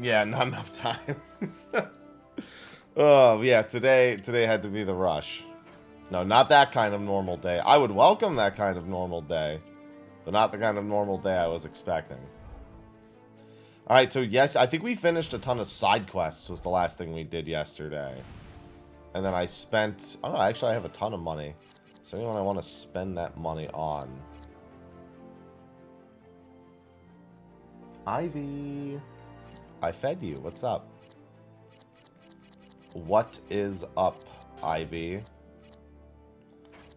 Yeah, not enough time. Oh, yeah, today had to be the rush. No, not that kind of normal day. I would welcome that kind of normal day, but not the kind of normal day I was expecting. Alright, so yes, I think we finished a ton of side quests was the last thing we did yesterday. And then I spent... Oh, actually I have a ton of money. So anyone I want to spend that money on? Ivy. I fed you. What's up? What is up, Ivy?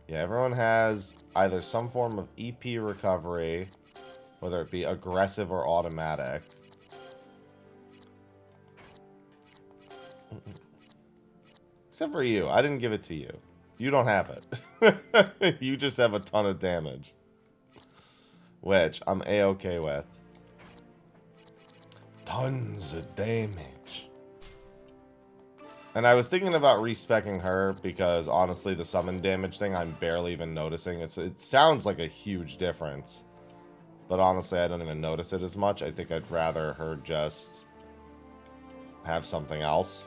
Yeah, everyone has either some form of EP recovery, whether it be aggressive or automatic. Except for you. I didn't give it to you. You don't have it. You just have a ton of damage. Which I'm A-okay with. Tons of damage. And I was thinking about respecking her because honestly the summon damage thing I'm barely even noticing. It sounds like a huge difference. But honestly I don't even notice it as much. I think I'd rather her just have something else.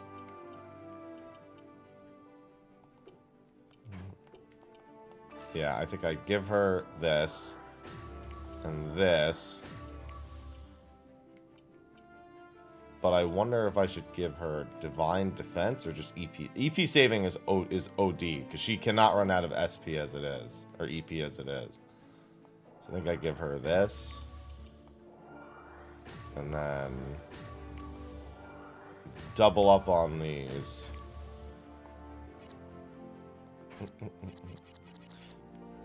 Yeah, I think I give her this and this. But I wonder if I should give her Divine Defense or just EP. EP saving is OD, because she cannot run out of SP as it is. Or EP as it is. So I think I give her this. And then... double up on these.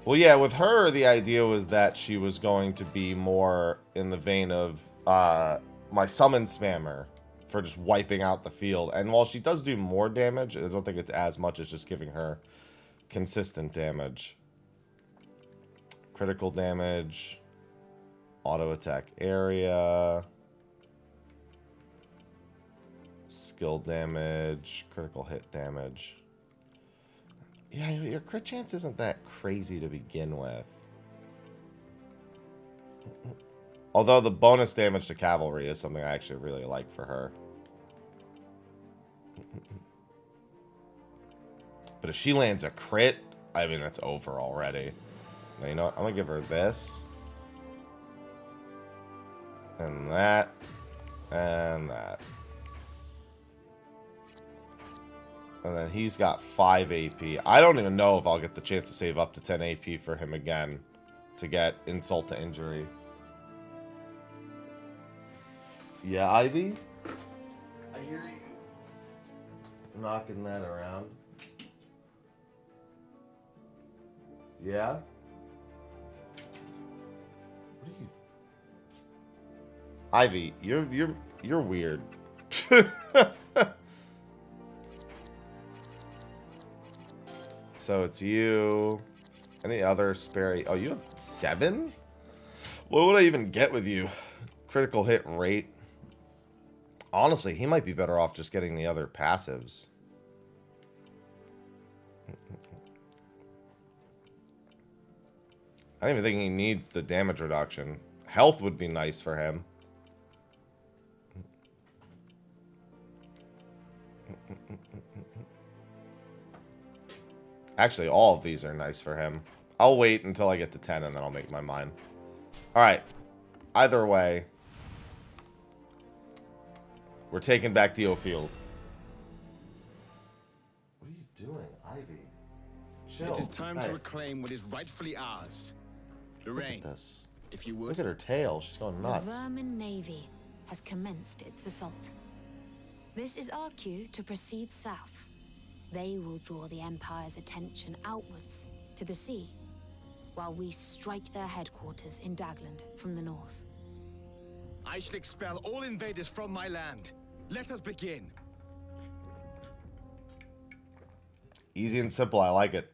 Well, yeah, with her, the idea was that she was going to be more in the vein of my summon spammer for just wiping out the field. And while she does do more damage, I don't think it's as much as just giving her consistent damage. Critical damage, auto attack area, skill damage, critical hit damage. Yeah, your crit chance isn't that crazy to begin with. Although the bonus damage to cavalry is something I actually really like for her. But if she lands a crit, I mean, that's over already. Now, you know what? I'm going to give her this. And that. And that. And then he's got 5 AP. I don't even know if I'll get the chance to save up to 10 AP for him again to get insult to injury. Yeah, Ivy? I hear you knocking that around. Yeah? What are you... Ivy, you're weird. So it's you. Any other spare... Oh, you have 7? What would I even get with you? Critical hit rate. Honestly, he might be better off just getting the other passives. I don't even think he needs the damage reduction. Health would be nice for him. Actually, all of these are nice for him. I'll wait until I get to 10 and then I'll make my mind. Alright. Either way, we're taking back DioField. What are you doing, Ivy? Chill. It is time to reclaim what is rightfully ours. Lorraine, look at this. If you would. Look at her tail. She's going nuts. The Vermin Navy has commenced its assault. This is our cue to proceed south. They will draw the Empire's attention outwards to the sea, while we strike their headquarters in Dagland from the north. I shall expel all invaders from my land. Let us begin. Easy and simple. I like it.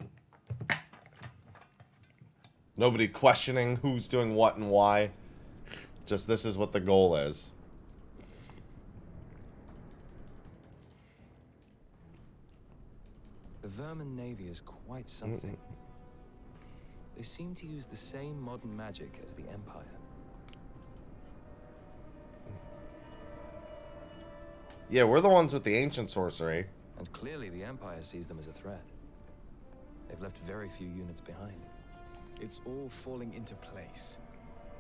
Nobody questioning who's doing what and why. Just this is what the goal is. The Vermin Navy is quite something. They seem to use the same modern magic as the Empire. Yeah, we're the ones with the ancient sorcery. And clearly the Empire sees them as a threat. They've left very few units behind. It's all falling into place.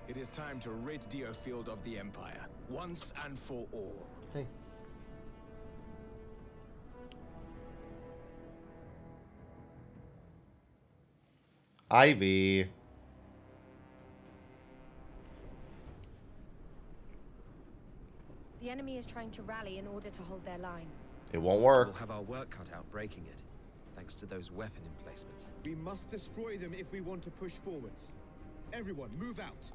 It is time to rid DioField of the Empire, once and for all. Hey. Ivy. The enemy is trying to rally in order to hold their line. It won't work. We'll have our work cut out breaking it, thanks to those weapon emplacements. We must destroy them if we want to push forwards. Everyone, move out.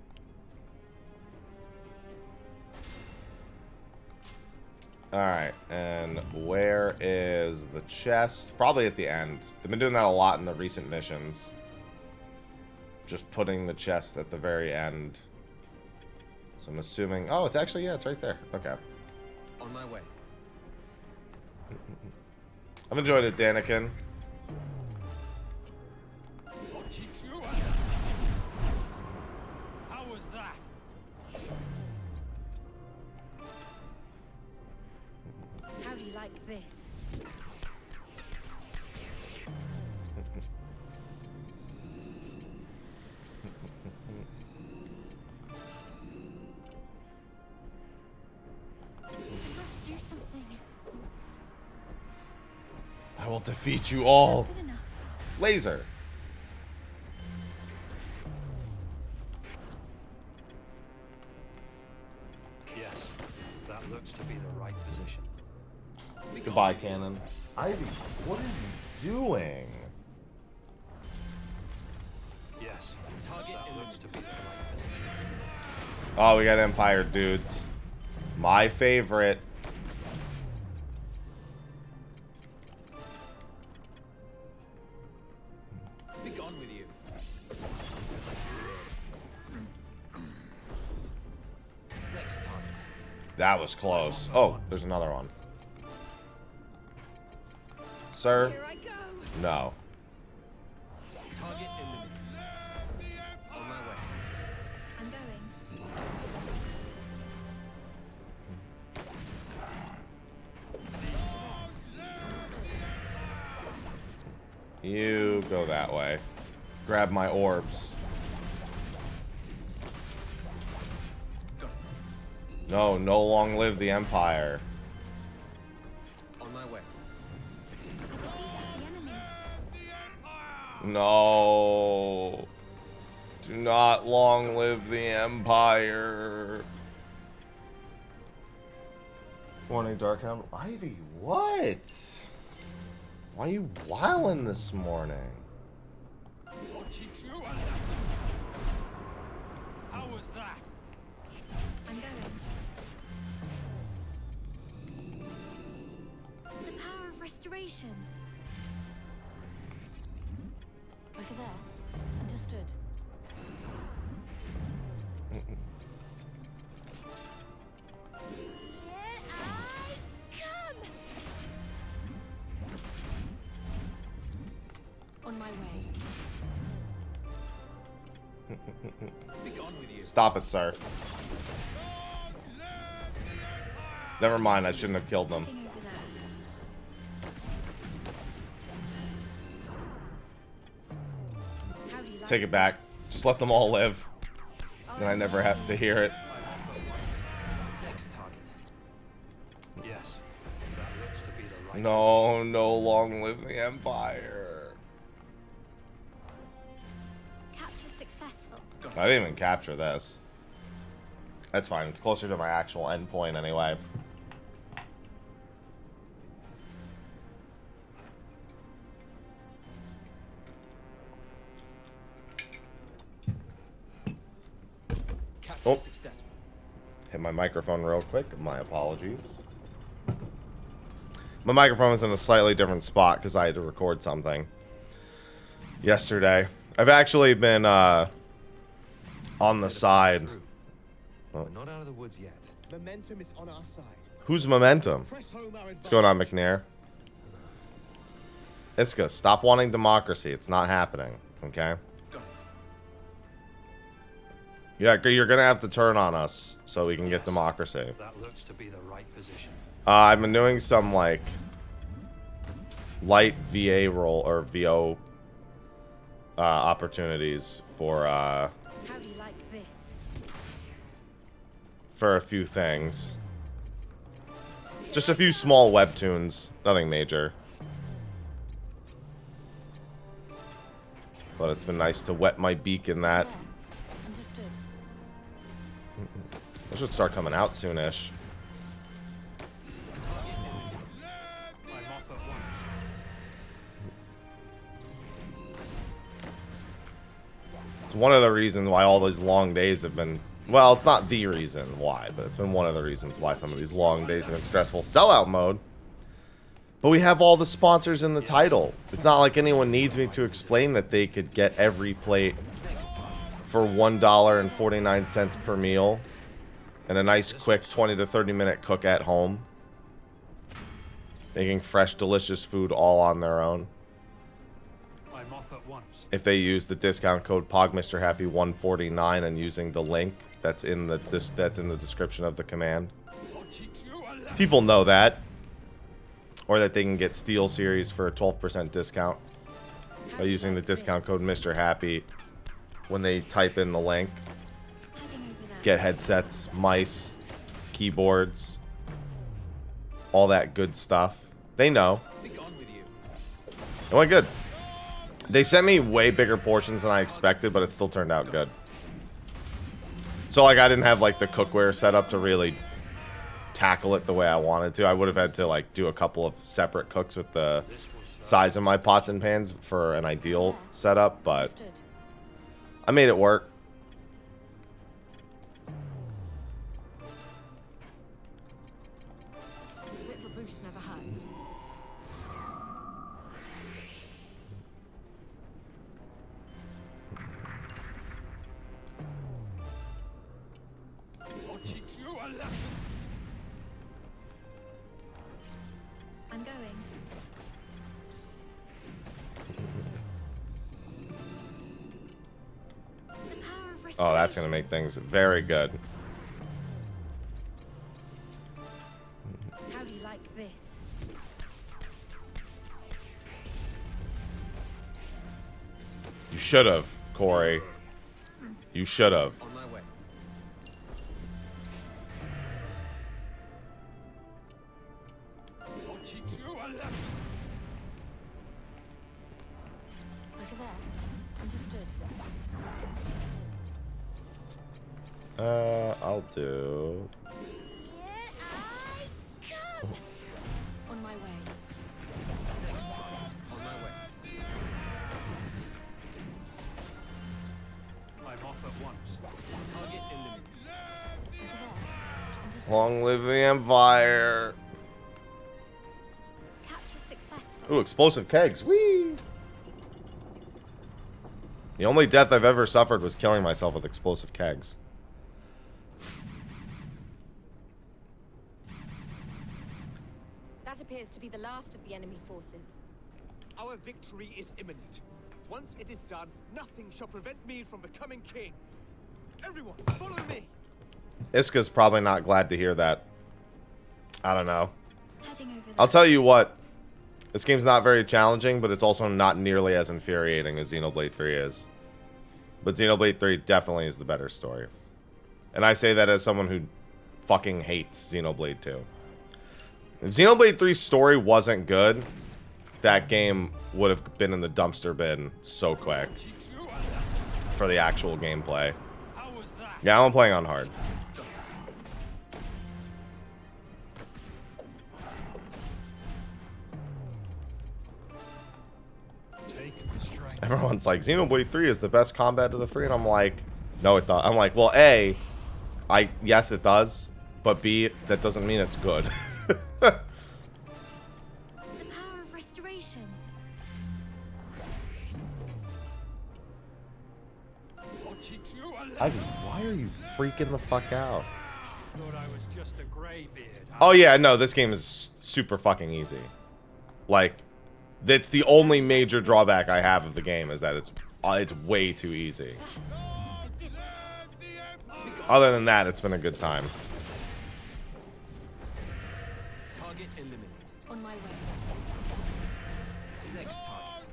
Alright, and where is the chest? Probably at the end. They've been doing that a lot in the recent missions. Just putting the chest at the very end. So I'm assuming... Oh, it's actually... Yeah, it's right there. Okay. On my way. I've enjoyed it, Danikin. I'll teach you a lesson. How was that? How do you like this? You must do something. I will defeat you all. Good enough. Laser. Yes, that looks to be the right position. Goodbye, Cannon. Ivy, what are you doing? Yes, target looks to be the right position. Oh, we got Empire dudes. My favorite. Be gone with you. Next target. That was close. Oh, there's another one. Sir? Here I go. No. Target eliminated. On my way. I'm going. Understood. You go that way. Grab my orbs. No, no long live the Empire. On my way. I defeated the enemy. No. Do not long live the Empire. Morning, Darkhound. Ivy, what? Why are you wildin' this morning? I'll teach you a lesson. How was that? I'm going. The power of restoration. Over there. Understood. Here I come! On my way. Be gone with you. Stop it, sir. Never mind, I shouldn't have killed them. Waiting over there. How do you like Take it back. this? Just let them all live. Then I never have to hear it. Next target. Yes, that looks to be the right position. No, no long live the Empire. Capture successful. I didn't even capture this. That's fine. It's closer to my actual endpoint anyway. Capture Oh. successful. Hit my microphone real quick. My apologies. My microphone is in a slightly different spot because I had to record something yesterday. I've actually been on the side. We're not out of the woods yet. Momentum is on our side. Who's momentum? Press home our What's going on, McNair? Iska, stop wanting democracy. It's not happening. Okay? Got it. Yeah, you're gonna have to turn on us so we can get democracy. That looks to be the right position. I've been doing some like light VA role or VO opportunities for How do you like this? for a few things. Just a few small webtoons, nothing major. But it's been nice to wet my beak in that. Understood. I should start coming out soonish. I'm off at once. It's one of the reasons why all these long days have been... Well, it's not the reason why, but it's been one of the reasons why some of these long days have been stressful. Sellout mode. But we have all the sponsors in the title. It's not like anyone needs me to explain that they could get every plate for $1.49 per meal. And a nice, quick 20 to 30 minute cook at home. Making fresh, delicious food all on their own. I'm off at once. If they use the discount code POGMrHappy149 and using the link that's in the description of the command. People know that. Or that they can get Steel Series for a 12% discount by using the discount code Mr. Happy when they type in the link. Get headsets, mice, keyboards, all that good stuff. They know. It went good. They sent me way bigger portions than I expected, but it still turned out good. So, like, I didn't have, like, the cookware set up to really tackle it the way I wanted to. I would have had to, like, do a couple of separate cooks with the size of my pots and pans for an ideal setup, but Understood. I made it work. A bit of a boost never hurts. I'll teach you a lesson. I'm going. The power of Oh, that's restoration. gonna make things very good. How do you like this? You should have, Corey. You should have. On my way. I'll teach you a lesson. Over there. Understood. I'll do... Here I come! On my way. Next. On my way. I'm off at once. Target eliminated. Over there. Understood. Long live the Empire. Capture successful. Ooh, explosive kegs. Whee! The only death I've ever suffered was killing myself with explosive kegs. That appears to be the last of the enemy forces. Our victory is imminent. Once it is done, nothing shall prevent me from becoming king. Everyone, follow me. Iska's probably not glad to hear that. I don't know. Heading over there. I'll tell you what. This game's not very challenging, but it's also not nearly as infuriating as Xenoblade 3 is. But Xenoblade 3 definitely is the better story. And I say that as someone who fucking hates Xenoblade 2. If Xenoblade 3's story wasn't good, that game would have been in the dumpster bin so quick Teach you a lesson. for the actual gameplay. How was that? Yeah, I'm playing on hard. Take the strength. Everyone's like, Xenoblade 3 is the best combat of the 3, and I'm like, no, it does. I'm like, well, yes, it does, but B, that doesn't mean it's good. The power of restoration. I'll teach you a Ivy, lesson. why are you freaking the fuck out? Thought I was just a graybeard. Oh yeah, no, this game is super fucking easy. Like, that's the only major drawback I have of the game is that it's way too easy. I did it. Other than that, it's been a good time. Target eliminated. On my way. Next target.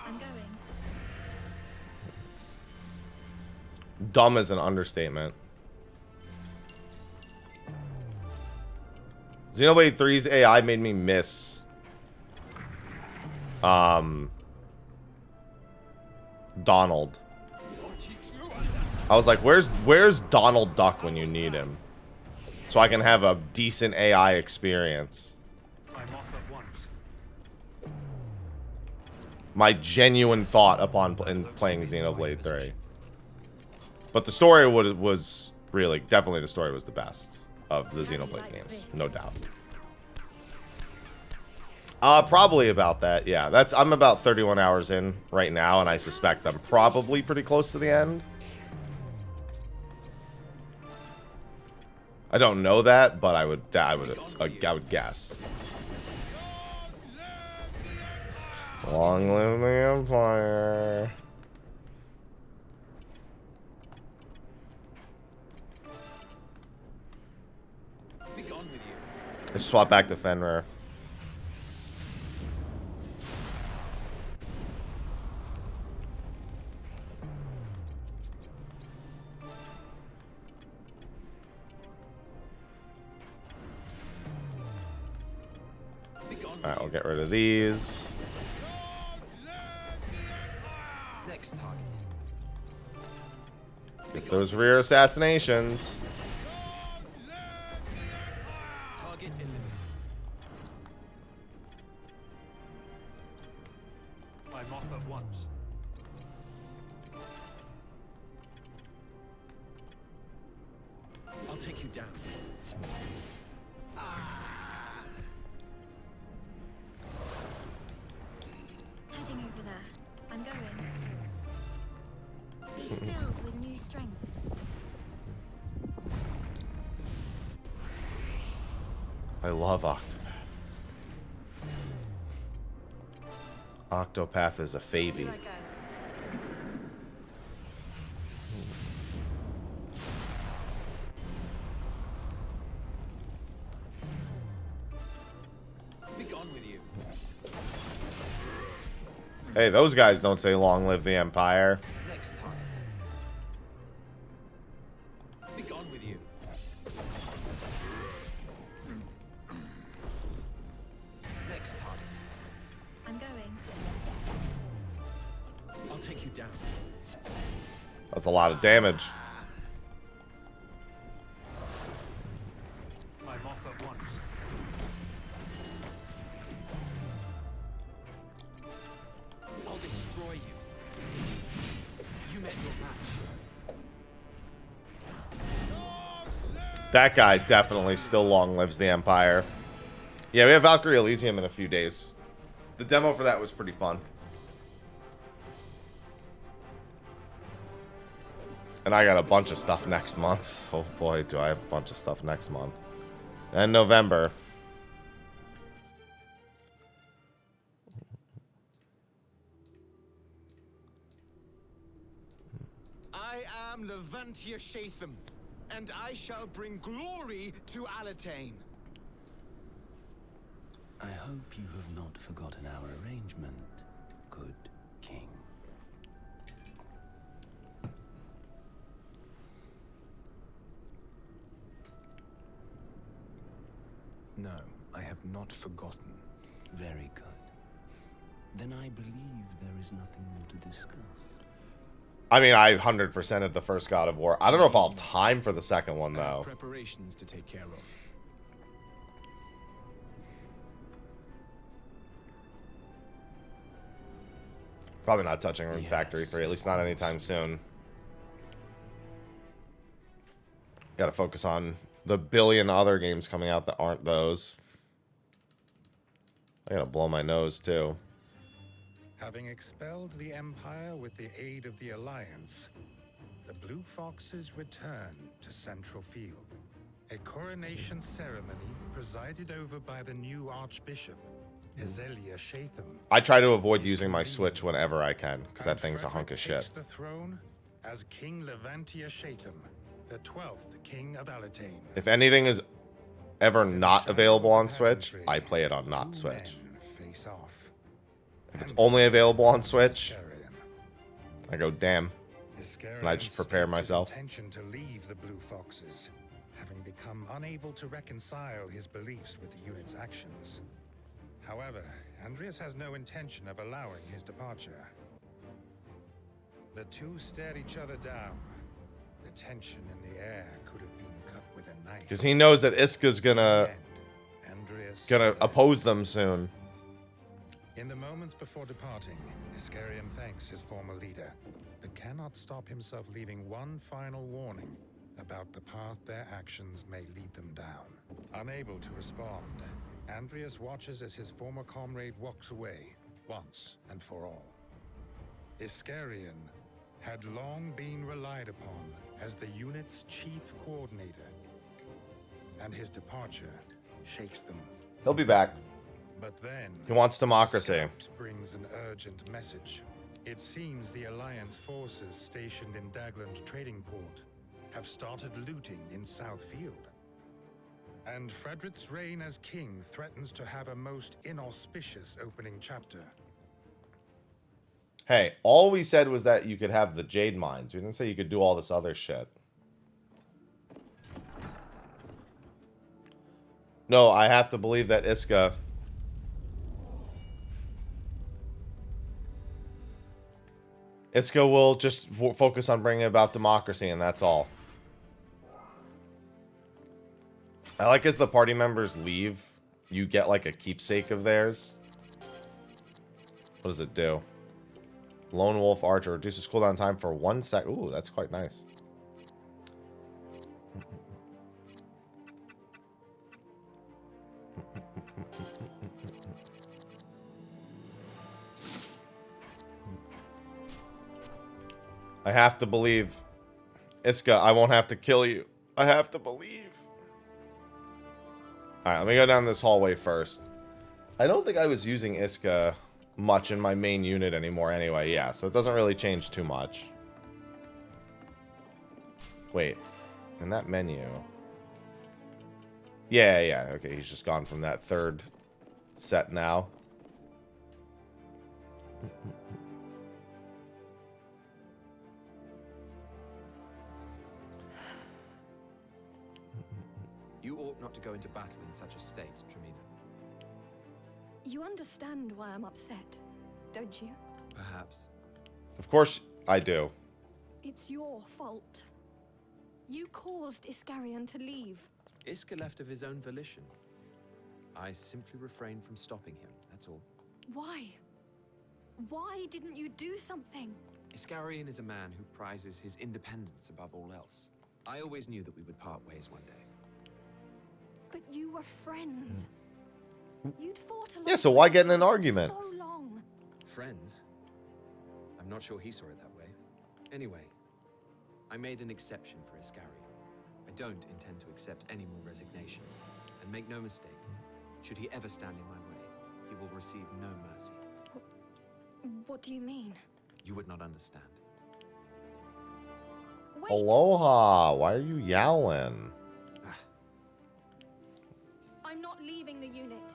I'm going. Dumb is an understatement. Xenoblade 3's AI made me miss Donald. I was like, where's Donald Duck when you need him? So I can have a decent AI experience. I'm off at once. My genuine thought upon playing Xenoblade 3. But the story was really, definitely the story was the best of the Xenoblade games, no doubt. Probably about that, yeah. I'm about 31 hours in right now, and I suspect I'm probably pretty close to the end. I don't know that, but I would guess. Long live the Empire. Be gone with you. Let's swap back to Fenrir. Alright, we'll get rid of these. Next target. Get those rear assassinations. Target eliminated. I'm off at once. I'll take you down. Heading over there. I'm going. Be filled with new strength. I love Octopath. Octopath is a Here favy. I go. Be gone with you. Hey, those guys don't say long live the Empire. Next target. Be gone with you. Next target. I'm going. I'll take you down. That's a lot of damage. I'm off at once. I'll destroy you. You met your match. That guy definitely still long lives the Empire. Yeah, we have Valkyrie Elysium in a few days. The demo for that was pretty fun. And I got a bunch of stuff next month. Oh boy, do I have a bunch of stuff next month. And November. I am Levantia Shatham, and I shall bring glory to Alatane. I hope you have not forgotten our arrangement, good king. No, I have not forgotten. Very good. Then I believe there is nothing more to discuss. I mean, I 100%ed the first God of War. I don't know if I'll have time for the second one, I have though. preparations to take care of. Probably not touching Rune Factory Yes, 3, at of least not anytime course. soon. Gotta focus on the billion other games coming out that aren't those. I gotta blow my nose, too. Having expelled the Empire with the aid of the Alliance, the Blue Foxes return to Central Field. A coronation ceremony presided over by the new Archbishop, Ezelia Shatham. I try to avoid using my Switch whenever I can, because that and thing's a hunk of Frederick shit. takes the throne as King Levantia Shatham, the 12th King of Alatane. If anything is ever not available on Switch, I play it on not Switch. Face off. If it's only available on Switch, I go, damn. And I just prepare myself. Intention to leave the Blue Foxes, having become unable to reconcile his beliefs with the unit's actions. However, Andreas has no intention of allowing his departure. The two stared each other down. The tension in the air could have been cut with a knife. Because he knows that Iska's gonna oppose them soon. In the moments before departing, Iscarian thanks his former leader, but cannot stop himself leaving one final warning about the path their actions may lead them down. Unable to respond, Andreas watches as his former comrade walks away, once and for all. Iscarian had long been relied upon as the unit's chief coordinator, and his departure shakes them. He'll be back. But then He wants democracy. Scout brings an urgent message. It seems the Alliance forces stationed in Dagland Trading Port have started looting in Southfield. And Frederick's reign as king threatens to have a most inauspicious opening chapter. Hey, all we said was that you could have the jade mines. We didn't say you could do all this other shit. No, I have to believe that Iska will just focus on bringing about democracy, and that's all. I like as the party members leave, you get like a keepsake of theirs. What does it do? Lone Wolf Archer reduces cooldown time for 1 sec. Ooh, that's quite nice. I have to believe. Iska, I won't have to kill you. I have to believe. Alright, let me go down this hallway first. I don't think I was using Iska much in my main unit anymore anyway. Yeah, so it doesn't really change too much. Wait. In that menu. Yeah. Okay, he's just gone from that third set now. You ought not to go into battle in such a state, Tremina. You understand why I'm upset, don't you? Perhaps. Of course I do. It's your fault. You caused Iscarian to leave. Iska left of his own volition. I simply refrained from stopping him, that's all. Why? Why didn't you do something? Iscarian is a man who prizes his independence above all else. I always knew that we would part ways one day. But you were friends. You'd fought Yeah, so why get in an argument? So long. Friends? I'm not sure he saw it that way. Anyway, I made an exception for Iscarian. I don't intend to accept any more resignations. And make no mistake, should he ever stand in my way, he will receive no mercy. What do you mean? You would not understand. Wait. Aloha, why are you yowling? I'm not leaving the unit.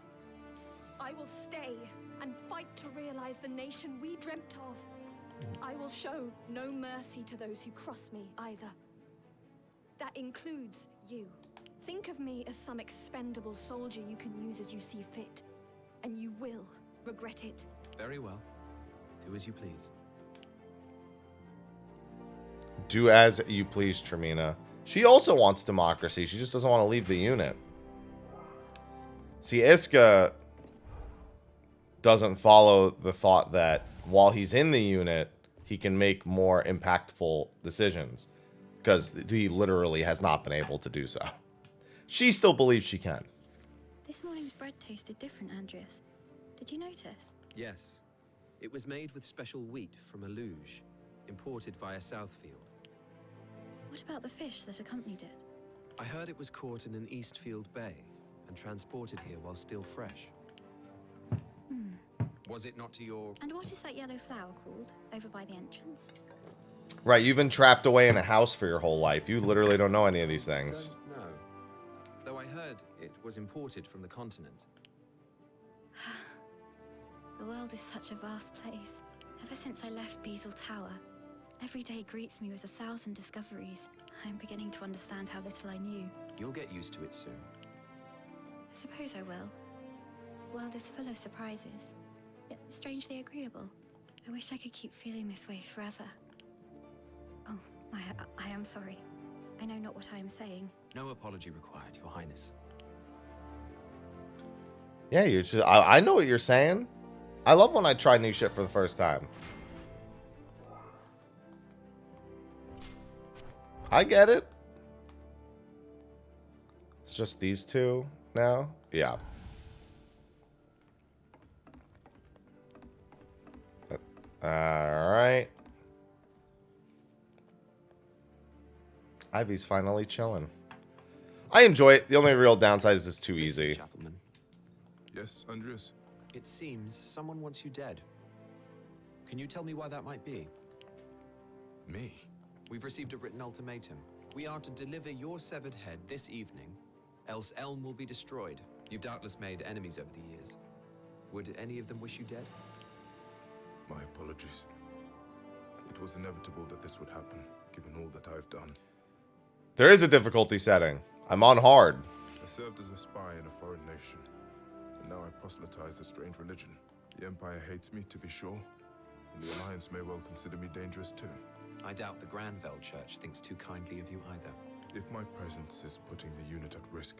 I will stay and fight to realize the nation we dreamt of. I will show no mercy to those who cross me either. That includes you. Think of me as some expendable soldier you can use as you see fit. And you will regret it. Very well. Do as you please. Do as you please, Tremina. She also wants democracy. She just doesn't want to leave the unit. See, Iska doesn't follow the thought that while he's in the unit, he can make more impactful decisions. Because he literally has not been able to do so. She still believes she can. This morning's bread tasted different, Andreas. Did you notice? Yes. It was made with special wheat from a luge, imported via Southfield. What about the fish that accompanied it? I heard it was caught in an Eastfield bay and transported here while still fresh. Was it not to your... And what is that yellow flower called, over by the entrance? Right, you've been trapped away in a house for your whole life. You literally don't know any of these things. Don't know. Though I heard it was imported from the continent. The world is such a vast place. Ever since I left Beazle Tower, every day greets me with 1,000 discoveries. I'm beginning to understand how little I knew. You'll get used to it soon. I suppose I will. The world is full of surprises, yet strangely agreeable. I wish I could keep feeling this way forever. Oh, I am sorry. I know not what I am saying. No apology required, Your Highness. Yeah, you just, I know what you're saying. I love when I try new shit for the first time. I get it. It's just these two now. Yeah. All right. Ivy's finally chilling. I enjoy it. The only real downside is it's too easy. Gentlemen, Yes, Andreas? it seems someone wants you dead. Can you tell me why that might be? Me? We've received a written ultimatum. We are to deliver your severed head this evening, else Elm will be destroyed. You've doubtless made enemies over the years. Would any of them wish you dead? My apologies. It was inevitable that this would happen, given all that I've done. There is a difficulty setting. I'm on hard. I served as a spy in a foreign nation, and now I proselytize a strange religion. The Empire hates me, to be sure, and the Alliance may well consider me dangerous too. I doubt the Granville Church thinks too kindly of you either. If my presence is putting the unit at risk,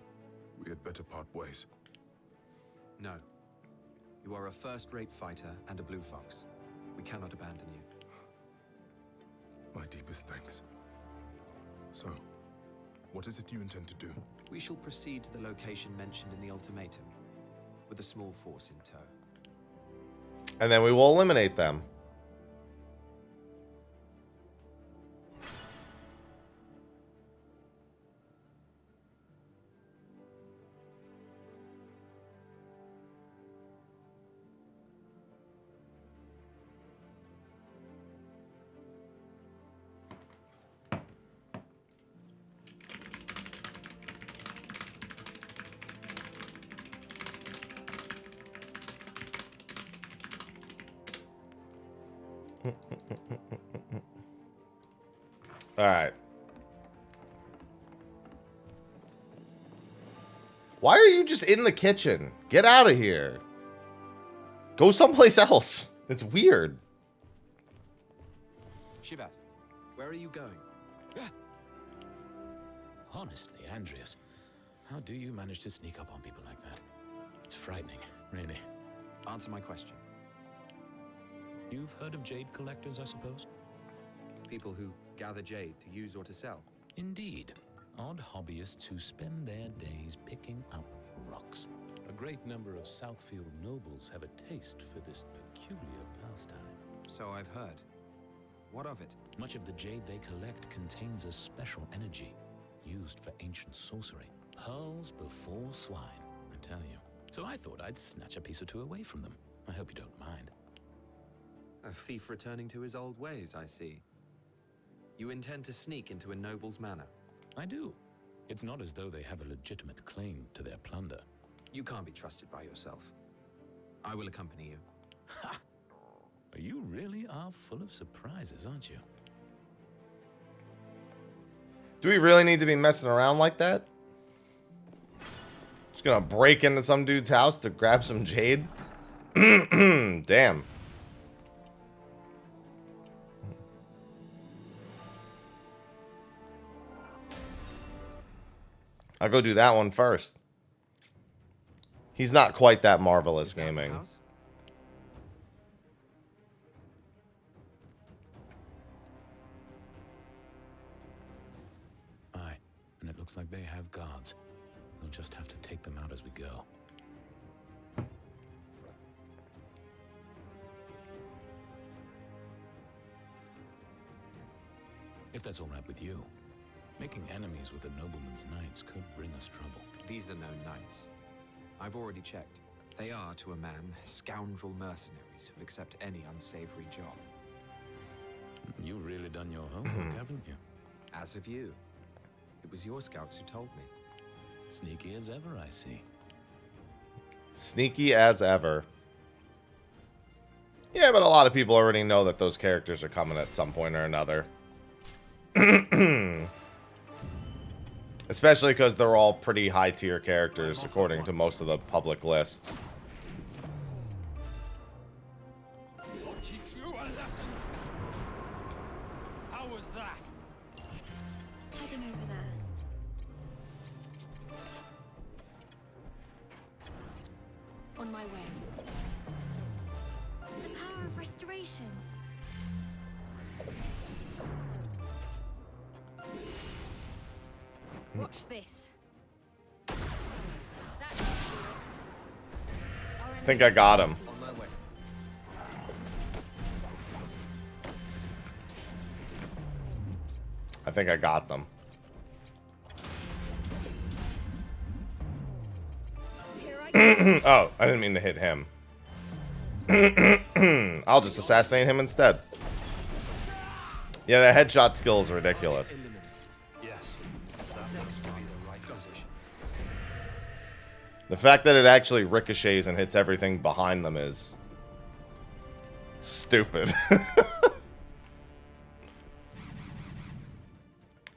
we had better part ways. No. You are a first-rate fighter and a Blue Fox. We cannot abandon you. My deepest thanks. So, what is it you intend to do? We shall proceed to the location mentioned in the ultimatum, with a small force in tow. And then we will eliminate them. All right. Why are you just in the kitchen? Get out of here. Go someplace else. It's weird. Shivat, where are you going? Honestly, Andreas, how do you manage to sneak up on people like that? It's frightening, really. Answer my question. You've heard of jade collectors, I suppose? People who gather jade to use or to sell. Indeed. Odd hobbyists who spend their days picking up rocks. A great number of Southfield nobles have a taste for this peculiar pastime. So I've heard. What of it? Much of the jade they collect contains a special energy used for ancient sorcery. Pearls before swine, I tell you. So I thought I'd snatch a piece or two away from them. I hope you don't mind. A thief returning to his old ways, I see. You intend to sneak into a noble's manor? I do. It's not as though they have a legitimate claim to their plunder. You can't be trusted by yourself. I will accompany you. Ha! You really are full of surprises, aren't you? Do we really need to be messing around like that? Just gonna break into some dude's house to grab some jade? Damn. I'll go do that one first. He's not quite that marvelous gaming. Aye, and it looks like they have guards. We'll just have to take them out as we go. If that's all right with you. Making enemies with a nobleman's knights could bring us trouble. These are no knights. I've already checked. They are, to a man, scoundrel mercenaries who accept any unsavory job. You've really done your homework, haven't you? As of you. It was your scouts who told me. Sneaky as ever, I see. Sneaky as ever. Yeah, but a lot of people already know that those characters are coming at some point or another. Especially because they're all pretty high-tier characters, according to most of the public lists. I'll teach you a lesson. How was that? Heading over there. On my way. The power of restoration. Watch this. That should do it. I think I got him. On my way. I think I got them. Here I go. Oh, I didn't mean to hit him. I'll just assassinate him instead. Yeah, the headshot skill is ridiculous. Yes. That looks to be the right position. The fact that it actually ricochets and hits everything behind them is stupid.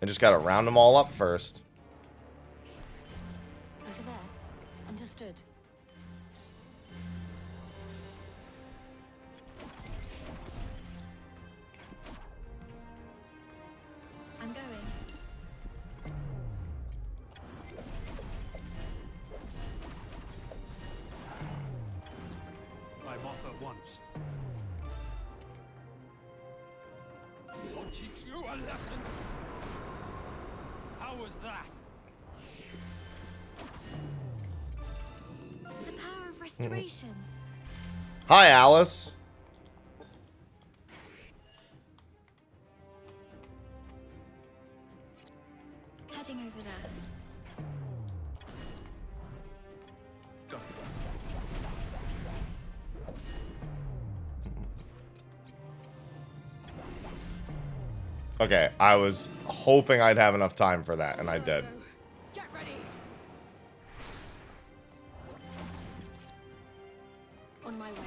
I just gotta round them all up first. Over there. Understood. I'm going. I'm off at once. I'll teach you a lesson. How was that? The power of restoration. Hi, Alice. Heading over there. Go. Okay, I was hoping I'd have enough time for that, and I did. Get ready. On my way.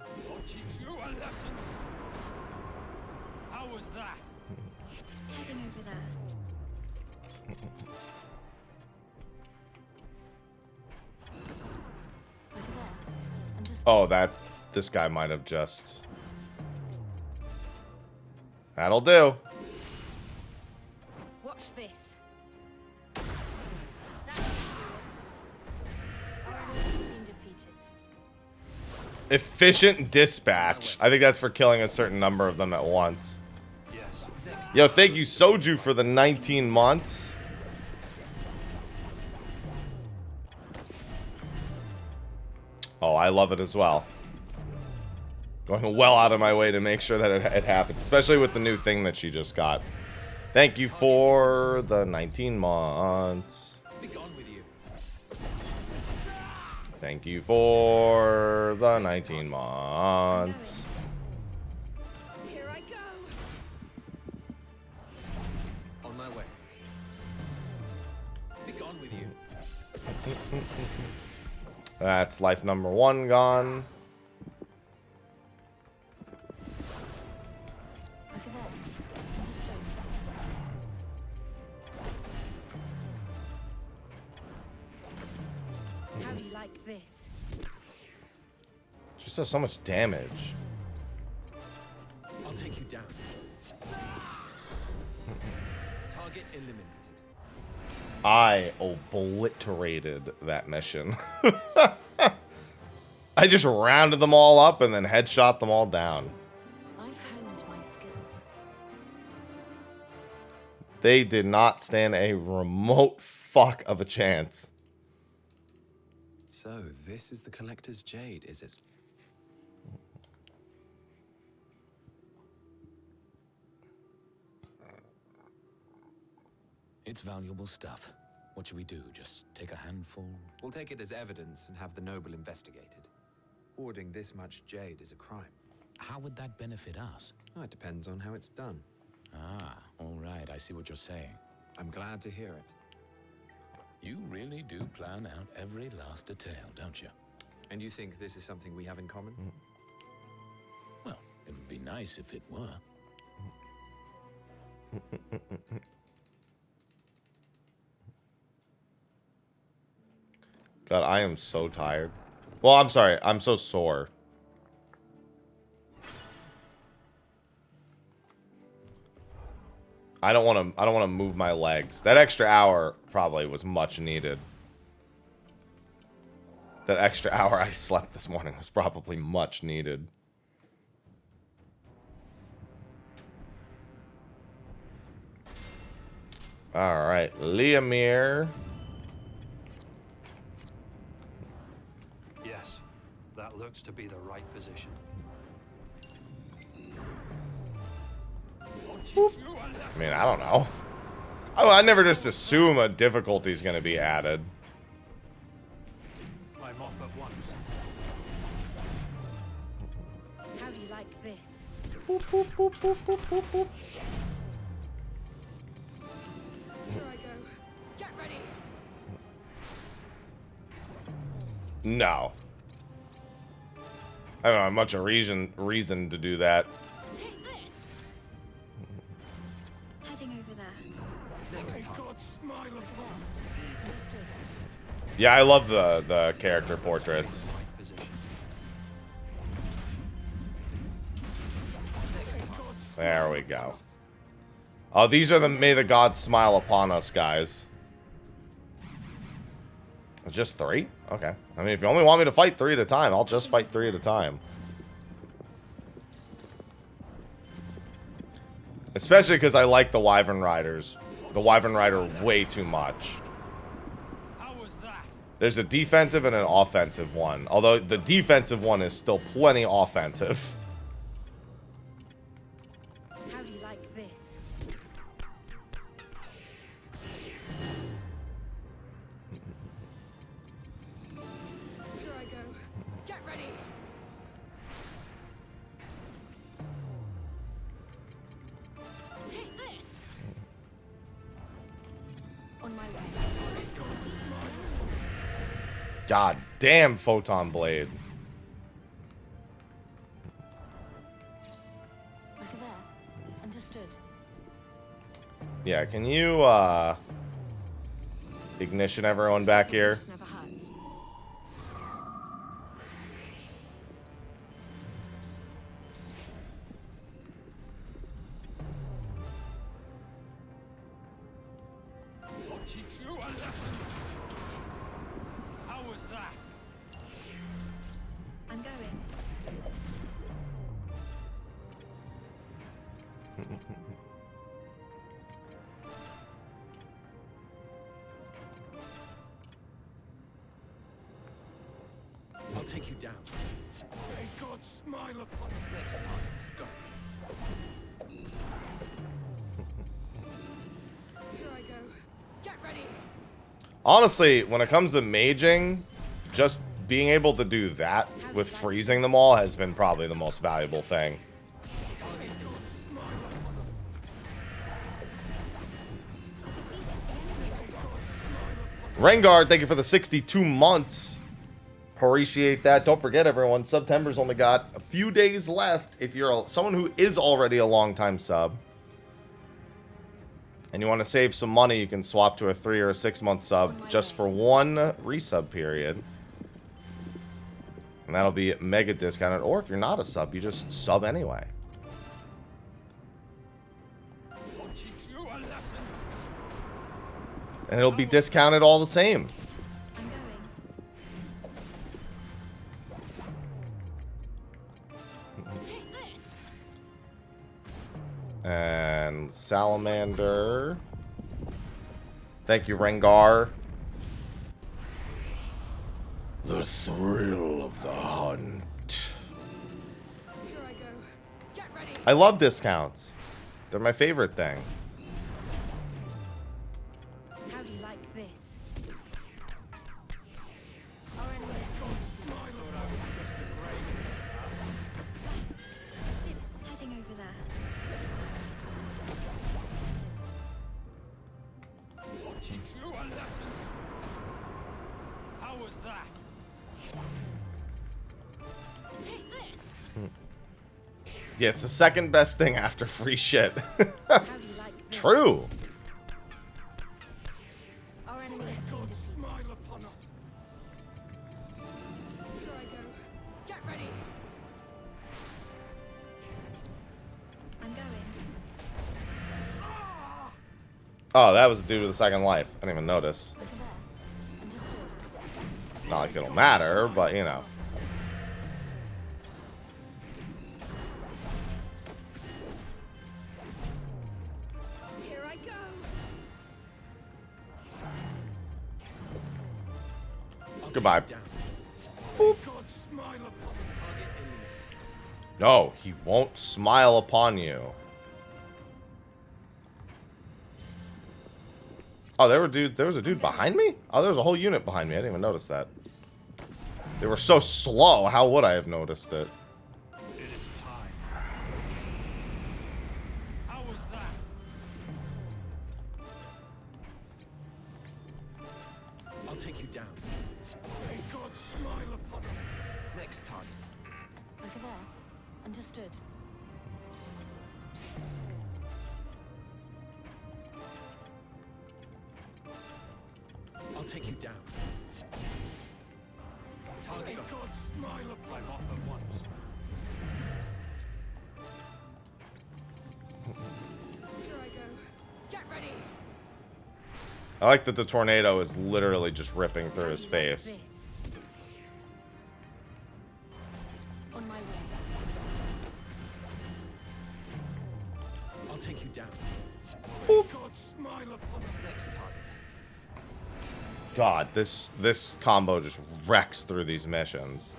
I'll teach you a lesson. How was that? Heading over there. Over there. Understood. Oh, this guy might have just... That'll do. Watch this. That should do it. Our enemy has been defeated. Efficient dispatch. I think that's for killing a certain number of them at once. Yes. Yo, thank you, Soju, for the 19 months. Oh, I love it as well. Going well out of my way to make sure that it happens, especially with the new thing that she just got. Thank you for the 19 months. Be gone with you. Thank you for the 19 months. Here I go. On my way. Be gone with you. That's life number 1 gone. Over there. Understood. How do you like this? Just does so much damage. I'll take you down. Target eliminated. I obliterated that mission. I just rounded them all up and then headshot them all down. I've honed my skills. They did not stand a remote fuck of a chance. So, this is the Collector's Jade, is it? It's valuable stuff. What should we do? Just take a handful? We'll take it as evidence and have the noble investigated. Hoarding this much jade is a crime. How would that benefit us? Oh, it depends on how it's done. Ah, all right, I see what you're saying. I'm glad to hear it. You really do plan out every last detail, don't you? And you think this is something we have in common? Well, it would be nice if it were. God, I am so tired. Well, I'm sorry. I'm so sore. I don't want to move my legs. That extra hour probably was much needed. That extra hour I slept this morning was probably much needed. All right, Liamir. Yes, that looks to be the right position. I mean, I don't know. I never just assume a difficulty is going to be added. I'm off at once. How do you like this? Boop, boop, boop, boop, boop, boop, boop. Here I go. Get ready. No. I don't have much of reason to do that. Take this. Heading over there. Next time. Understood. Yeah, I love the character portraits. Right position. There we go. Oh, these are the May the Gods Smile Upon Us guys. It's just 3? Okay. I mean, if you only want me to fight 3 at a time, I'll just fight 3 at a time. Especially because I like the Wyvern Riders. The Wyvern Rider way too much. How was that? There's a defensive and an offensive one. Although the defensive one is still plenty offensive. How do you like this? Here I go. Get ready. Take this. On my way. God damn Photon Blade. Over there. Understood. Yeah, can you, ignition everyone back here? This never hurts. I'll teach you a lesson. How was that? I'm going. I'll take you down. May God smile upon you. Next time. Go. Here I go. Get ready. Honestly, when it comes to maging, just being able to do that with freezing them all has been probably the most valuable thing. Rengar, thank you for the 62 months. Appreciate that. Don't forget, everyone, September's only got a few days left. If you're someone who is already a long-time sub and you want to save some money, you can swap to a 3 or a 6 month sub just for one resub period. And that'll be mega discounted. Or if you're not a sub, you just sub anyway. I'll teach you a lesson. And it'll be discounted all the same. I'm going. Take this. And Salamander. Thank you, Rengar. The thrill of the hunt. Here I go. Get ready. I love discounts. They're my favorite thing. How do you like this? Our enemy teach you a lesson. How was that? Take this. Yeah, it's the second best thing after free shit. True. Our enemy has been defeated. Smile upon us. Here I go. Get ready. I'm going. Oh, that was a dude with a second life. I didn't even notice. Over there. Understood. Not like it'll matter, but you know. Here I go. Goodbye. God smile upon us. Target eliminated. No, he won't smile upon you. Oh, there was a dude behind me? Oh, there was a whole unit behind me. I didn't even notice that. They were so slow. How would I have noticed it? It is time. How was that? I'll take you down. May God smile upon us. Next target. Over there. Understood. I'll take you down. Target. May God smile upon us. I'm off at once. Here I go. Get ready. I like that the tornado is literally just ripping through his face. This. On my way. I'll take you down. May God smile upon us. Next target. God, this combo just wrecks through these missions.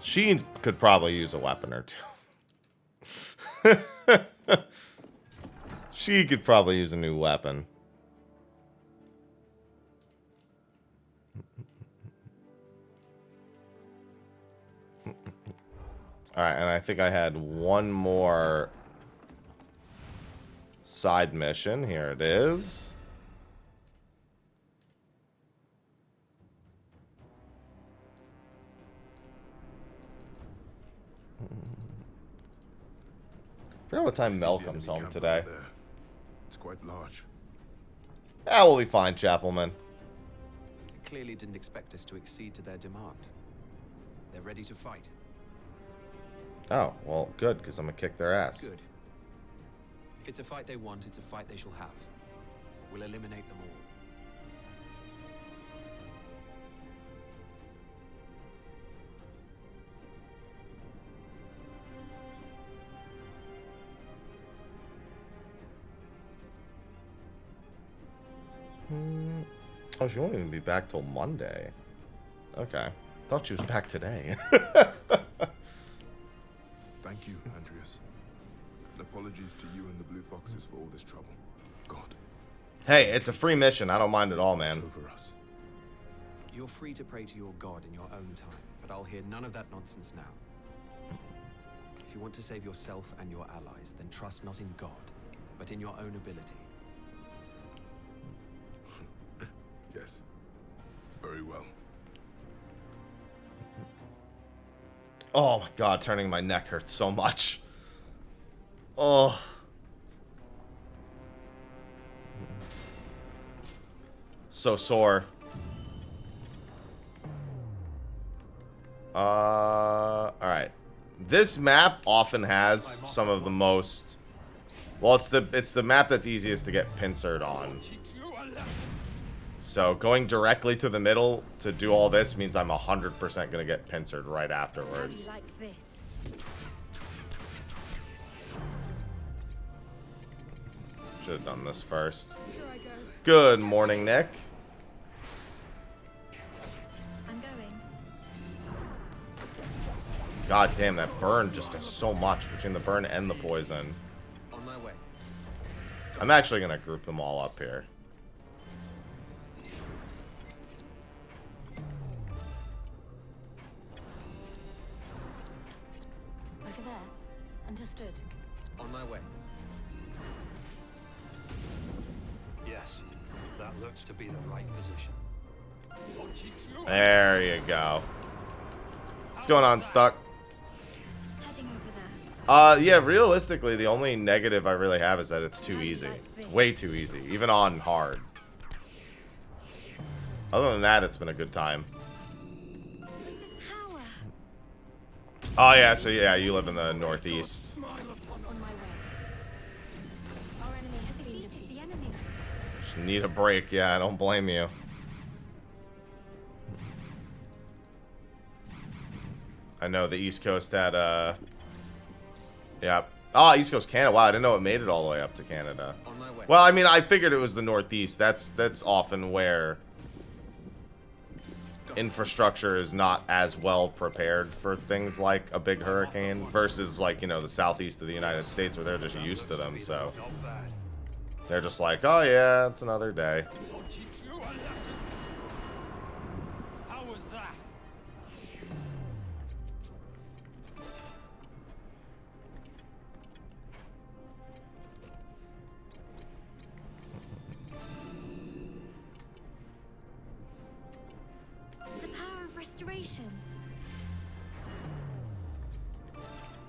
She could probably use a weapon or two. She could probably use a new weapon. Alright, and I think I had one more side mission. Here it is. I forgot what time Mel comes home today. It's quite large. Yeah, we'll be fine, Chapelman. They clearly didn't expect us to accede to their demand. They're ready to fight. Oh, well, good, because I'm going to kick their ass. Good. If it's a fight they want, it's a fight they shall have. We'll eliminate them all. Oh, she won't even be back till Monday. Okay. Thought she was back today. Thank you, Andreas. And apologies to you and the Blue Foxes for all this trouble. God. Hey, it's a free mission. I don't mind at all, man. Over us. You're free to pray to your god in your own time, but I'll hear none of that nonsense now. If you want to save yourself and your allies, then trust not in God, but in your own ability. Yes. Very well. Oh my god, turning my neck hurts so much. Oh. So sore. Alright. This map often has some of the most... Well, it's the map that's easiest to get pincered on. So going directly to the middle to do all this means I'm 100% going to get pincered right afterwards. Like this. Should have done this first. Here I go. Good morning, Nick. I'm going. God damn, that burn just does so much between the burn and the poison. On my way. I'm actually going to group them all up here. Over there. Understood. On my way. Yes, that looks to be the right position. There you go. What's going on, Stuck? Heading over there. Yeah, realistically, the only negative I really have is that it's too easy. It's way too easy, even on hard. Other than that, it's been a good time. This power. Oh, yeah, so yeah, you live in the northeast. On my way. Our enemy has been defeated. The enemy. Just need a break, yeah, I don't blame you. I know the East Coast had, yeah. Oh, East Coast Canada. Wow, I didn't know it made it all the way up to Canada. On my way. Well, I mean, I figured it was the Northeast. That's often where infrastructure is not as well prepared for things like a big hurricane versus, like, you know, the Southeast of the United States where they're just used to them, so Not bad. they're just like, oh yeah, it's another day. I'll teach you a lesson. How was that? The power of restoration.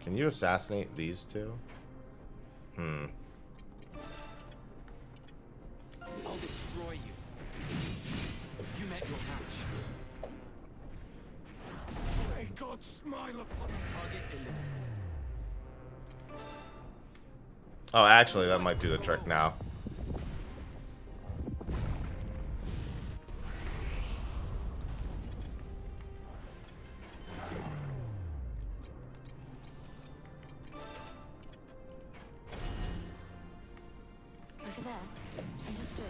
Can you assassinate these two? Hmm. I'll destroy you. You met your match. May God smile upon us. Target eliminated. Oh, actually, that might do the trick now. Over there. Understood.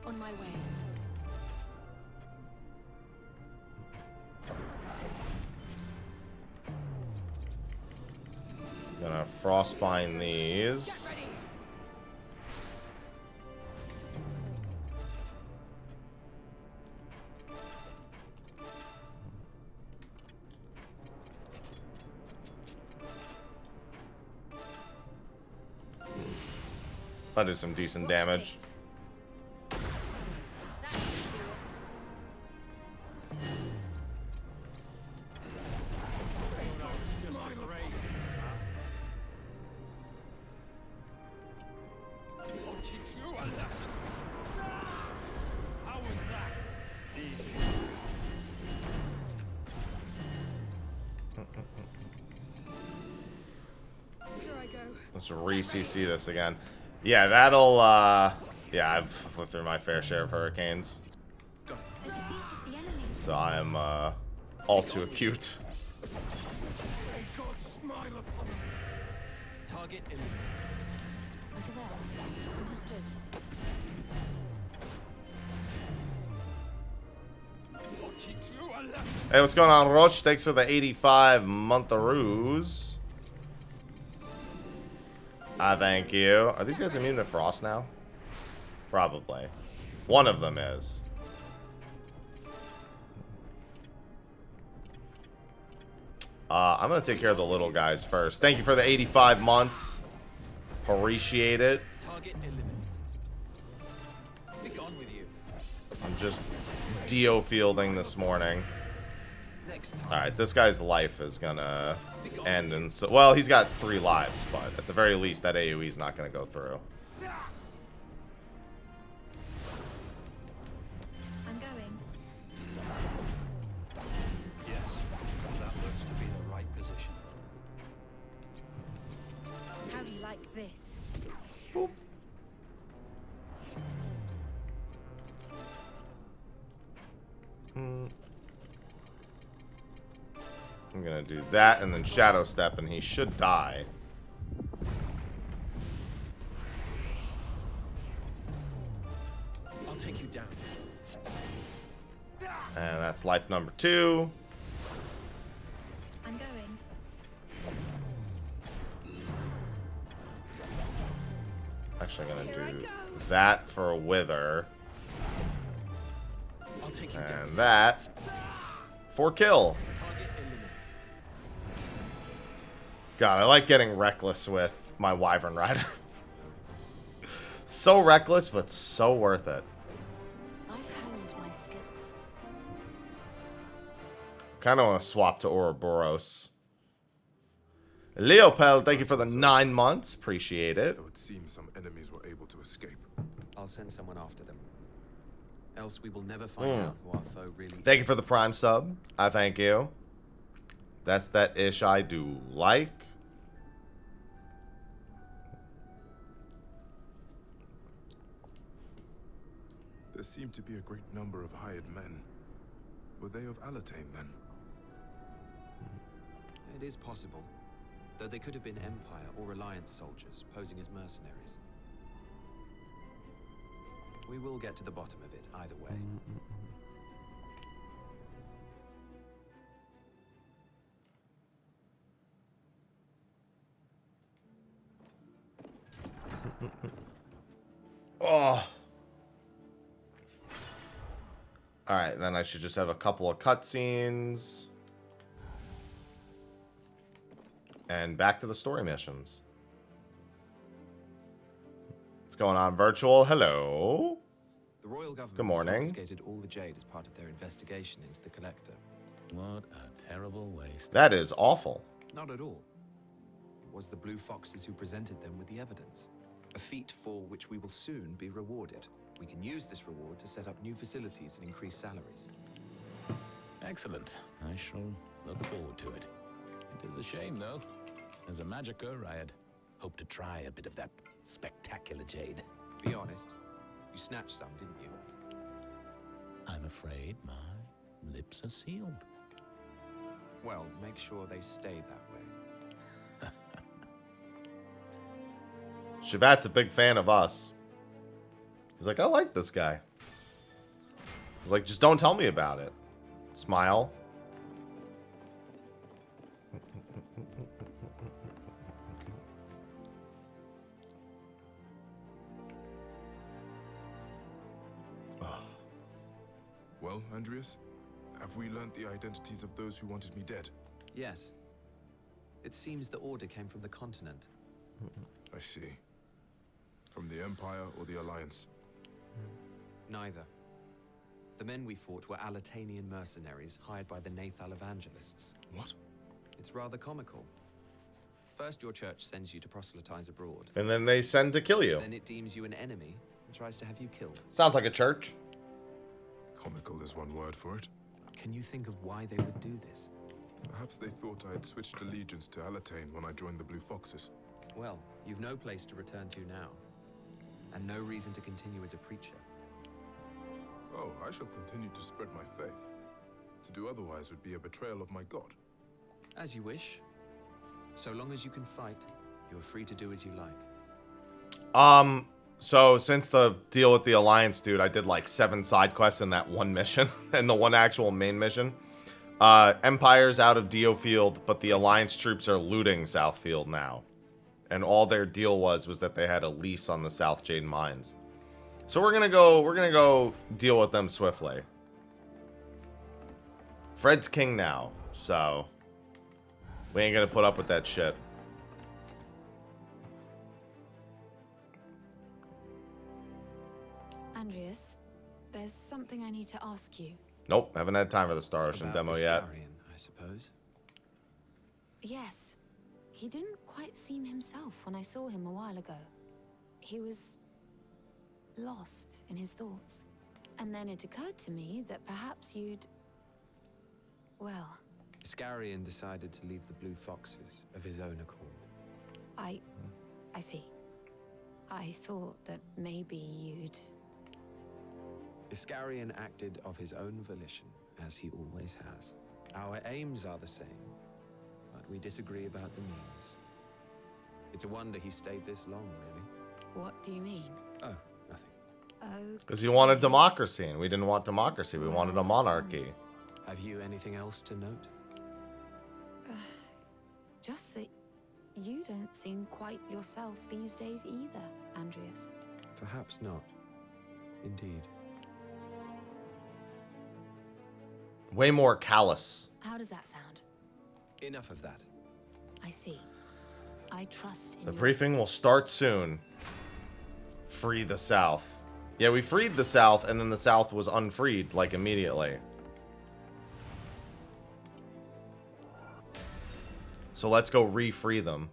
On my way. Gonna frostbind these. That'll do some decent damage. I'll teach you a lesson. How was that? Easy. Here I go. Let's re-CC this again. Yeah, that'll, yeah, I've lived through my fair share of hurricanes. I defeated the enemy. So I am, all too acute. May God smile upon us. Target eliminated. Over there. Understood. I'll teach you a lesson. Hey, what's going on, Roche? Thanks for the 85 montheroos. Thank you. Are these guys immune to frost now? Probably. One of them is. I'm gonna take care of the little guys first. Thank you for the 85 months. Appreciate it. Target eliminated. Be gone with you. I'm just DioFielding this morning. Next time. Alright, this guy's life is gonna end, and so, well, he's got 3 lives, but at the very least, that AoE's not gonna go through. I'm going. Yes, that looks to be the right position. How do you like this? I'm gonna do that and then Shadow Step, and he should die. I'll take you down. And that's life number 2. I'm going. Actually, I'm Here gonna I do go. that for a Wither, I'll take you down. and that for kill. Target eliminated. God, I like getting reckless with my Wyvern Rider. So reckless, but so worth it. I've honed my skills. Kind of want to swap to Ouroboros. Leopel, thank you for the 9 months. Appreciate it. Though it seems some enemies were able to escape. I'll send someone after them. Else we will never find out who our foe really Thank you for the Prime sub. I thank you. That's that ish I do like. There seemed to be a great number of hired men. Were they of Alatane then? It is possible, though they could have been Empire or Alliance soldiers posing as mercenaries. We will get to the bottom of it either way. Oh. Alright, then I should just have a couple of cutscenes. And back to the story missions. What's going on, Virtual? Hello. The royal government Good morning. confiscated all the jade as part of their investigation into the Collector. What a terrible waste. That is awful. Not at all. It was the Blue Foxes who presented them with the evidence. A feat for which we will soon be rewarded. We can use this reward to set up new facilities and increase salaries. Excellent. I shall look forward to it. It is a shame, though. As a magicka, I had hoped to try a bit of that spectacular jade. Be honest, you snatched some, didn't you? I'm afraid my lips are sealed. Well, make sure they stay that way. Shivat's a big fan of us. He's like, I like this guy. He's like, just don't tell me about it. Smile. Well, Andreas, have we learnt the identities of those who wanted me dead? Yes. It seems the order came from the continent. I see. From the Empire or the Alliance? Neither. The men we fought were Alatanian mercenaries hired by the Nathal Evangelists. What? It's rather comical. First, your church sends you to proselytize abroad. And then they send to kill you. Then it deems you an enemy and tries to have you killed. Sounds like a church. Comical is one word for it. Can you think of why they would do this? Perhaps they thought I had switched allegiance to Alatane when I joined the Blue Foxes. Well, you've no place to return to now. And no reason to continue as a preacher. Oh, I shall continue to spread my faith. To do otherwise would be a betrayal of my God. As you wish. So long as you can fight, you are free to do as you like. So since the deal with the Alliance dude, I did like 7 side quests in that one mission and the one actual main mission. Empire's out of DioField, but the Alliance troops are looting Southfield now. And all their deal was that they had a lease on the South Jade mines. So we're gonna go deal with them swiftly. Fred's king now, so we ain't gonna put up with that shit. Andreas, there's something I need to ask you. Nope, haven't had time for the Star Ocean About demo the yet. Scarian, I suppose. Yes. He didn't quite seem himself when I saw him a while ago. He was lost in his thoughts. And then it occurred to me that perhaps you'd... well... Scarian decided to leave the Blue Foxes of his own accord. I see. I thought that maybe you'd... Iscarian acted of his own volition, as he always has. Our aims are the same, but we disagree about the means. It's a wonder he stayed this long, really. What do you mean? Oh, nothing. Oh. Because you wanted democracy, and we didn't want democracy. We wanted a monarchy. Have you anything else to note? Just that you don't seem quite yourself these days either, Andreas. Perhaps not. Indeed. Way more callous. How does that sound? Enough of that. I see. I trust in The your... briefing will start soon. Free the South. Yeah, we freed the South, and then the South was unfreed, like, immediately. So let's go re-free them.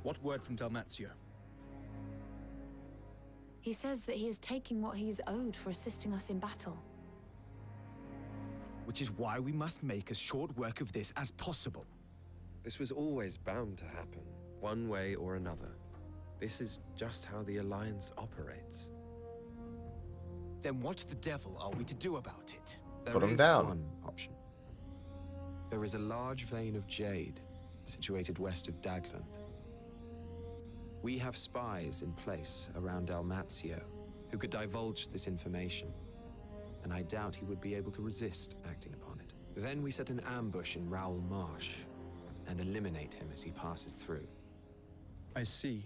What word from Dalmatio? He says that he is taking what he is owed for assisting us in battle. Which is why we must make as short work of this as possible. This was always bound to happen, one way or another. This is just how the Alliance operates. Then what the devil are we to do about it? Put him There is down. one option. There is a large vein of jade situated west of Dagland. We have spies in place around Dalmatio who could divulge this information, and I doubt he would be able to resist acting upon it. Then we set an ambush in Raoul Marsh and eliminate him as he passes through. I see.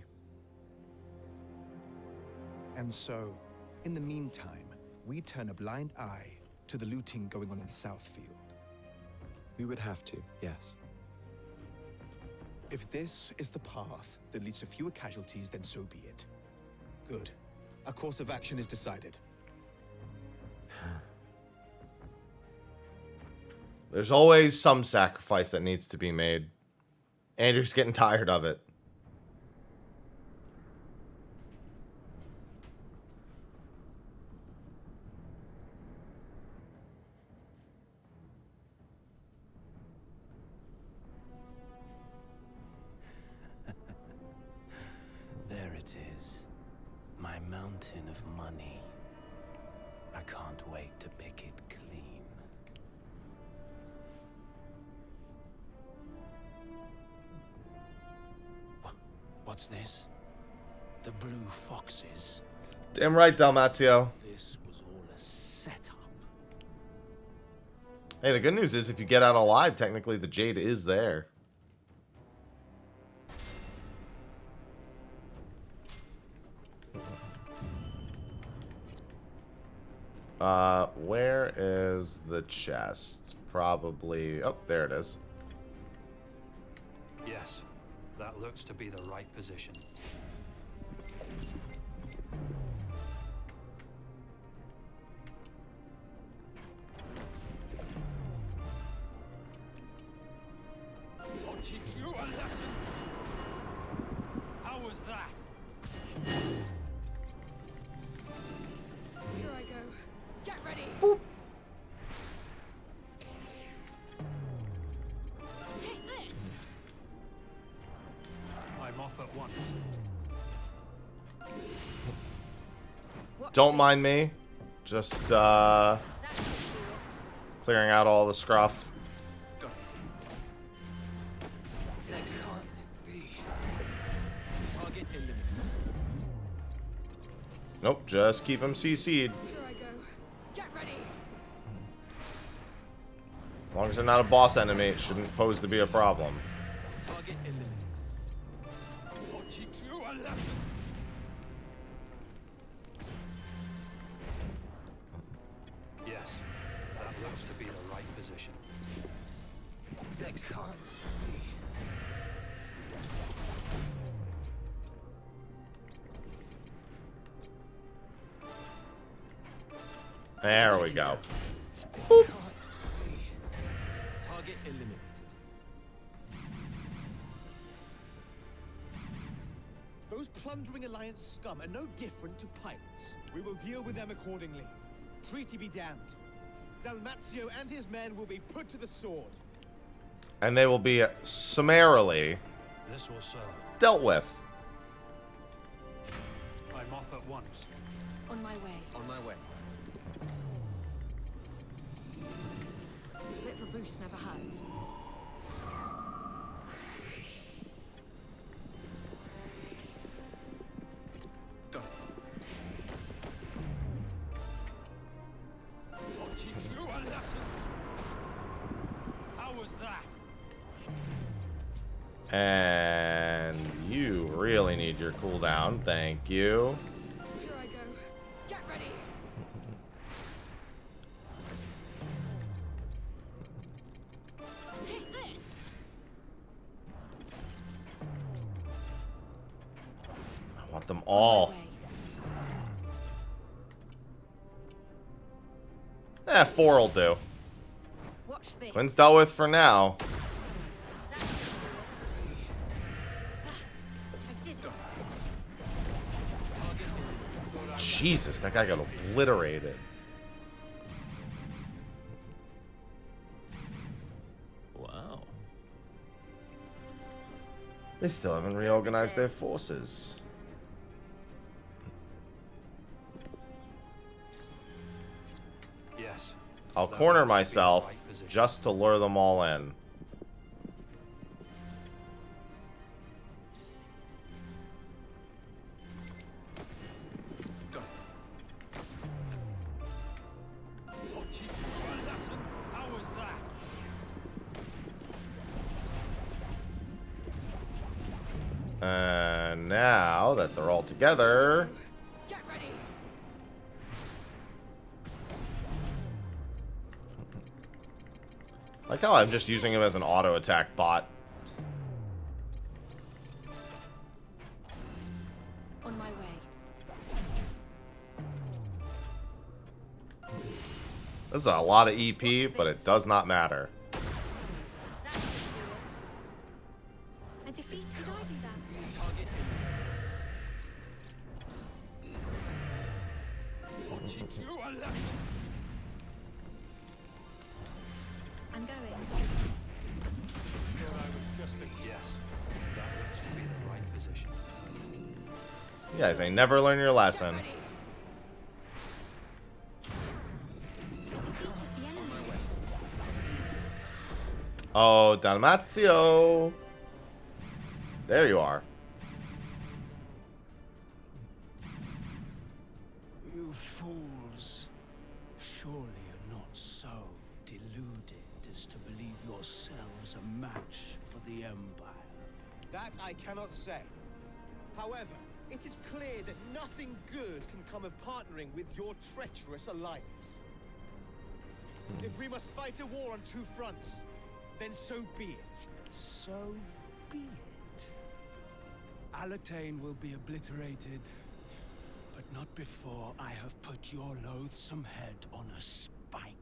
And so, in the meantime, we turn a blind eye to the looting going on in Southfield. We would have to, yes. If this is the path that leads to fewer casualties, then so be it. Good. A course of action is decided. There's always some sacrifice that needs to be made. Andrew's getting tired of it. There it is. My mountain of money. I can't wait to pick it clean. What's this? The blue foxes. Damn right, Dalmatio. This was all a setup. Hey, the good news is if you get out alive, technically the jade is there. Where is the chest? Probably... Oh, there it is. Yes, that looks to be the right position. I'll teach you a lesson. How was that? Here I go. Get ready. Boop. Take this. I'm off at once. Don't mind me. Just, clearing out all the scruff. Next time, target eliminated. Nope, just keep him CC'd. Here I go. Get ready. As long as they're not a boss enemy, it shouldn't pose to be a problem. Target eliminated. I'll teach you a lesson. Yes, that looks to be the right position. Next time. There we go. Target eliminated. Those plundering Alliance scum are no different to pirates. We will deal with them accordingly. Treaty be damned. Dalmatio and his men will be put to the sword. And they will be summarily This will serve. dealt with. I'm off at once. On my way. On my way. A bit of a boost never hurts. Go. I'll teach you a lesson. How was that? And you really need your cooldown. Thank you. Here I go. Get ready. Take this. all. Eh, 4 will do. Watch this. Quinn's dealt with for now. Jesus, that guy got obliterated. Wow. They still haven't reorganized their forces. Yes. I'll That corner looks to be the myself right position. just to lure them all in. I'll teach you a lesson. How was that? And now that they're all together, Get ready. like how I'm just using him as an auto attack bot. On my way. This is a lot of EP, but it does not matter. A defeat? Could I do that? I'll teach you a lesson. I'm going. Thought I was just a yes. That looks to be the right position. You guys ain't never learn your lesson. I defeated the enemy. Oh, Dalmatio. There you are. You fools. Surely you're not so deluded as to believe yourselves a match for the Empire. That I cannot say. However, it is clear that nothing good can come of partnering with your treacherous alliance. If we must fight a war on 2 fronts, then so be it. So be it. Alatane will be obliterated, but not before I have put your loathsome head on a spike.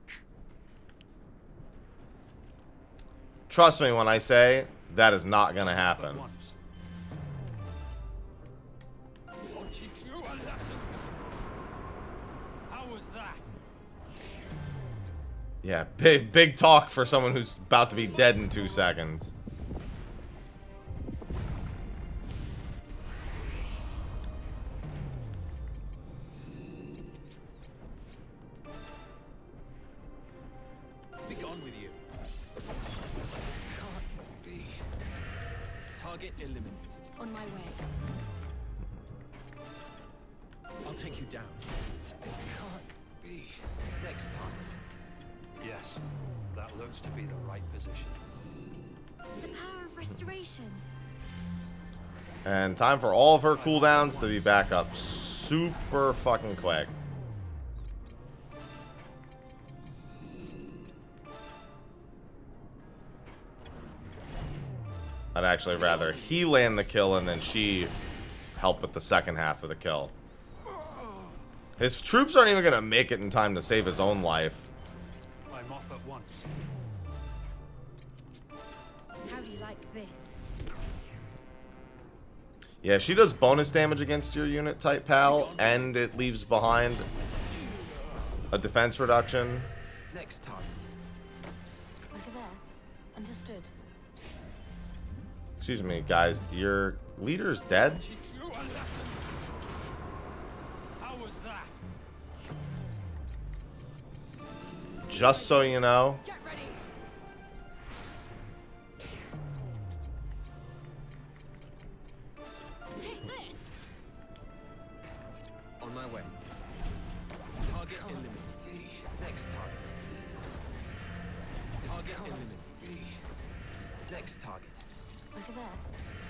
Trust me when I say that is not gonna happen. Once. I'll teach you a lesson. How was that? Yeah, big talk for someone who's about to be dead in 2 seconds. Be gone with you. Can't be. Target eliminated. On my way. I'll take you down. Can't be. Next time. Yes. That looks to be the right position. The power of restoration. And time for all of her cooldowns to be back up super fucking quick. I'd actually rather he land the kill and then she help with the second half of the kill. His troops aren't even gonna make it in time to save his own life. I'm off at once. How do you like this? Yeah, she does bonus damage against your unit type, pal, and it leaves behind a defense reduction. Next time. Over there. Understood. Excuse me, guys, your leader's dead? Teach you a lesson. How was that? Just so you know. Get ready. Take this. On my way. Target eliminated. Next target. Target eliminated. Next target. Over there.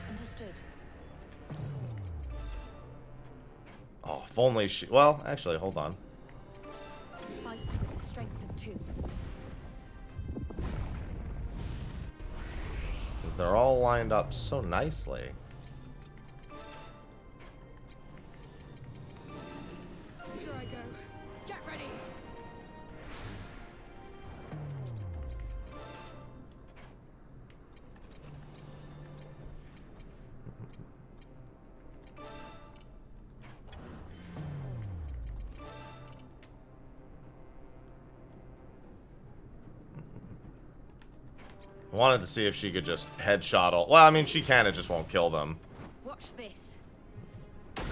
Understood. Oh, if only she... Well, actually, hold on. Fight with the strength of 2. Because they're all lined up so nicely. I wanted to see if she could just headshot all. Well, I mean, she can. It just won't kill them. Watch this. That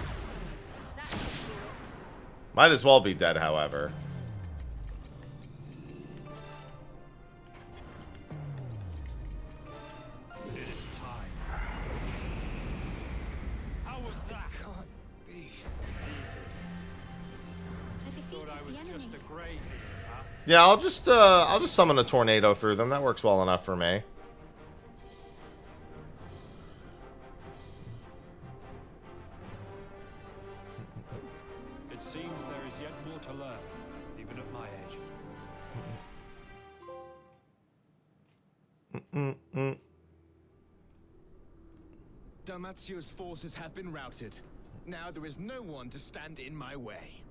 should do it. Might as well be dead, however. It is time. How was that? Can't be. Easy. I defeated Thought I was the enemy. just a grey here, huh? Yeah, I'll just summon a tornado through them. That works well enough for me. It seems there is yet more to learn, even at my age. Dalmatio's forces have been routed. Now there is no one to stand in my way.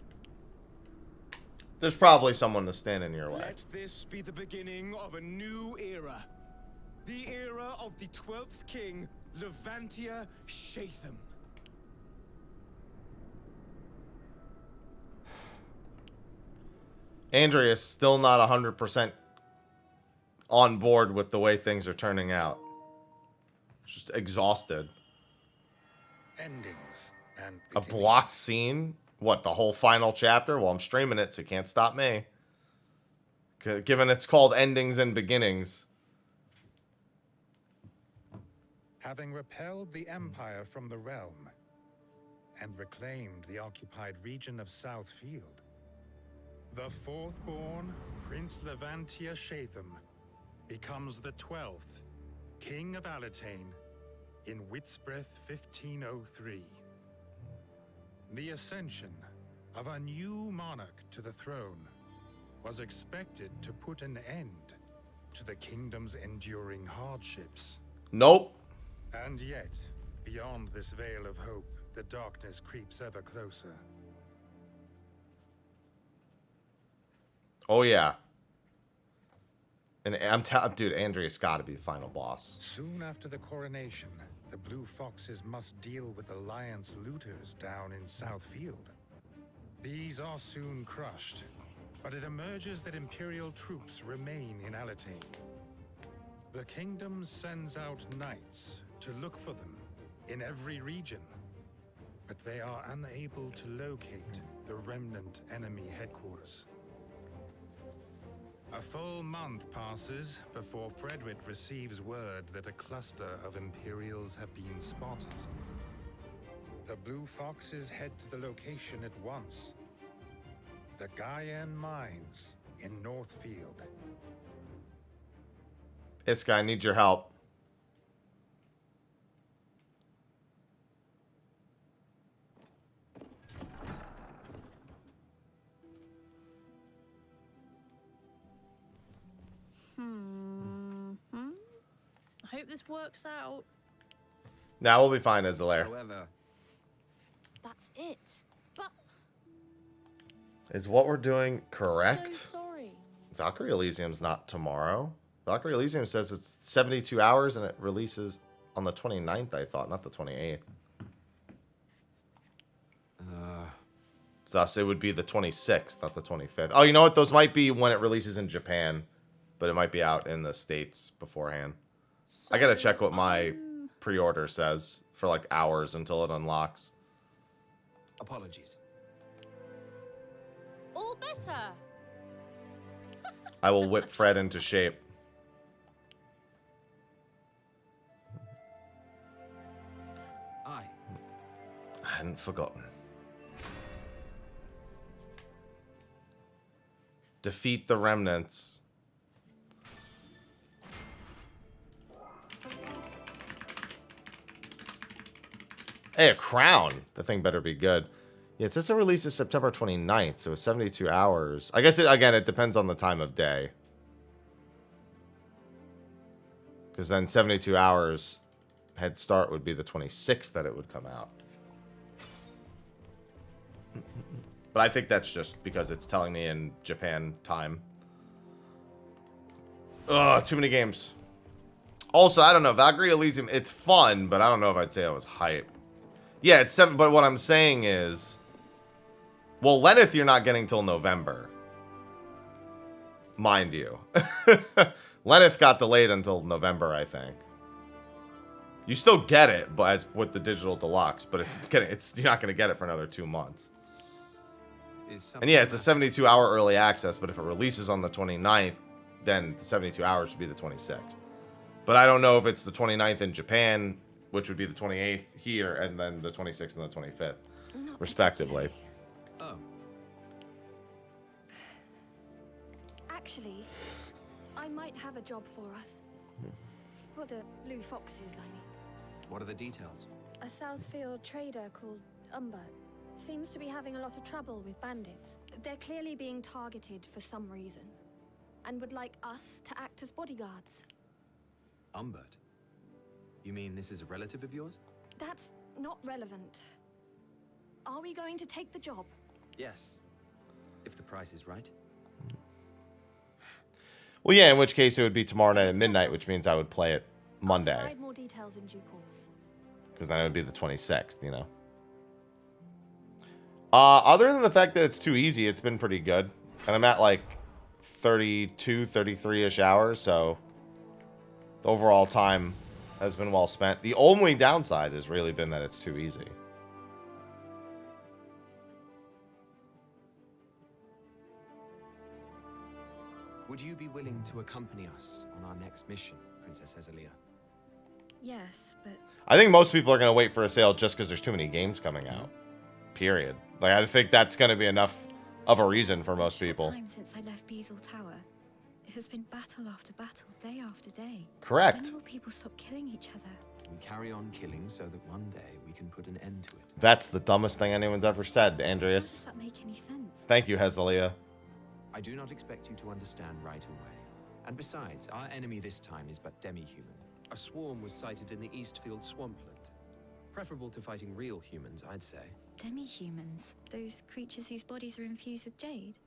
There's probably someone to stand in your way. Let this be the beginning of a new era. The era of the 12th king, Levantia Shatham. Andrea's still not 100% on board with the way things are turning out. Just exhausted. Endings and A blocked scene? What, the whole final chapter? Well, I'm streaming it, so you can't stop me. Given it's called Endings and Beginnings. Having repelled the Empire from the realm and reclaimed the occupied region of Southfield, the fourth-born Prince Levantia Shatham becomes the 12th King of Alatane in Whitsbreath 1503. The ascension of a new monarch to the throne was expected to put an end to the kingdom's enduring hardships. Nope. And yet, beyond this veil of hope, the darkness creeps ever closer. Oh, yeah. And dude, Andrea's got to be the final boss. Soon after the coronation, the Blue Foxes must deal with Alliance looters down in Southfield. These are soon crushed, but it emerges that Imperial troops remain in Alatane. The kingdom sends out knights to look for them in every region, but they are unable to locate the remnant enemy headquarters. A full month passes before Frederick receives word that a cluster of Imperials have been spotted. The Blue Foxes head to the location at once. The Gaian Mines in Northfield. Iska, I need your help. I hope this works out. Now we'll be fine, Islair. However, That's it. But Is what we're doing correct? so sorry. Valkyrie Elysium's not tomorrow. Valkyrie Elysium says it's 72 hours and it releases on the 29th, I thought, not the 28th. So thus it would be the 26th, not the 25th. Oh, you know what? Those might be when it releases in Japan, but it might be out in the States beforehand. I gotta check what my pre-order says for like hours until it unlocks. apologies. All better. I will whip Fred into shape. Aye. I hadn't forgotten. Defeat the remnants. Hey, a crown. The thing better be good. Yeah, it says it releases September 29th, so it's 72 hours. I guess, it depends on the time of day. Because then 72 hours head start would be the 26th that it would come out. But I think that's just because it's telling me in Japan time. Ugh, too many games. Also, I don't know. Valkyrie Elysium, it's fun, but I don't know if I'd say I was hype. Yeah, it's 7, but what I'm saying is... Well, Lenneth you're not getting till November. mind you. Lenneth got delayed until November, I think. You still get it, but as with the digital deluxe, but you're not gonna get it for another 2 months. And yeah, it's a 72-hour early access, but if it releases on the 29th, then the 72 hours should be the 26th. But I don't know if it's the 29th in Japan, which would be the 28th here, and then the 26th and the 25th, respectively. Oh. Actually, I might have a job for us. For the Blue Foxes, I mean. What are the details? A Southfield trader called Umbert seems to be having a lot of trouble with bandits. They're clearly being targeted for some reason, and would like us to act as bodyguards. Umbert? You mean this is a relative of yours? That's not relevant. Are we going to take the job? Yes. If the price is right. Well, yeah, in which case it would be tomorrow night at midnight, which means I would play it Monday. I'll provide more details in due course. Because then it would be the 26th, you know. Other than the fact that it's too easy, it's been pretty good. And I'm at like 32, 33-ish hours, so the overall time has been well spent. The only downside has really been that it's too easy. Would you be willing to accompany us on our next mission, Princess Hezelia? Yes, but I think most people are going to wait for a sale just because there's too many games coming out. Period. Like, I think that's going to be enough of a reason for most people. time since I left Beazle Tower, it has been battle after battle, day after day. Correct. When will people stop killing each other? We carry on killing so that one day we can put an end to it. That's the dumbest thing anyone's ever said, Andreas. Does that make any sense? Thank you, Hezelia. I do not expect you to understand right away. And besides, our enemy this time is but demi-human. A swarm was sighted in the Eastfield swampland. Preferable to fighting real humans, I'd say. Demi-humans? Those creatures whose bodies are infused with jade?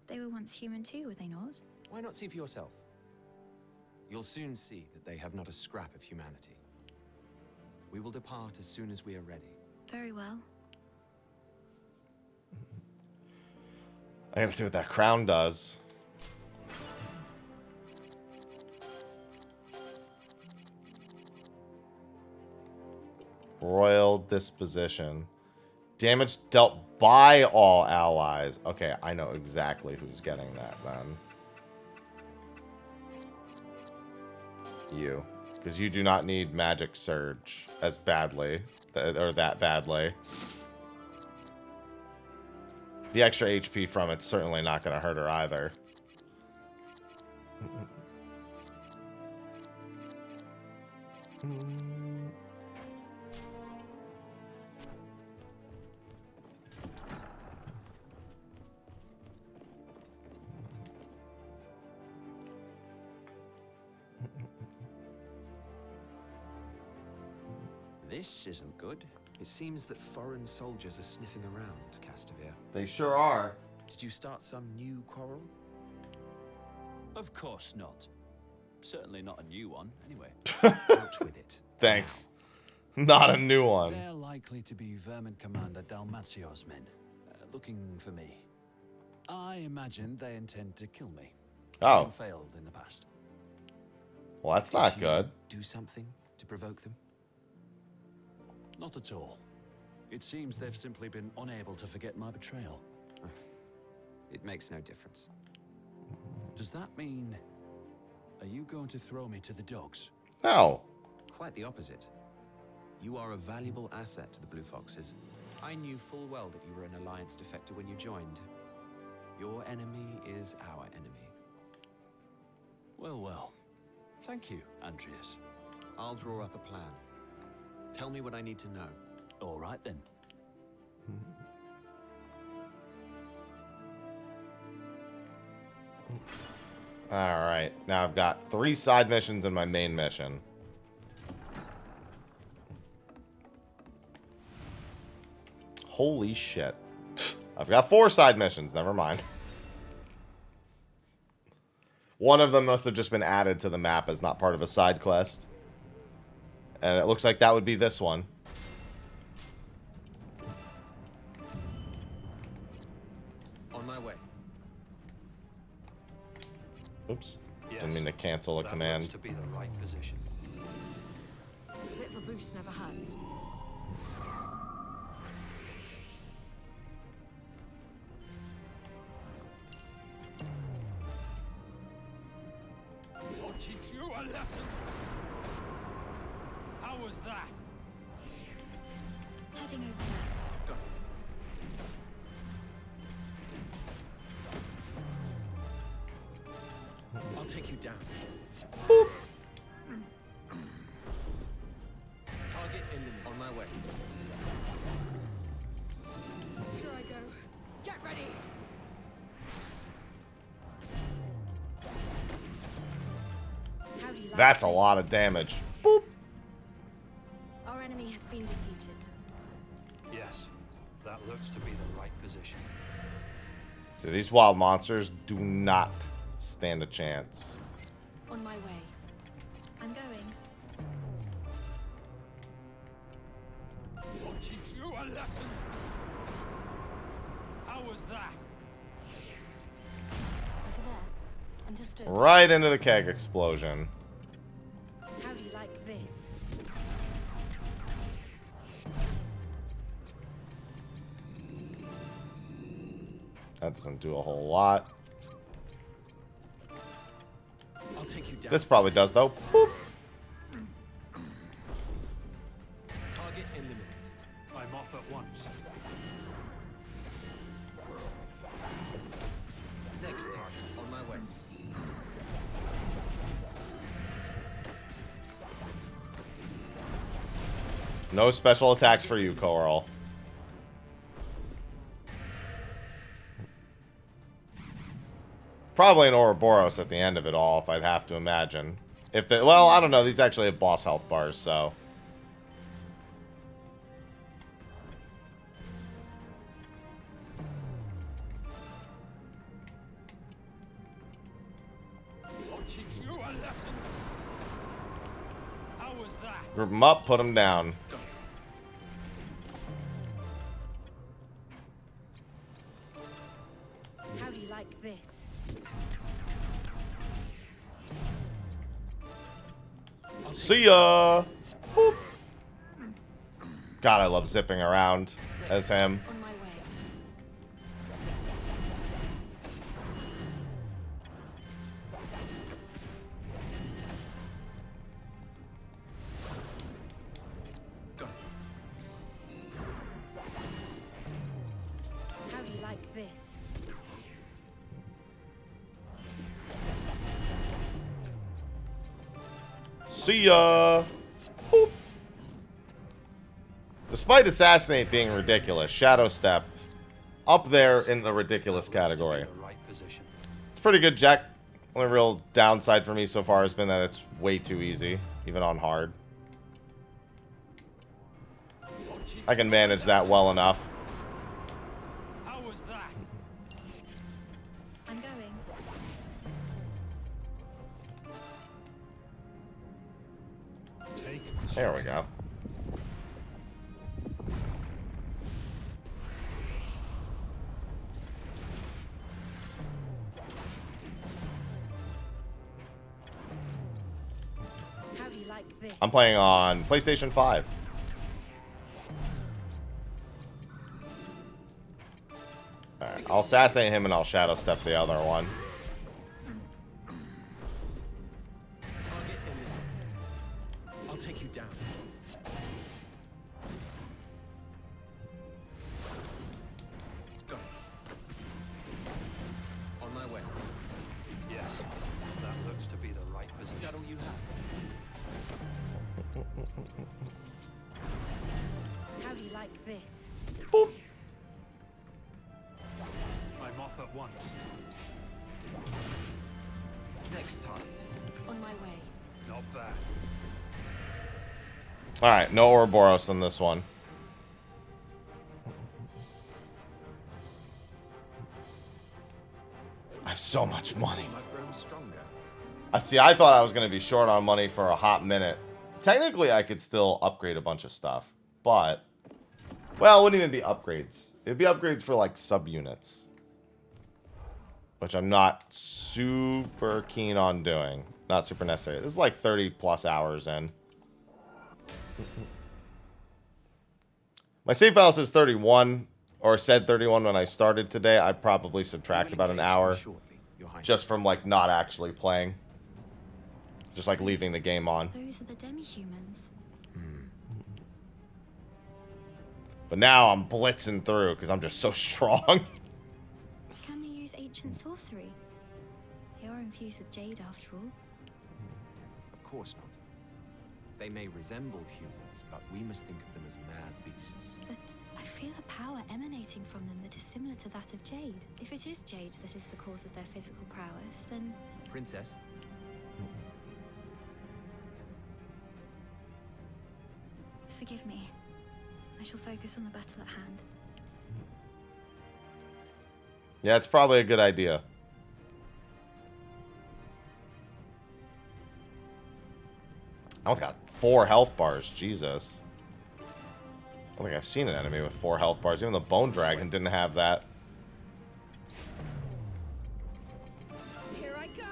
They were once human too, were they not? Why not see for yourself? You'll soon see that they have not a scrap of humanity. We will depart as soon as we are ready. Very well. I gotta see what that crown does. Royal disposition. Damage dealt by all allies. Okay, I know exactly who's getting that then. You. Because you do not need magic surge as badly. Or that badly. The extra HP from it's certainly not going to hurt her either. This isn't good. It seems that foreign soldiers are sniffing around, Castamere. They sure are. Did you start some new quarrel? Of course not. Certainly not a new one, anyway. Out with it. Thanks. Not a new one. They're likely to be Vermin Commander Dalmazio's men, looking for me. I imagine they intend to kill me. Oh. Having failed in the past. Well, that's not good. Do something to provoke them? Not at all. It seems they've simply been unable to forget my betrayal. It makes no difference. Does that mean... Are you going to throw me to the dogs? No. Quite the opposite. You are a valuable asset to the Blue Foxes. I knew full well that you were an Alliance defector when you joined. Your enemy is our enemy. Well, well. Thank you, Andreas. I'll draw up a plan. Tell me what I need to know. All right, then. Alright, now I've got 3 side missions in my main mission. Holy shit. I've got 4 side missions, never mind. One of them must have just been added to the map as not part of a side quest. And it looks like that would be this one. On my way. Oops. Yes, Didn't mean to cancel a that command. looks to be the right position. A bit of a boost never hurts. I'll teach you a lesson. How was that? Heading over there. I'll take you down. Target in on my way. Here I go. Get ready. How do you like That's a this? lot of damage. Our enemy has been defeated. Yes, that looks to be the right position. Dude, these wild monsters do not stand a chance. On my way. I'm going. I'll teach you a lesson. How was that? Over there. Understood. Right into the keg explosion. How do you like this? That doesn't do a whole lot. I'll take you down. This probably does, though. Boop. Target eliminated. I'm off at once. Next target on my way. No special attacks for you, Coral. Probably an Ouroboros at the end of it all, if I'd have to imagine. If they, well, I don't know. These actually have boss health bars, so. I'll teach you a lesson. How was that? Group them up, put them down. How do you like this? See ya! Boop. God, I love zipping around as him. On my way. Got it. How do you like this? See ya! Boop. Despite Assassinate being ridiculous, Shadow Step up there in the ridiculous category. The right position. It's pretty good, Jack. Only real downside for me so far has been that it's way too easy, even on hard. I can manage that well enough. How was that? I'm going. Take There we go. How do you like this? I'm playing on PlayStation 5. Alright, I'll assassinate him and I'll Shadow Step the other one. Target eliminated. I'll take you down. Got it. On my way. Yes, that looks to be the right Is position. that all you have? How do you like this? Boop. I'm off at once. Next target. On my way. Not bad. Alright, no Ouroboros in this one. I have so much money. I've grown stronger. See, I thought I was going to be short on money for a hot minute. Technically, I could still upgrade a bunch of stuff, but... Well, it wouldn't even be upgrades. It'd be upgrades for, like, subunits. which I'm not super keen on doing. Not super necessary. This is like 30 plus hours in. My save file says 31, or said 31 when I started today. I'd probably subtract about an hour just from like not actually playing. Just like leaving the game on. Those are the demi-humans. But now I'm blitzing through because I'm just so strong. Can they use ancient sorcery? They are infused with jade after all. Of course not. They may resemble humans, but we must think of them as mad beasts. But I feel a power emanating from them that is similar to that of jade. If it is jade that is the cause of their physical prowess, then... Princess? Forgive me. I shall focus on the battle at hand. Yeah, it's probably a good idea. I almost got 4 health bars. Jesus. I don't think I've seen an enemy with 4 health bars. Even the Bone Dragon didn't have that. Here I go.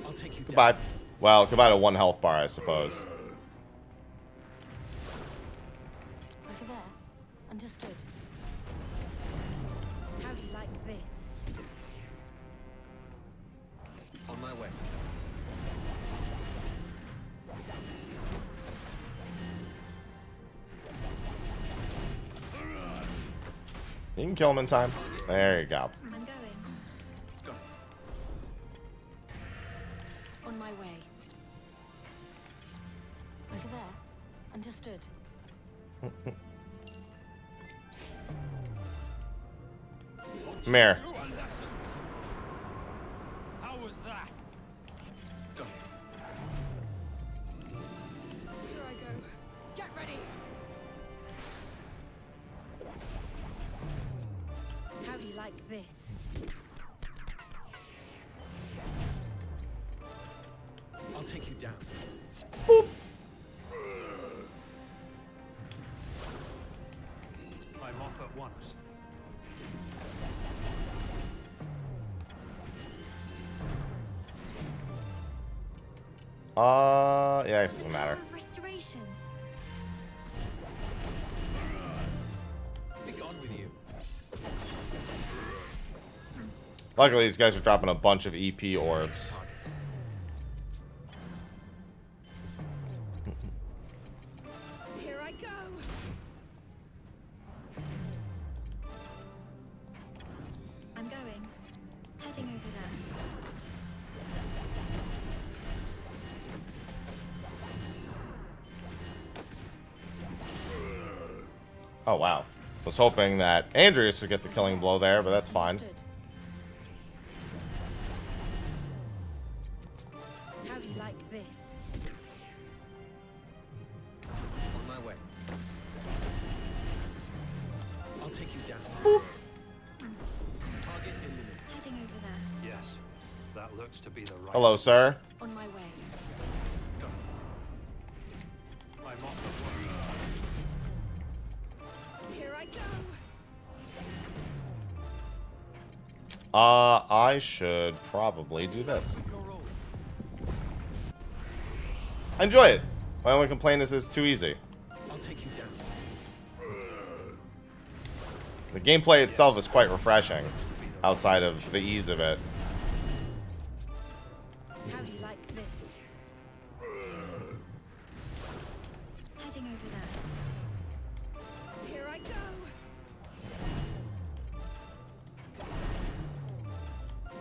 I'll take you Goodbye. down. Well, goodbye to 1 health bar, I suppose. Over there. Understood. How do you like this? On my way. You can kill him in time. There you go. I'm going. Go. On my way. Over there. Understood. Come here. How was that? Go. Here I go. Get ready. How do you like this? I'll take you down. I'm off at once. Yeah, it doesn't matter. Power of restoration. Be gone with you. Luckily, these guys are dropping a bunch of EP orbs. Here I go. I'm going. Heading over there. Oh, wow. Was hoping that Andreas would get the killing blow there, but that's fine. Understood. How do you like this? On my way. I'll take you down. Target eliminated. Heading over there. Yes, that looks to be the right. Hello, sir. On my way. Go. I'm off at once. Here I go. I should probably do this. Your role. I enjoy it. My only complaint is it's too easy. I'll take you down. The gameplay itself is quite refreshing, outside of the ease of it. How do you like this? Heading over there. Here I go.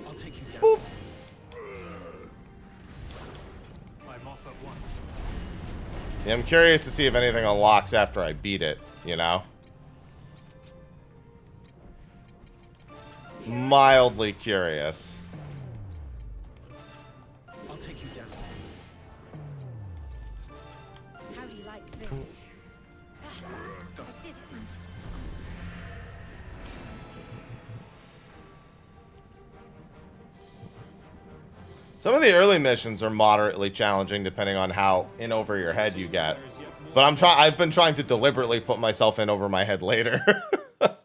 I'll take you down. I'm off at once. Yeah, I'm curious to see if anything unlocks after I beat it, you know? Mildly curious. I'll take you down. How do you like this? I did it. Some of the early missions are moderately challenging depending on how in over your head you get. There's yet more But I've been trying to deliberately put myself in over my head later. I'm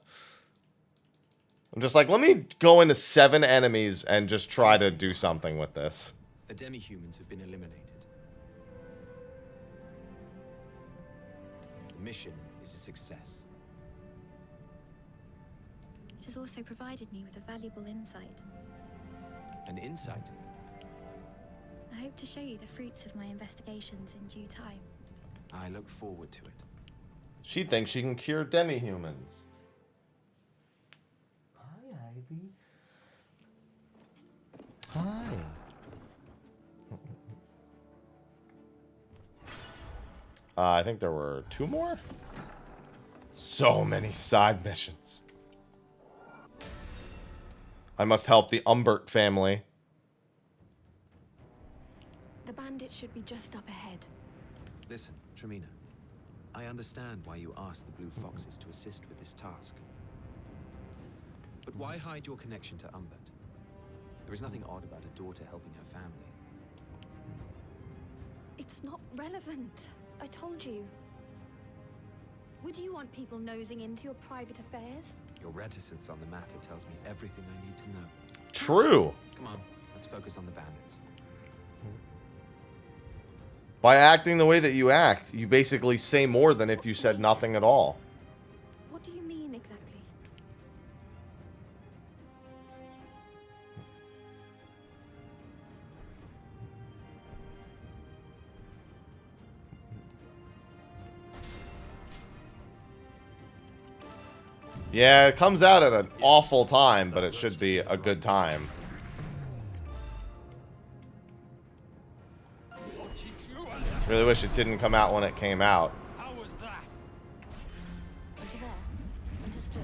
just like, let me go into 7 enemies and just try to do something with this. The demi-humans have been eliminated. The mission is a success. It has also provided me with a valuable insight. An insight? I hope to show you the fruits of my investigations in due time. I look forward to it. She thinks she can cure demi-humans. Hi, Ivy. Hi. I think there were 2 more. So many side missions. I must help the Umbert family. The bandits should be just up ahead. Listen, Tremina. I understand why you asked the Blue Foxes to assist with this task. But why hide your connection to Umbert? There is nothing odd about a daughter helping her family. It's not relevant. I told you. Would you want people nosing into your private affairs? Your reticence on the matter tells me everything I need to know. True. Come on, let's focus on the bandits. By acting the way that you act, you basically say more than if you said nothing at all. What do you mean exactly? Yeah, it comes out at an awful time, but it should be a good time. Really wish it didn't come out when it came out. How was that? Over there. Understood.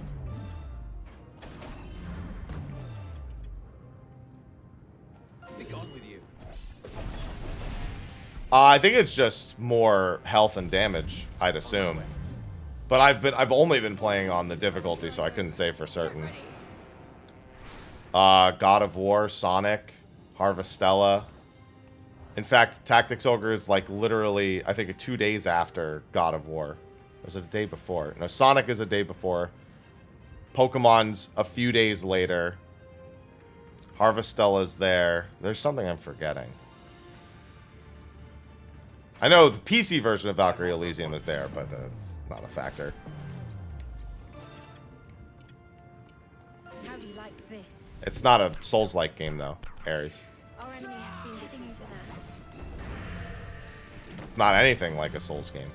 Be gone with you. I think it's just more health and damage, I'd assume. But I've only been playing on the difficulty, so I couldn't say for certain. God of War, Sonic, Harvestella. In fact, Tactics Ogre is like literally, I think, 2 days after God of War. Or was it a day before? No, Sonic is a day before. Pokemon's a few days later. Harvestella's there. There's something I'm forgetting. I know the PC version of Valkyrie Elysium is there, but that's not a factor. How do you like this? It's not a Souls-like game, though, Ares. Our enemy has been getting over there. It's not anything like a Souls game.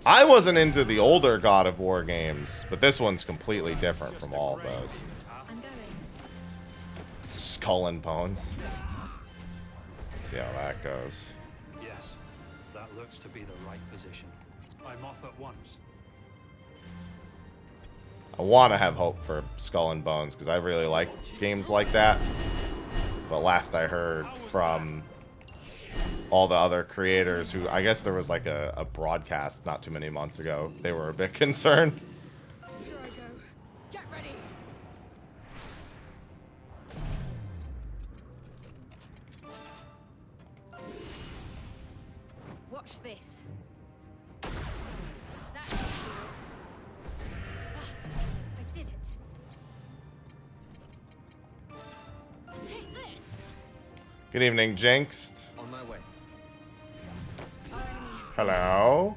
I wasn't into the older God of War games, but this one's completely different from all of those. Skull and Bones. See how that goes. Yes, that looks to be the right position. I'm off at once. I want to have hope for Skull and Bones because I really like games like that. But last I heard from all the other creators who, I guess there was like a broadcast not too many months ago, they were a bit concerned. Here I go. Get ready. Watch this. That should do it. I did it. Take this. Good evening, Jinxed. On my way. Hello.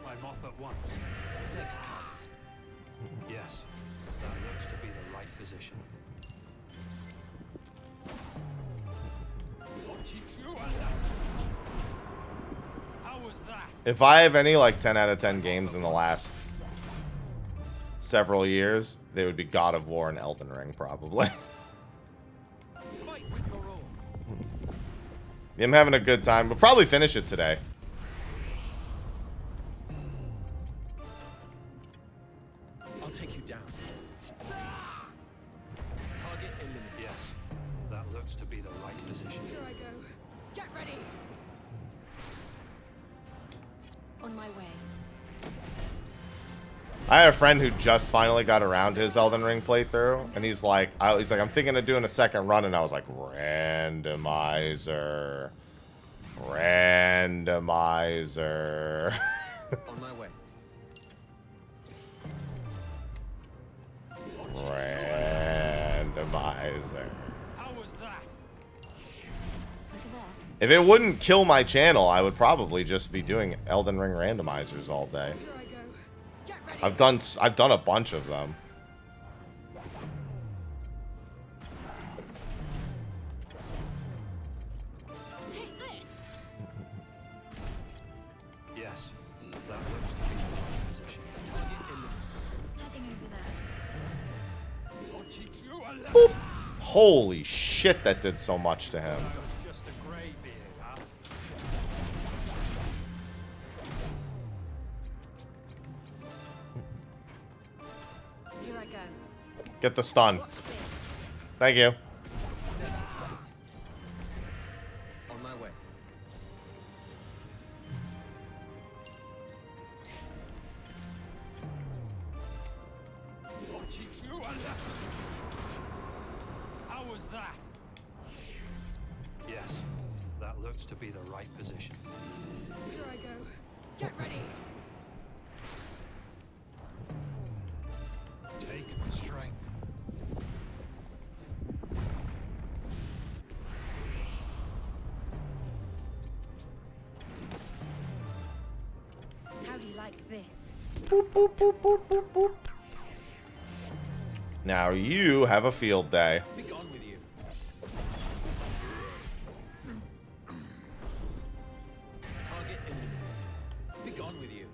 I'm off at once. Next time. Yes, that looks to be the right position. I'll teach you a lesson. How was that? If I have any like 10 out of 10 games in the last several years, they would be God of War and Elden Ring, probably. Fight with your own. I'm having a good time. We'll probably finish it today. I'll take you down. Target eliminated. Yes, that looks to be the right position. Here I go. Get ready. On my way. I had a friend who just finally got around his Elden Ring playthrough, and he's like, I'm thinking of doing a second run, and I was like, randomizer. Randomizer. On my way. Randomizer. How was that? If it wouldn't kill my channel, I would probably just be doing Elden Ring randomizers all day. I've done a bunch of them. Take this. Yes, that looks to be the right position. Heading over there. I'll teach you a lesson. Boop. Holy shit, that did so much to him. That was just a grey beard, huh? Here I go. Get the stun. Thank you. Next time. On my way. I'll teach you a lesson. How was that? Yes, that looks to be the right position. Here I go. Get ready. Take strength. How do you like this? Boop, boop, boop, boop, boop, boop. Now you have a field day. Be gone with you. Target eliminated. Be gone with you.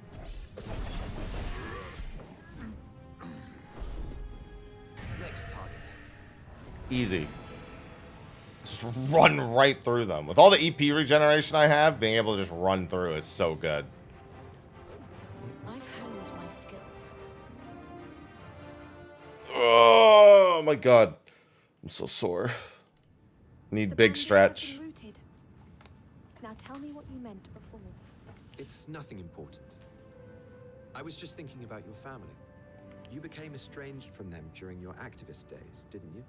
Next target. Easy. Just run right through them. With all the EP regeneration I have, being able to just run through is so good. I've honed my skills. Oh my god. I'm so sore. Need big stretch. Rooted. Now tell me what you meant before. It's nothing important. I was just thinking about your family. You became estranged from them during your activist days, didn't you?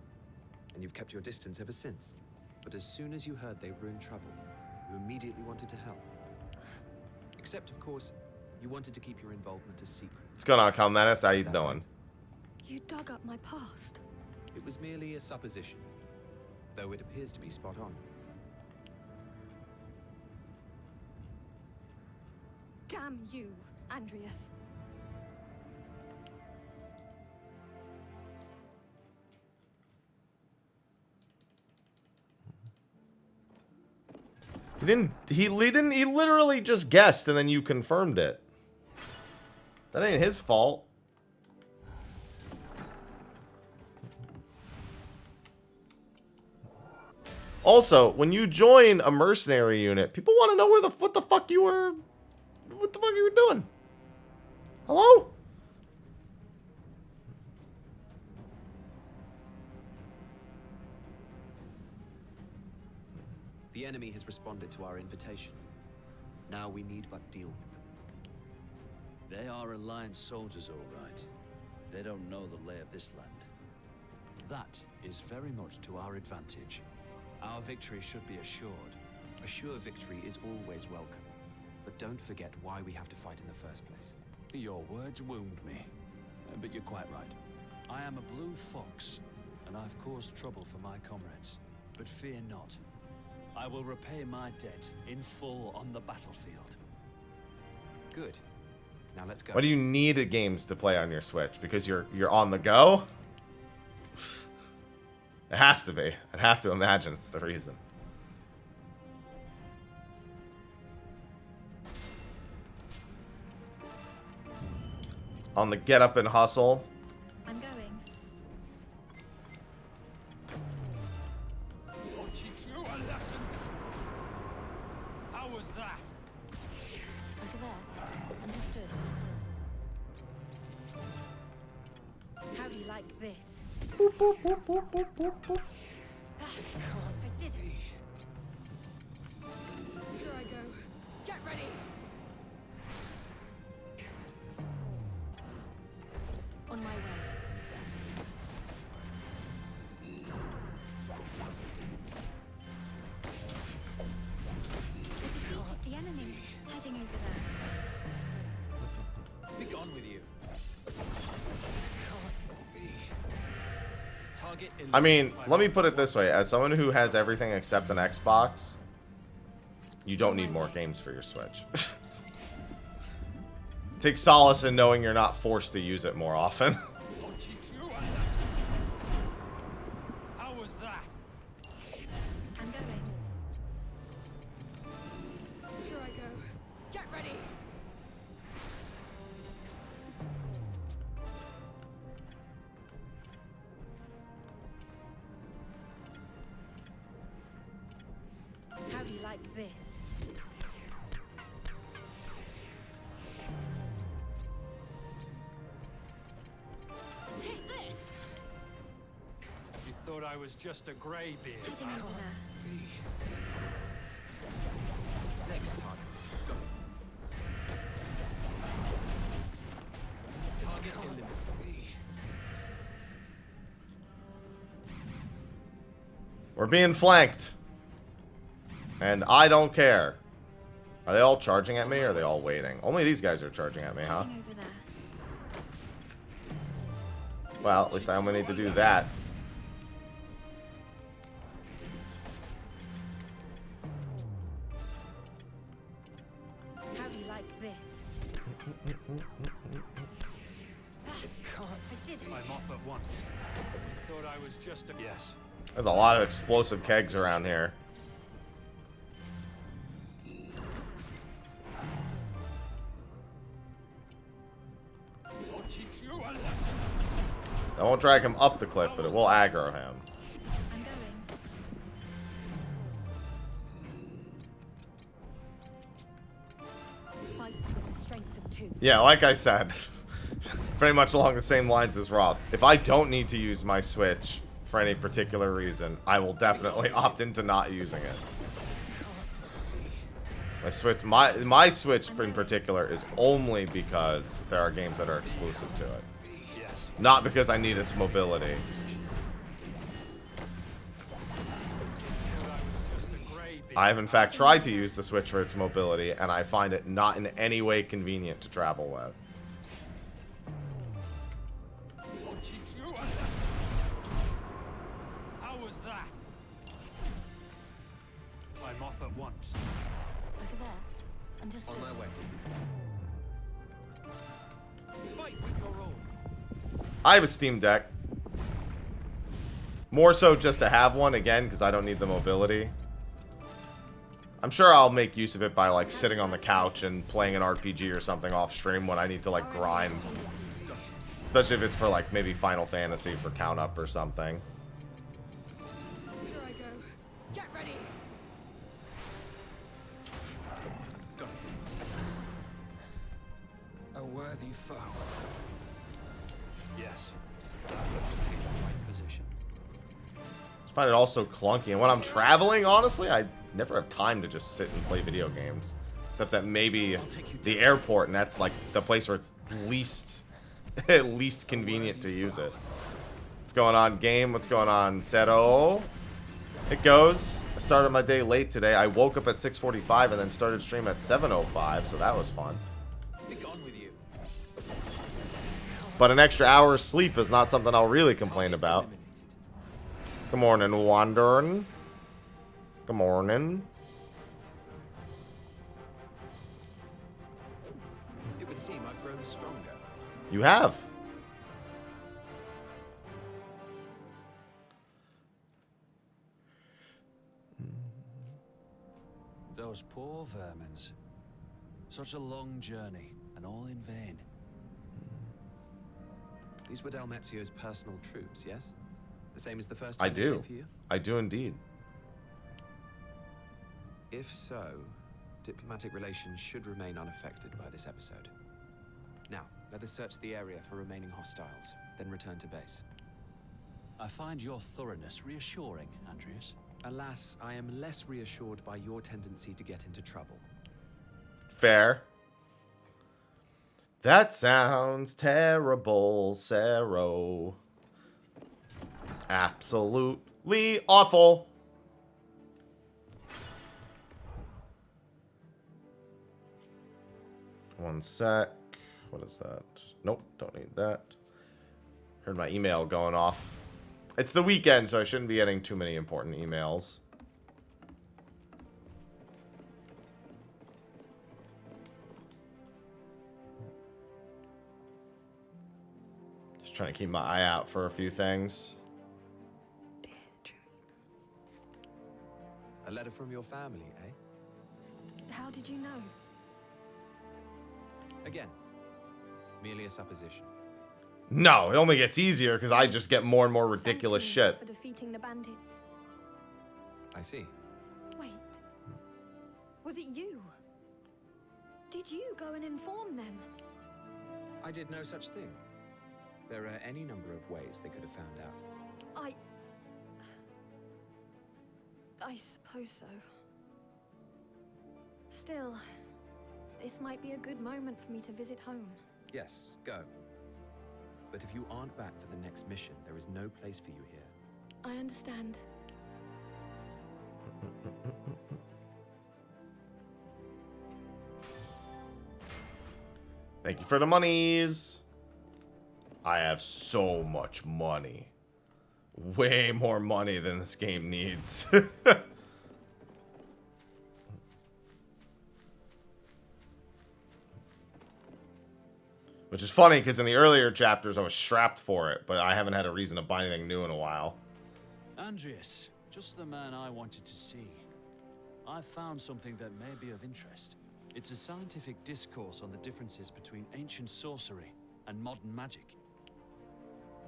And you've kept your distance ever since. But as soon as you heard they were in trouble, you immediately wanted to help. Except, of course, you wanted to keep your involvement a secret. What's going on, Cal Menace? How you doing? You dug up my past. It was merely a supposition, though it appears to be spot on. Damn you, Andreas. He literally just guessed and then you confirmed it. That ain't his fault. Also, when you join a mercenary unit, people want to know what the fuck you were doing. Hello? The enemy has responded to our invitation. Now we need but deal with them. They are Alliance soldiers, all right. They don't know the lay of this land. That is very much to our advantage. Our victory should be assured. A sure victory is always welcome. But don't forget why we have to fight in the first place. Your words wound me. But you're quite right. I am a blue fox, and I've caused trouble for my comrades. But fear not. I will repay my debt in full on the battlefield. Good. Now let's go. Why do you need games to play on your Switch? Because you're on the go? It has to be. I'd have to imagine it's the reason. On the get up and hustle. I'm going. I'll teach you a lesson. How was that? Over there. Understood. How do you like this? Boop, boop, boop, boop, boop, boop, boop. I did it. Here I go. Get ready. Heading over there. Be gone with you. Target I mean, let me put it this way. As someone who has everything except an Xbox, you don't need more games for your Switch. Take solace in knowing you're not forced to use it more often. How was that? I'm going. Here I go. Get ready. How do you like this? Take this. You thought I was just a greybeard. Heading over there. Next target. Go. Target eliminated. We're being flanked. And I don't care. Are they all charging at me or are they all waiting? Only these guys are charging at me, huh? Heading over there. Well, at least I only need to do that. How do you like this? I did it. I'm off at once. You thought I was just a... Yes. There's a lot of explosive kegs around here. I'll teach you a lesson. I won't drag him up the cliff, but it will aggro him. I'm going. Fight with the strength of two. Yeah, like I said, pretty much along the same lines as Roth. If I don't need to use my Switch for any particular reason, I will definitely opt into not using it. My Switch in particular is only because there are games that are exclusive to it. Yes. Not because I need its mobility. I have in fact tried to use the Switch for its mobility, and I find it not in any way convenient to travel with. I'll teach you a lesson. How was that? I'm off at once. Over there. Understood. On my way. Fight with your own. I have a Steam Deck. More so just to have one, again, because I don't need the mobility. I'm sure I'll make use of it by, like, sitting on the couch and playing an RPG or something off stream when I need to, like, grind. Especially if it's for, like, maybe Final Fantasy for count up or something. Here I go. Get ready. Go. A worthy foe. Yes. That looks to be the right position. I find it also clunky. And when I'm traveling, honestly, I never have time to just sit and play video games. Except that maybe the airport, and that's like the place where it's least convenient to use it. What's going on, game? What's going on, Seto? It goes. I started my day late today. I woke up at 6:45 and then started stream at 7:05, so that was fun. Be gone with you. But an extra hour's sleep is not something I'll really complain about. Good morning, Wandering. Good morning. It would seem I've grown stronger. You have. Those poor vermins. Such a long journey, and all in vain. These were Dalmazio's personal troops, yes? The same as the first I time they do. came for you? I do indeed. If so, diplomatic relations should remain unaffected by this episode. Now, let us search the area for remaining hostiles, then return to base. I find your thoroughness reassuring, Andreas. Alas, I am less reassured by your tendency to get into trouble. Fair. That sounds terrible, Sero. Absolutely awful. One sec. What is that? Nope, don't need that. Heard my email going off. It's the weekend, so I shouldn't be getting too many important emails. Just trying to keep my eye out for a few things. A letter from your family, eh? How did you know? Again, merely a supposition. No, it only gets easier because I just get more and more ridiculous Thank you shit. for defeating the bandits. I see. Wait. Was it you? Did you go and inform them? I did no such thing. There are any number of ways they could have found out. I suppose so. Still, this might be a good moment for me to visit home. Yes, go. But if you aren't back for the next mission, there is no place for you here. I understand. Thank you for the monies. I have so much money. Way more money than this game needs. Which is funny, because in the earlier chapters I was strapped for it, but I haven't had a reason to buy anything new in a while. Andreas, just the man I wanted to see. I found something that may be of interest. It's a scientific discourse on the differences between ancient sorcery and modern magic.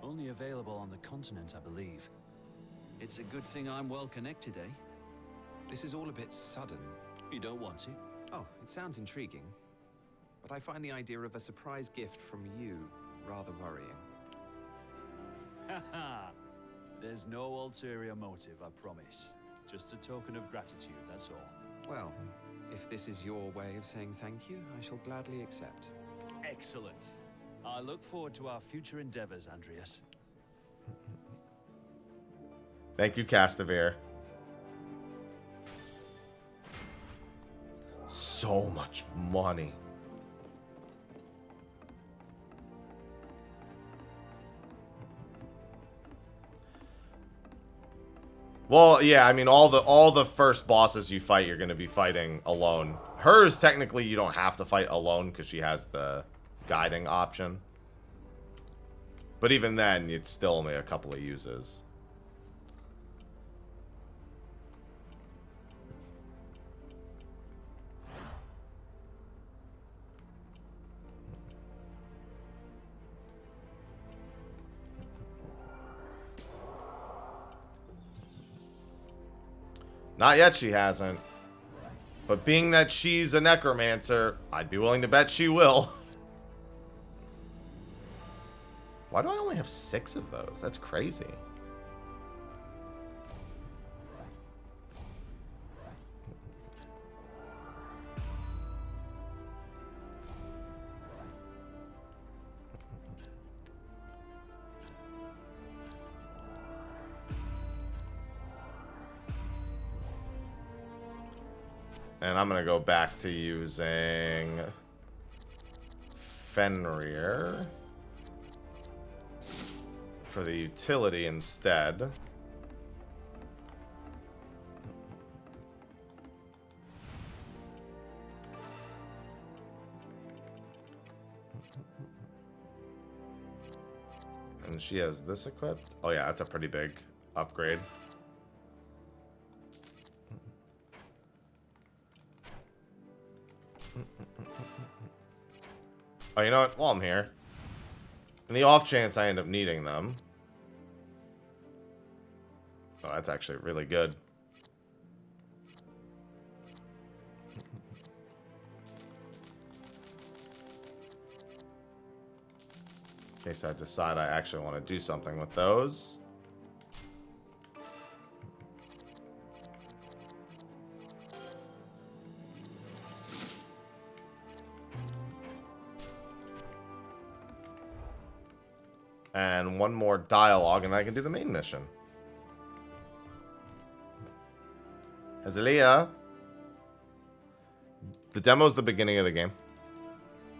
Only available on the continent, I believe. It's a good thing I'm well connected, eh? This is all a bit sudden. You don't want to? Oh, it sounds intriguing. But I find the idea of a surprise gift from you rather worrying. Haha! There's no ulterior motive, I promise. Just a token of gratitude, that's all. Well, if this is your way of saying thank you, I shall gladly accept. Excellent. I look forward to our future endeavors, Andreas. Thank you, Castavir. So much money. Well, yeah, I mean, all the first bosses you fight, you're going to be fighting alone. Hers, technically, you don't have to fight alone because she has the guiding option. But even then, it's still only a couple of uses. Not yet, she hasn't. But being that she's a necromancer, I'd be willing to bet she will. Why do I only have 6 of those? That's crazy. And I'm going to go back to using Fenrir for the utility instead. And she has this equipped. Oh yeah, that's a pretty big upgrade. Oh, you know what? While I'm here, in the off chance I end up needing them. Oh, that's actually really good. In case I decide I actually want to do something with those. And one more dialogue, and then I can do the main mission. Azalea. The demo's the beginning of the game.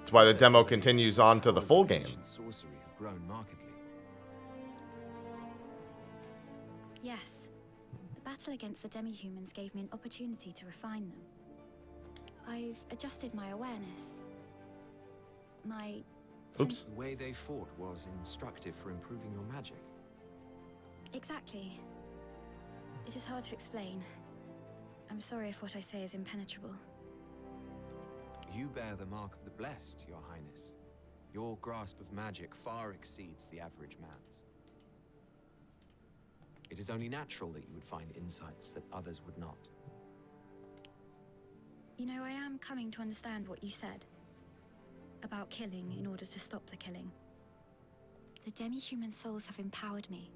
That's why the demo continues on to the full game. Ancient sorcery have grown markedly. Yes. The battle against the demi-humans gave me an opportunity to refine them. I've adjusted my awareness. My... Oops. The way they fought was instructive for improving your magic. Exactly. It is hard to explain. I'm sorry if what I say is impenetrable. You bear the mark of the blessed, Your Highness. Your grasp of magic far exceeds the average man's. It is only natural that you would find insights that others would not. You know, I am coming to understand what you said. About killing in order to stop the killing. The demi-human souls have empowered me,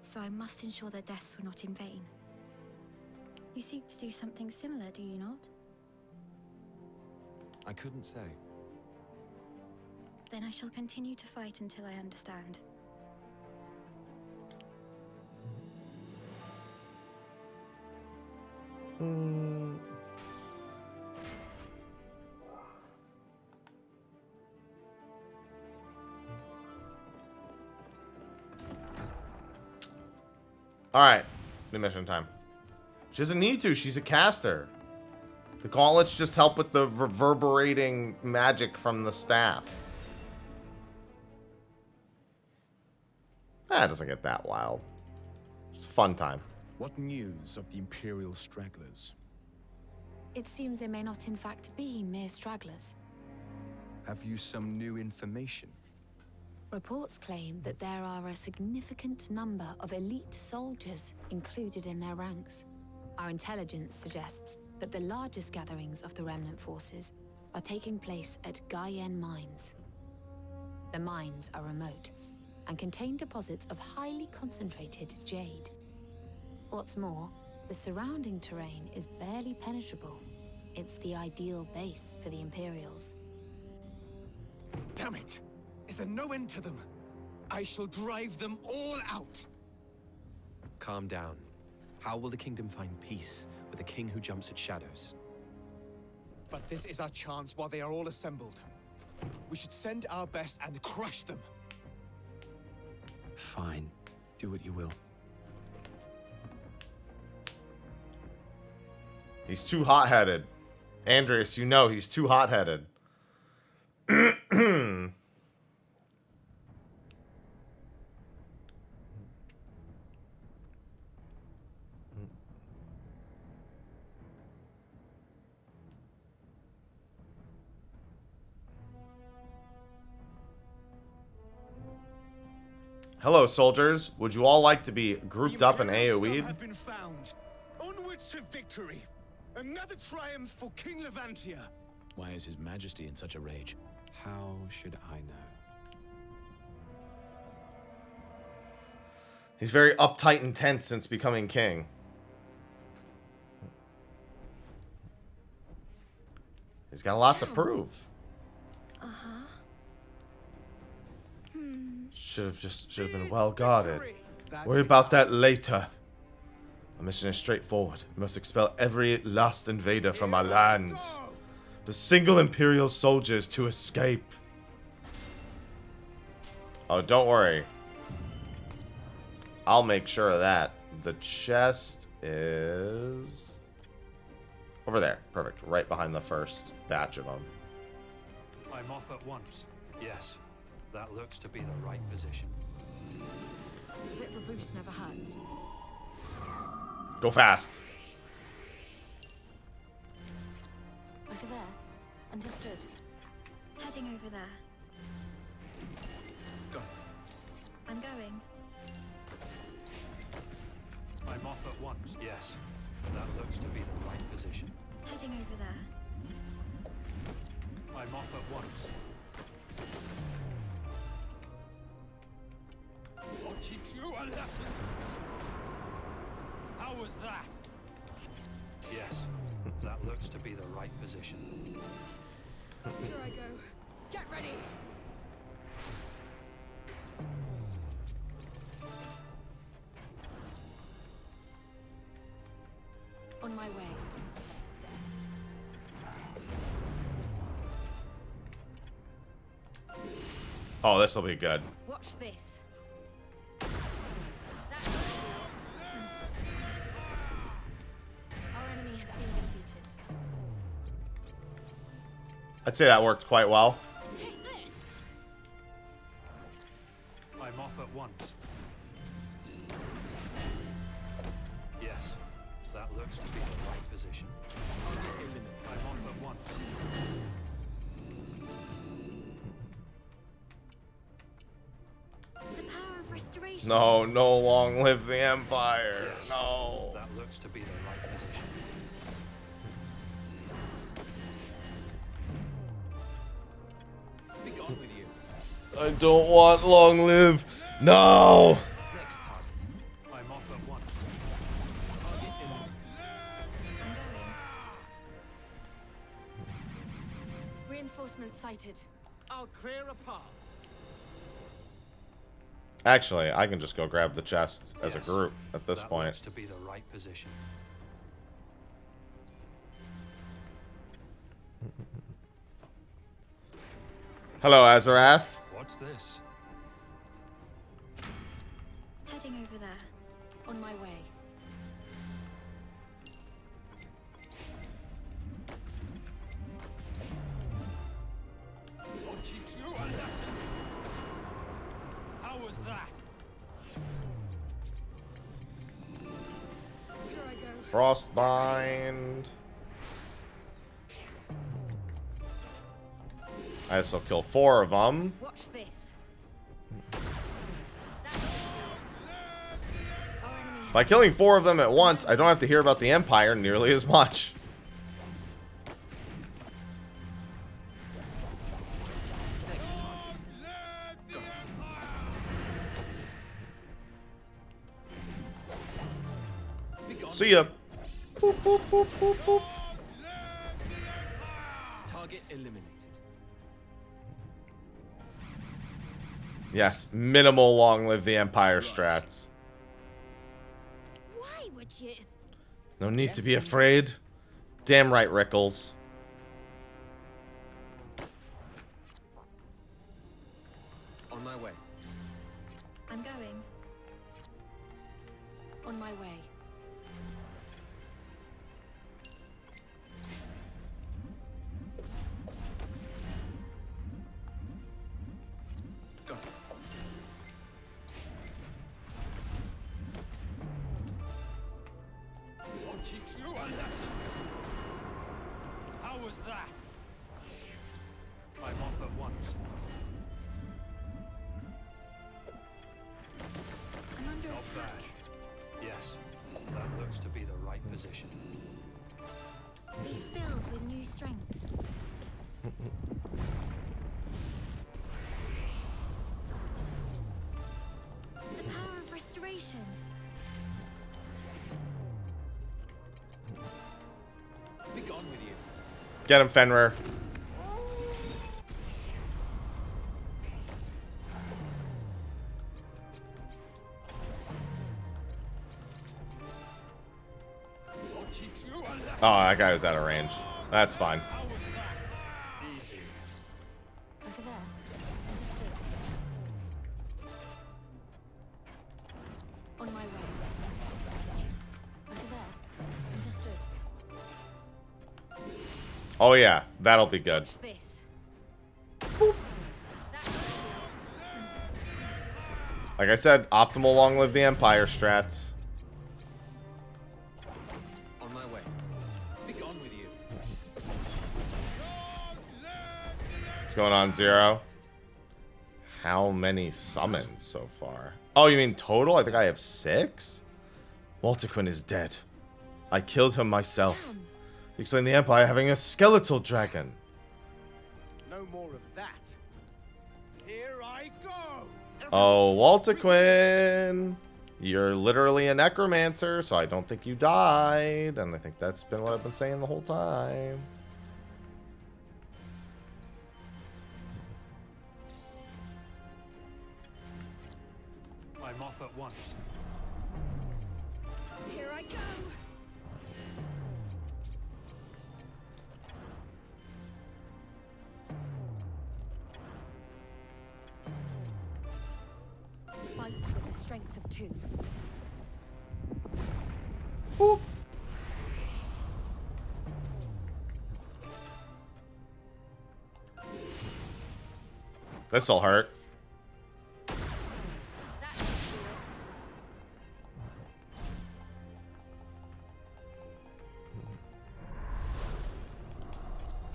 so I must ensure their deaths were not in vain. You seek to do something similar, do you not? I couldn't say. Then I shall continue to fight until I understand. Alright. New mission time. She doesn't need to. She's a caster. The gauntlets just help with the reverberating magic from the staff. That doesn't get that wild. It's a fun time. What news of the Imperial stragglers? It seems they may not in fact be mere stragglers. Have you some new information? Reports claim that there are a significant number of elite soldiers included in their ranks. Our intelligence suggests that the largest gatherings of the remnant forces are taking place at Guyenne mines. The mines are remote and contain deposits of highly concentrated jade. What's more, the surrounding terrain is barely penetrable. It's the ideal base for the Imperials. Damn it! Is there no end to them? I shall drive them all out! Calm down. How will the kingdom find peace with a king who jumps at shadows? But this is our chance while they are all assembled. We should send our best and crush them. Fine. Do what you will. He's too hot-headed. Andreas, you know he's too hot-headed. Hello, soldiers. Would you all like to be grouped up in AoE'd? Have been found. Onwards to victory. Another triumph for King Levantia. Why is His Majesty in such a rage? How should I know? He's very uptight and tense since becoming king. He's got a lot to prove. Should have been well guarded. Worry about that later. Our mission is straightforward. We must expel every last invader from our lands. The single Imperial soldiers to escape. Oh, don't worry. I'll make sure of that. The chest is over there. Perfect. Right behind the first batch of them. I'm off at once. Yes, that looks to be the right position. A bit of a boost never hurts. Go fast. Over there. Understood. Heading over there. Go. I'm going. I'm off at once. Yes, that looks to be the right position. Heading over there. I'm off at once. I'll teach you a lesson. How was that? Yes, that looks to be the right position. Here I go. Get ready. On my way. Oh, this will be good. Watch this. Our enemy has been defeated. I'd say that worked quite well. Take this. I'm off at once. Yes, that looks to be the right position. I'm off at once. The power of restoration. No, no, long live the Empire. Yes, No. that looks to be the right position. Be gone with you. I don't want long live. No. Next target. I'm off at once. Target imminent. I'm going. Reinforcements sighted. I'll clear a path. Actually, I can just go grab the chests as a Yes, group at this that point. looks to be the right position. Hello, Azarath. What's this? Heading over there. On my way. I'll teach you a lesson. How was that? Here I go. Frostbind. I guess I'll kill 4 of them. Watch this. By killing 4 of them at once, I don't have to hear about the Empire nearly as much. Next target. Be gone. See ya. Boop, boop, boop, boop, boop. Target eliminated. Yes, minimal long live the Empire strats. Why would you? No need to be afraid. Damn right, Rickles. On my way. I'm going. On my way. Got it. I'll teach you a lesson. How was that? I'm off at once. I'm under Not attack. bad. Yes, that looks to be the right position. Be filled with new strength. The power of restoration. Be gone with you. Get him, Fenrir. I'll teach you a lesson. Oh, that guy was out of range. That's fine. How was that? Easy. Over there. Understood. On my way. Over there. Understood. Oh yeah, that'll be good. Watch this. Like I said, optimal long live the Empire strats. On my way. Be gone with you. What's going on, Zero? How many summons so far? Oh, you mean total? I think I have 6? Walterquin is dead. I killed him myself. You explain the Empire having a skeletal dragon. No more of that. Here I go. Oh, Walterquin. You're literally a necromancer, so I don't think you died. And I think that's been what I've been saying the whole time. I'm off at once. Here I go. strength of two. Boop. This'll hurt.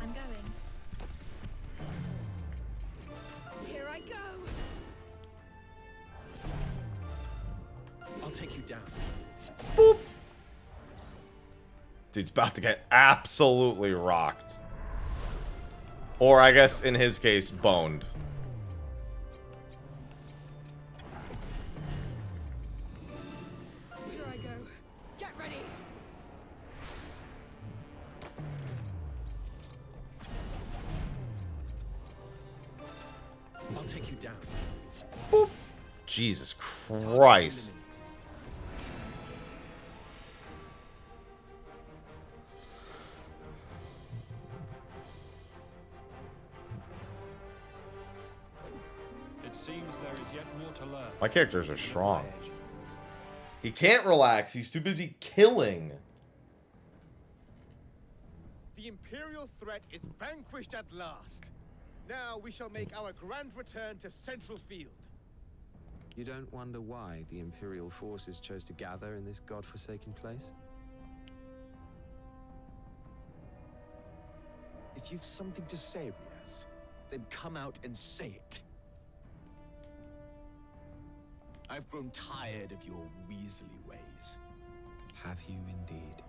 I'm going. Here I go. I'll take you down. Boop. Dude's about to get absolutely rocked. Or I guess in his case, boned. Here I go. Get ready. I'll take you down. Boop. Jesus Christ. It seems there is yet more to learn. My characters are strong. He can't relax. He's too busy killing. The Imperial threat is vanquished at last. Now we shall make our grand return to Central Field. You don't wonder why the Imperial forces chose to gather in this godforsaken place? If you've something to say, Riaz, then come out and say it. I've grown tired of your weaselly ways. Have you indeed?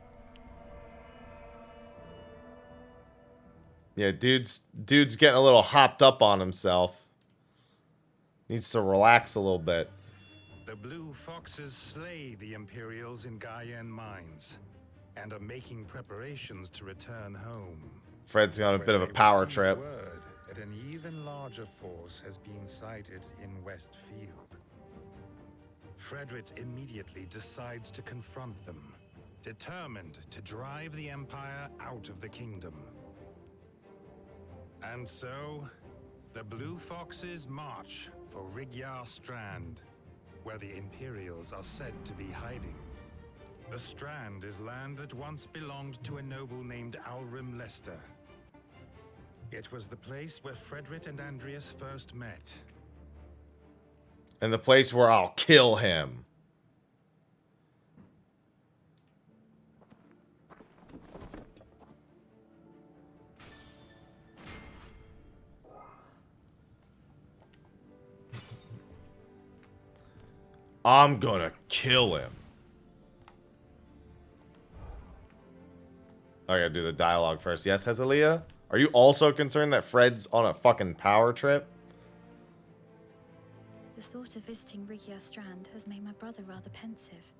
Yeah, dude's getting a little hopped up on himself. Needs to relax a little bit. The Blue Foxes slay the Imperials in Gaian mines and are making preparations to return home. Fred's on a bit of a power trip. Word that an even larger force has been sighted in Westfield. Frederick immediately decides to confront them, determined to drive the Empire out of the kingdom. And so, the Blue Foxes march for Rigyar Strand, where the Imperials are said to be hiding. The Strand is land that once belonged to a noble named Alrim Lester. It was the place where Frederick and Andreas first met. And the place where I'll kill him. I'm gonna kill him. I gotta do the dialogue first. Yes, Hezelia? Are you also concerned that Fred's on a fucking power trip? The thought of visiting Rigyar Strand has made my brother rather pensive.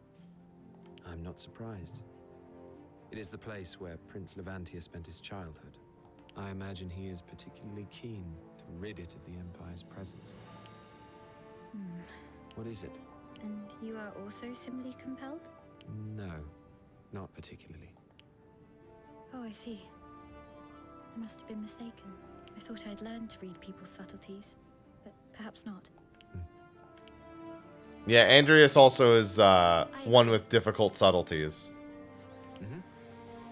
I'm not surprised. It is the place where Prince Levantia spent his childhood. I imagine he is particularly keen to rid it of the Empire's presence. What is it? And you are also similarly compelled? No, not particularly. Oh, I see. I must have been mistaken. I thought I'd learned to read people's subtleties, but perhaps not. Yeah, Andreas also is one with difficult subtleties.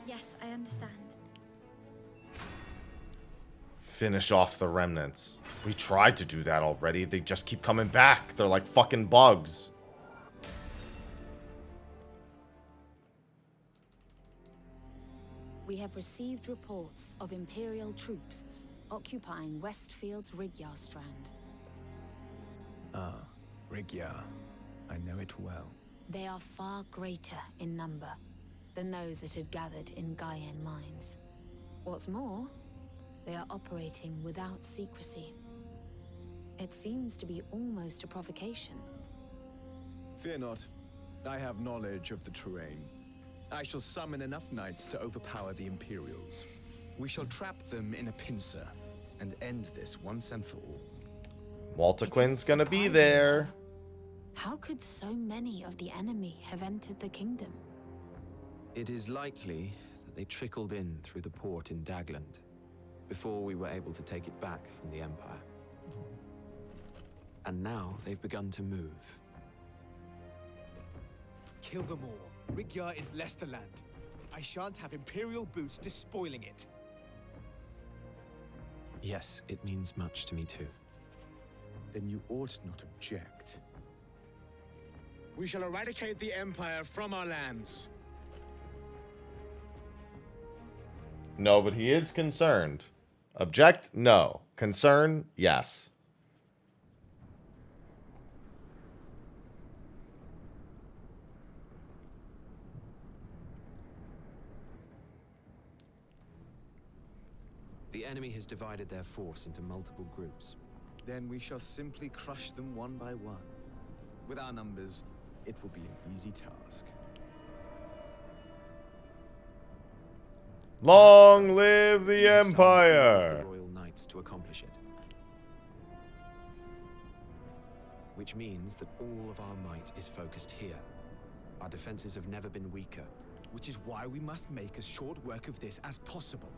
Yes, I understand. Finish off the remnants. We tried to do that already. They just keep coming back. They're like fucking bugs. We have received reports of Imperial troops occupying Westfield's Rigyar Strand. Ah, Rigyar. I know it well. They are far greater in number than those that had gathered in Gaian mines. What's more, they are operating without secrecy. It seems to be almost a provocation. Fear not. I have knowledge of the terrain. I shall summon enough knights to overpower the Imperials. We shall trap them in a pincer and end this once and for all. Walter Quinn's gonna be there. How could so many of the enemy have entered the kingdom? It is likely that they trickled in through the port in Dagland before we were able to take it back from the Empire. And now they've begun to move. Kill them all. Rigyar is Lesterland. I shan't have Imperial boots despoiling it. Yes, it means much to me too. Then you ought not object. We shall eradicate the Empire from our lands. No, but he is concerned. Object? No. Concern? Yes. The enemy has divided their force into multiple groups. Then we shall simply crush them one by one. With our numbers, it will be an easy task. Long live the Empire! The Royal Knights to accomplish it. Which means that all of our might is focused here. Our defenses have never been weaker. Which is why we must make as short work of this as possible.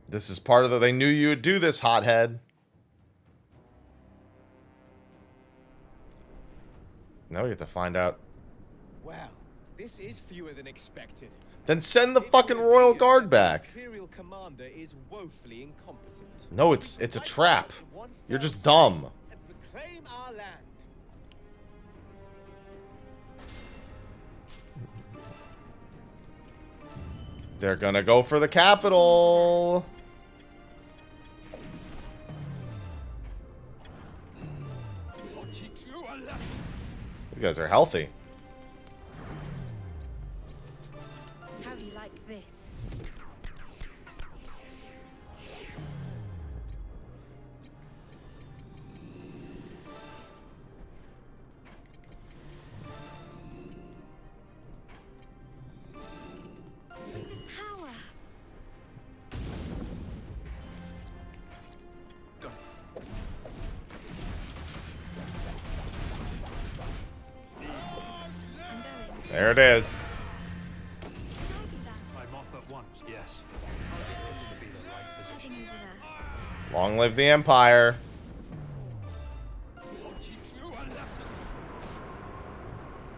This is part of the... They knew you would do this, hothead. Now we get to find out. Well, this is fewer than expected. Then send the fucking Royal Guard back. Imperial commander is woefully incompetent. No, it's a trap. You're just dumb. And reclaim our land. They're gonna go for the capital. These guys are healthy. How do you like this? With this power. There it is. I'm off at once, yes. Target looks to be the right position. Long live the Empire. I'll teach you a lesson.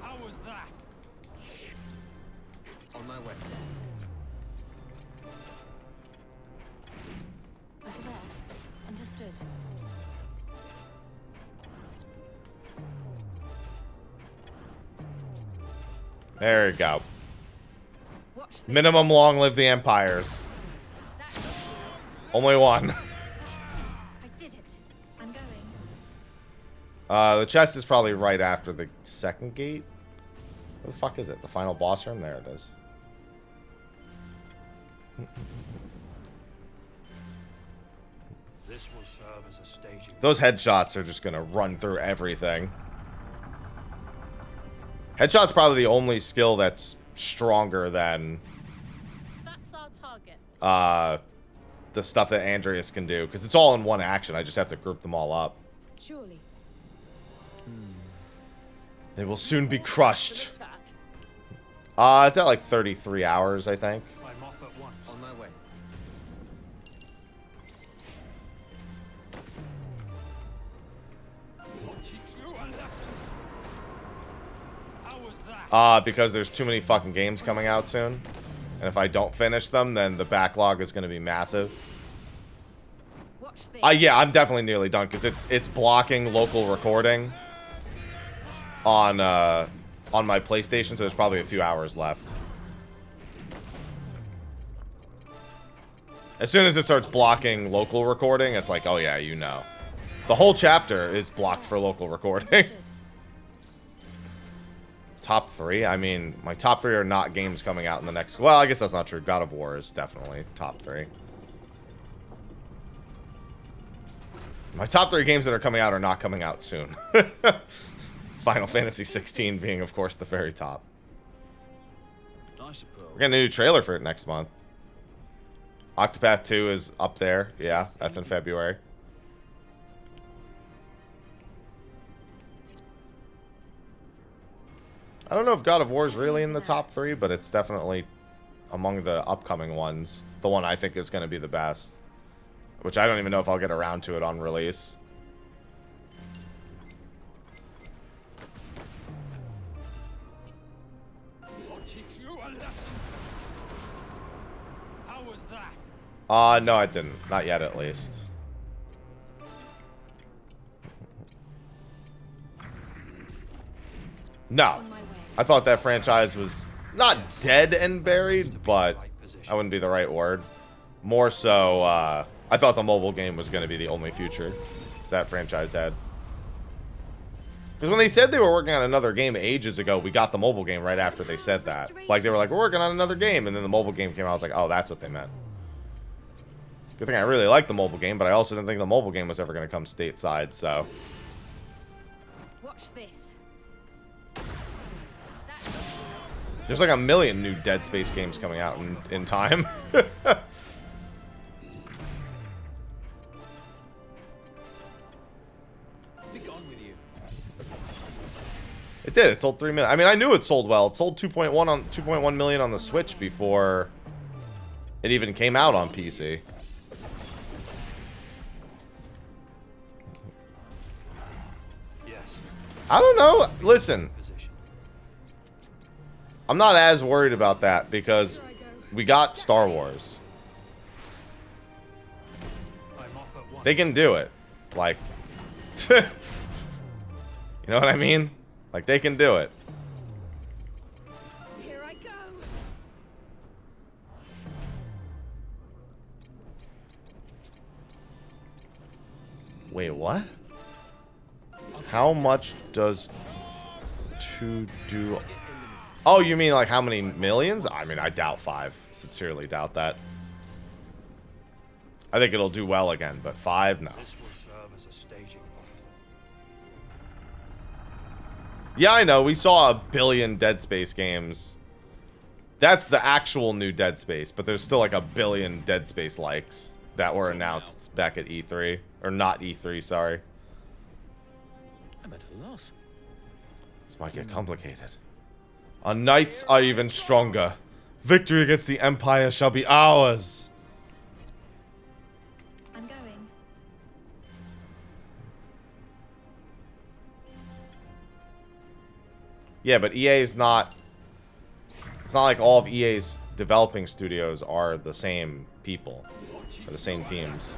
How was that? On my way. Over there. Understood. There you go. Minimum long live the Empires. Only one. I did it. I'm going. The chest is probably right after the second gate. Where the fuck is it? The final boss room? There it is. This will serve as a staging. Those headshots are just gonna run through everything. Headshot's probably the only skill that's stronger than That's our target. the stuff that Andreas can do, because it's all in one action. I just have to group them all up. Surely. They will soon be crushed. It's at like 33 hours, I think. I'm off at once. On my way. I'll teach you a lesson. How was that? Because there's too many fucking games coming out soon. And if I don't finish them, then the backlog is going to be massive. Watch this. Yeah, I'm definitely nearly done, because it's blocking local recording on my PlayStation, so there's probably a few hours left. As soon as it starts blocking local recording, it's like, oh yeah, you know. The whole chapter is blocked for local recording. Top 3? I mean, my top 3 are not games coming out in the next... Well, I guess that's not true. God of War is definitely top 3. My top 3 games that are coming out are not coming out soon. Final Fantasy 16 being, of course, the very top. I suppose. We're getting a new trailer for it next month. Octopath 2 is up there. Yeah, that's in February. I don't know if God of War is really in the top 3, but it's definitely among the upcoming ones. The one I think is going to be the best. Which I don't even know if I'll get around to it on release. was that? No, I didn't. Not yet, at least. No. I thought that franchise was not dead and buried, but that wouldn't be the right word. More so, I thought the mobile game was going to be the only future that franchise had. Because when they said they were working on another game ages ago, we got the mobile game right after they said that. Like, they were like, we're working on another game, and then the mobile game came out. I was like, oh, that's what they meant. Good thing I really liked the mobile game, but I also didn't think the mobile game was ever going to come stateside, so. Watch this. There's like a million new Dead Space games coming out in time. It did. It sold 3 million. I mean, I knew it sold well. It sold 2.1 million on the Switch before it even came out on PC. Yes. I don't know. Listen. I'm not as worried about that because we got Star Wars. They can do it. Like, you know what I mean? Like, they can do it. Here I go. Wait, what? How much does 2 do? Oh, you mean like how many millions? I mean, I doubt 5. Sincerely doubt that. I think it'll do well again, but 5, no. This will serve as a staging point. Yeah, I know. We saw a billion Dead Space games. That's the actual new Dead Space, but there's still like a billion Dead Space likes that were announced back at E3. Or not E3, sorry. I'm at a loss. This might get complicated. Our knights are even stronger. Victory against the Empire shall be ours. I'm going. Yeah, but EA's not... It's not like all of EA's developing studios are the same people. Or the same teams.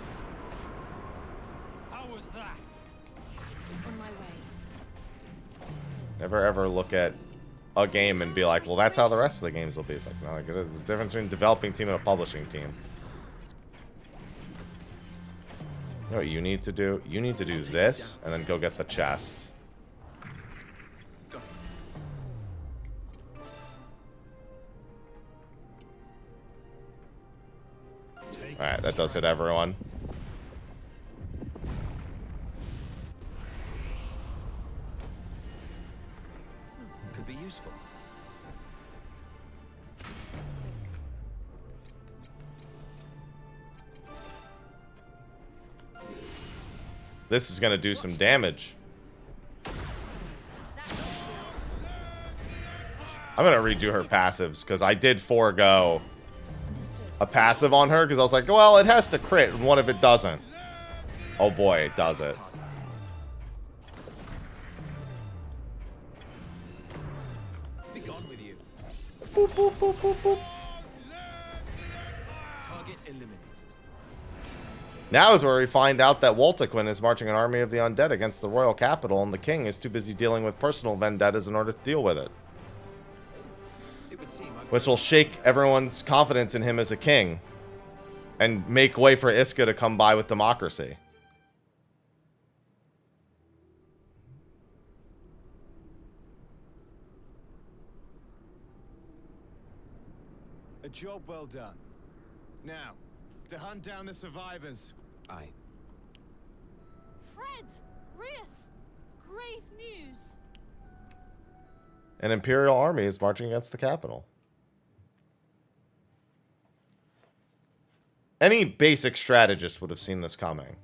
How was that? On my way. Never ever look at a game and be like, well, that's how the rest of the games will be. It's like, no, there's a difference between a developing team and a publishing team. You know what you need to do? You need to do this, and then go get the chest. Alright, that does it, everyone. Could be useful. This is gonna do some damage. I'm gonna redo her passives, because I did forego a passive on her, because I was like, well, it has to crit, and what if it doesn't? Oh boy, it does it. Be gone with you. Boop, boop, boop, boop, boop. Target eliminated. Now is where we find out that Waltequin is marching an army of the undead against the royal capital, and the king is too busy dealing with personal vendettas in order to deal with it. Which will shake everyone's confidence in him as a king, and make way for Iska to come by with democracy. A job well done. Now, to hunt down the survivors. Aye. Fred! Rias! Grave news! An imperial army is marching against the capital. Any basic strategist would have seen this coming.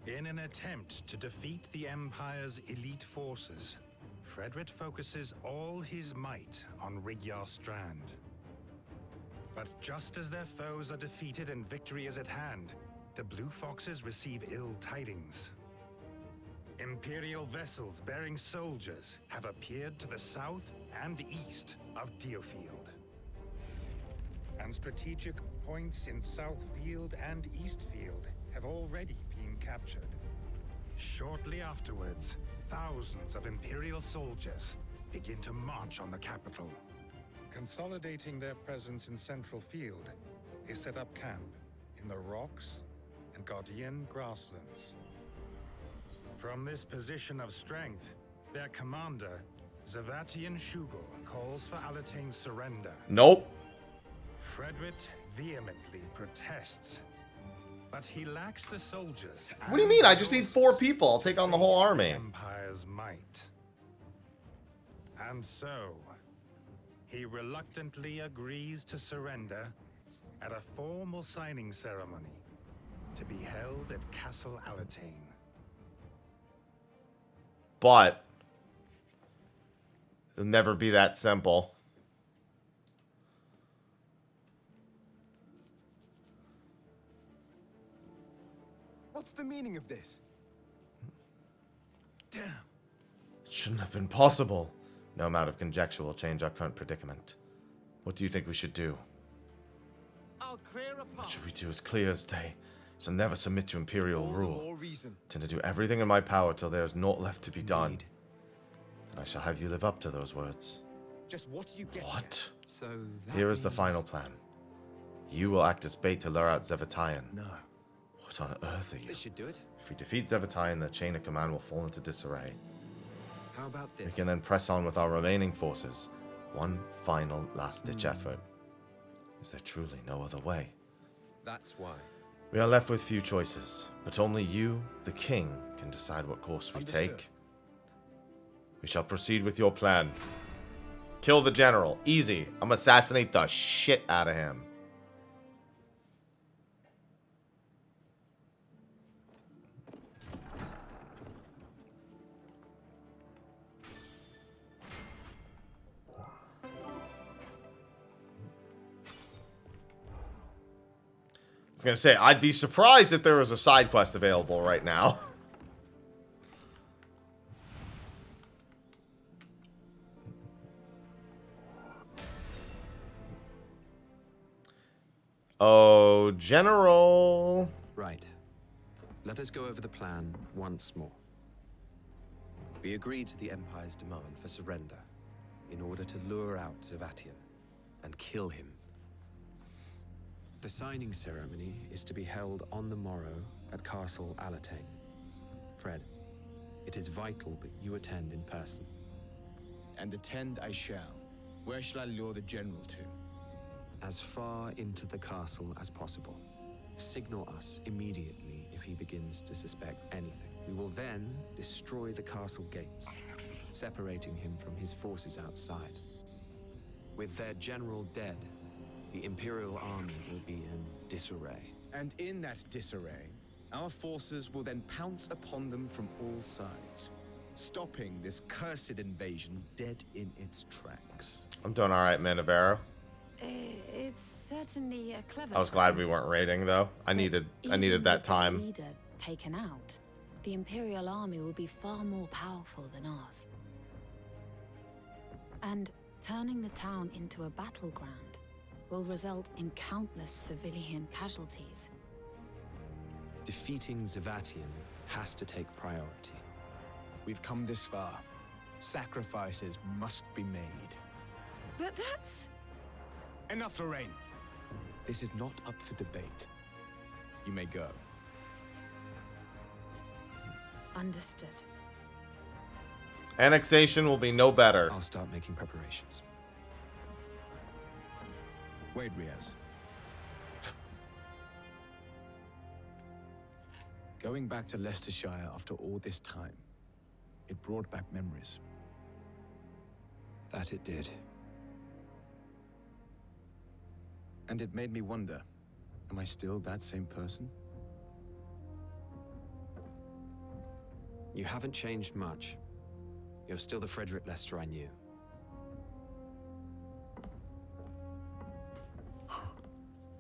In an attempt to defeat the Empire's elite forces, Frederick focuses all his might on Rigyar Strand. But just as their foes are defeated and victory is at hand, the Blue Foxes receive ill tidings. Imperial vessels bearing soldiers have appeared to the south and east of DioField. And strategic points in Southfield and Eastfield have already been captured. Shortly afterwards, thousands of Imperial soldiers begin to march on the capital. Consolidating their presence in Central Field, they set up camp in the Rocks and Guardian Grasslands. From this position of strength, their commander, Zavatian Shugel, calls for Alatane's surrender. Nope. Frederick vehemently protests, but he lacks the soldiers. What do you mean? I just need 4 people. I'll take on the whole army. Empire's might. And so, he reluctantly agrees to surrender at a formal signing ceremony to be held at Castle Alatane. But it'll never be that simple. What's the meaning of this? Damn. It shouldn't have been possible. No amount of conjecture will change our current predicament. What do you think we should do? I'll clear a path. What should we do as clear as day? So never submit to Imperial rule. More reason. Tend to do everything in my power till there is naught left to be done. And I shall have you live up to those words. Just what are you getting What? at? So Here is the final plan. You will act as bait to lure out Zavatian. No. What on earth are you? This should do it. If we defeat Zavatian, the chain of command will fall into disarray. How about this? We can then press on with our remaining forces. One final last-ditch effort. Is there truly no other way? That's why. We are left with few choices, but only you, the king, can decide what course we take. We shall proceed with your plan. Kill the general. Easy. I'm gonna assassinate the shit out of him. I was gonna say, I'd be surprised if there was a side quest available right now. Oh, General. Right. Let us go over the plan once more. We agreed to the Empire's demand for surrender in order to lure out Zavatian and kill him. The signing ceremony is to be held on the morrow at Castle Alatane. Fred, it is vital that you attend in person. And attend I shall. Where shall I lure the general to? As far into the castle as possible. Signal us immediately if he begins to suspect anything. We will then destroy the castle gates, separating him from his forces outside. With their general dead, the Imperial army will be in disarray. And in that disarray, our forces will then pounce upon them from all sides, stopping this cursed invasion dead in its tracks. I'm doing alright, Man of Arrow. It's certainly a clever. I was glad we weren't raiding though. I needed that time. Leader taken out, the Imperial army will be far more powerful than ours. And turning the town into a battleground will result in countless civilian casualties. Defeating Zavatian has to take priority. We've come this far. Sacrifices must be made. But that's... Enough, Lorraine. This is not up for debate. You may go. Understood. Annexation will be no better. I'll start making preparations. Wait, Riaz. Going back to Leicestershire after all this time, it brought back memories. That it did. And it made me wonder, am I still that same person? You haven't changed much. You're still the Frederick Lester I knew.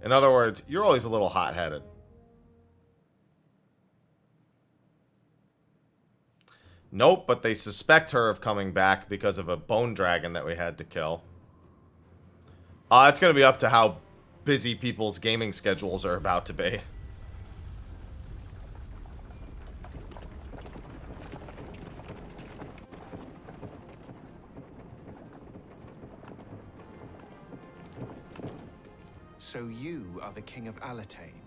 In other words, you're always a little hot-headed. Nope, but they suspect her of coming back because of a bone dragon that we had to kill. It's going to be up to how busy people's gaming schedules are about to be. So you are the king of Alatane,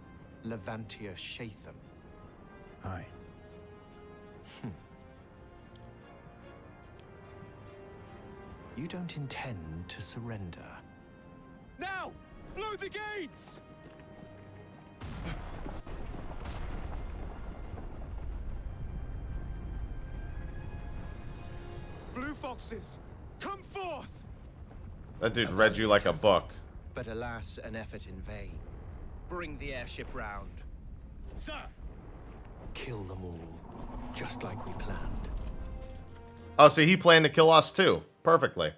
Levantia Shatham? Aye. You don't intend to surrender? Now! Blow the gates! Blue foxes, come forth! That dude read you like a book. But alas, an effort in vain. Bring the airship round. Sir! Kill them all, just like we planned. Oh, so he planned to kill us too. Perfectly.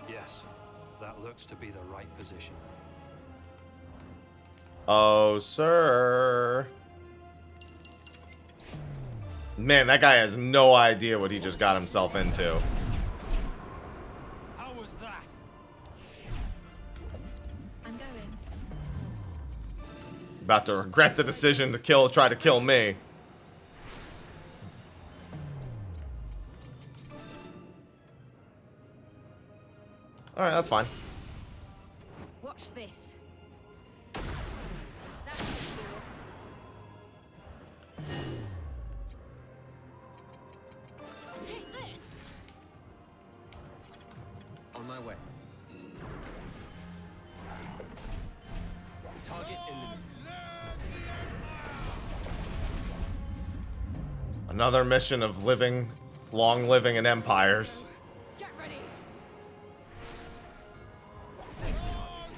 Yes, that looks to be the right position. Oh, sir. Man, that guy has no idea what he just got himself into. How was that? I'm going. About to regret the decision to try to kill me. Alright, that's fine. Watch this. That should do it. Take this. On my way. Target eliminated. Another mission of long living in empires. Get ready. Next time.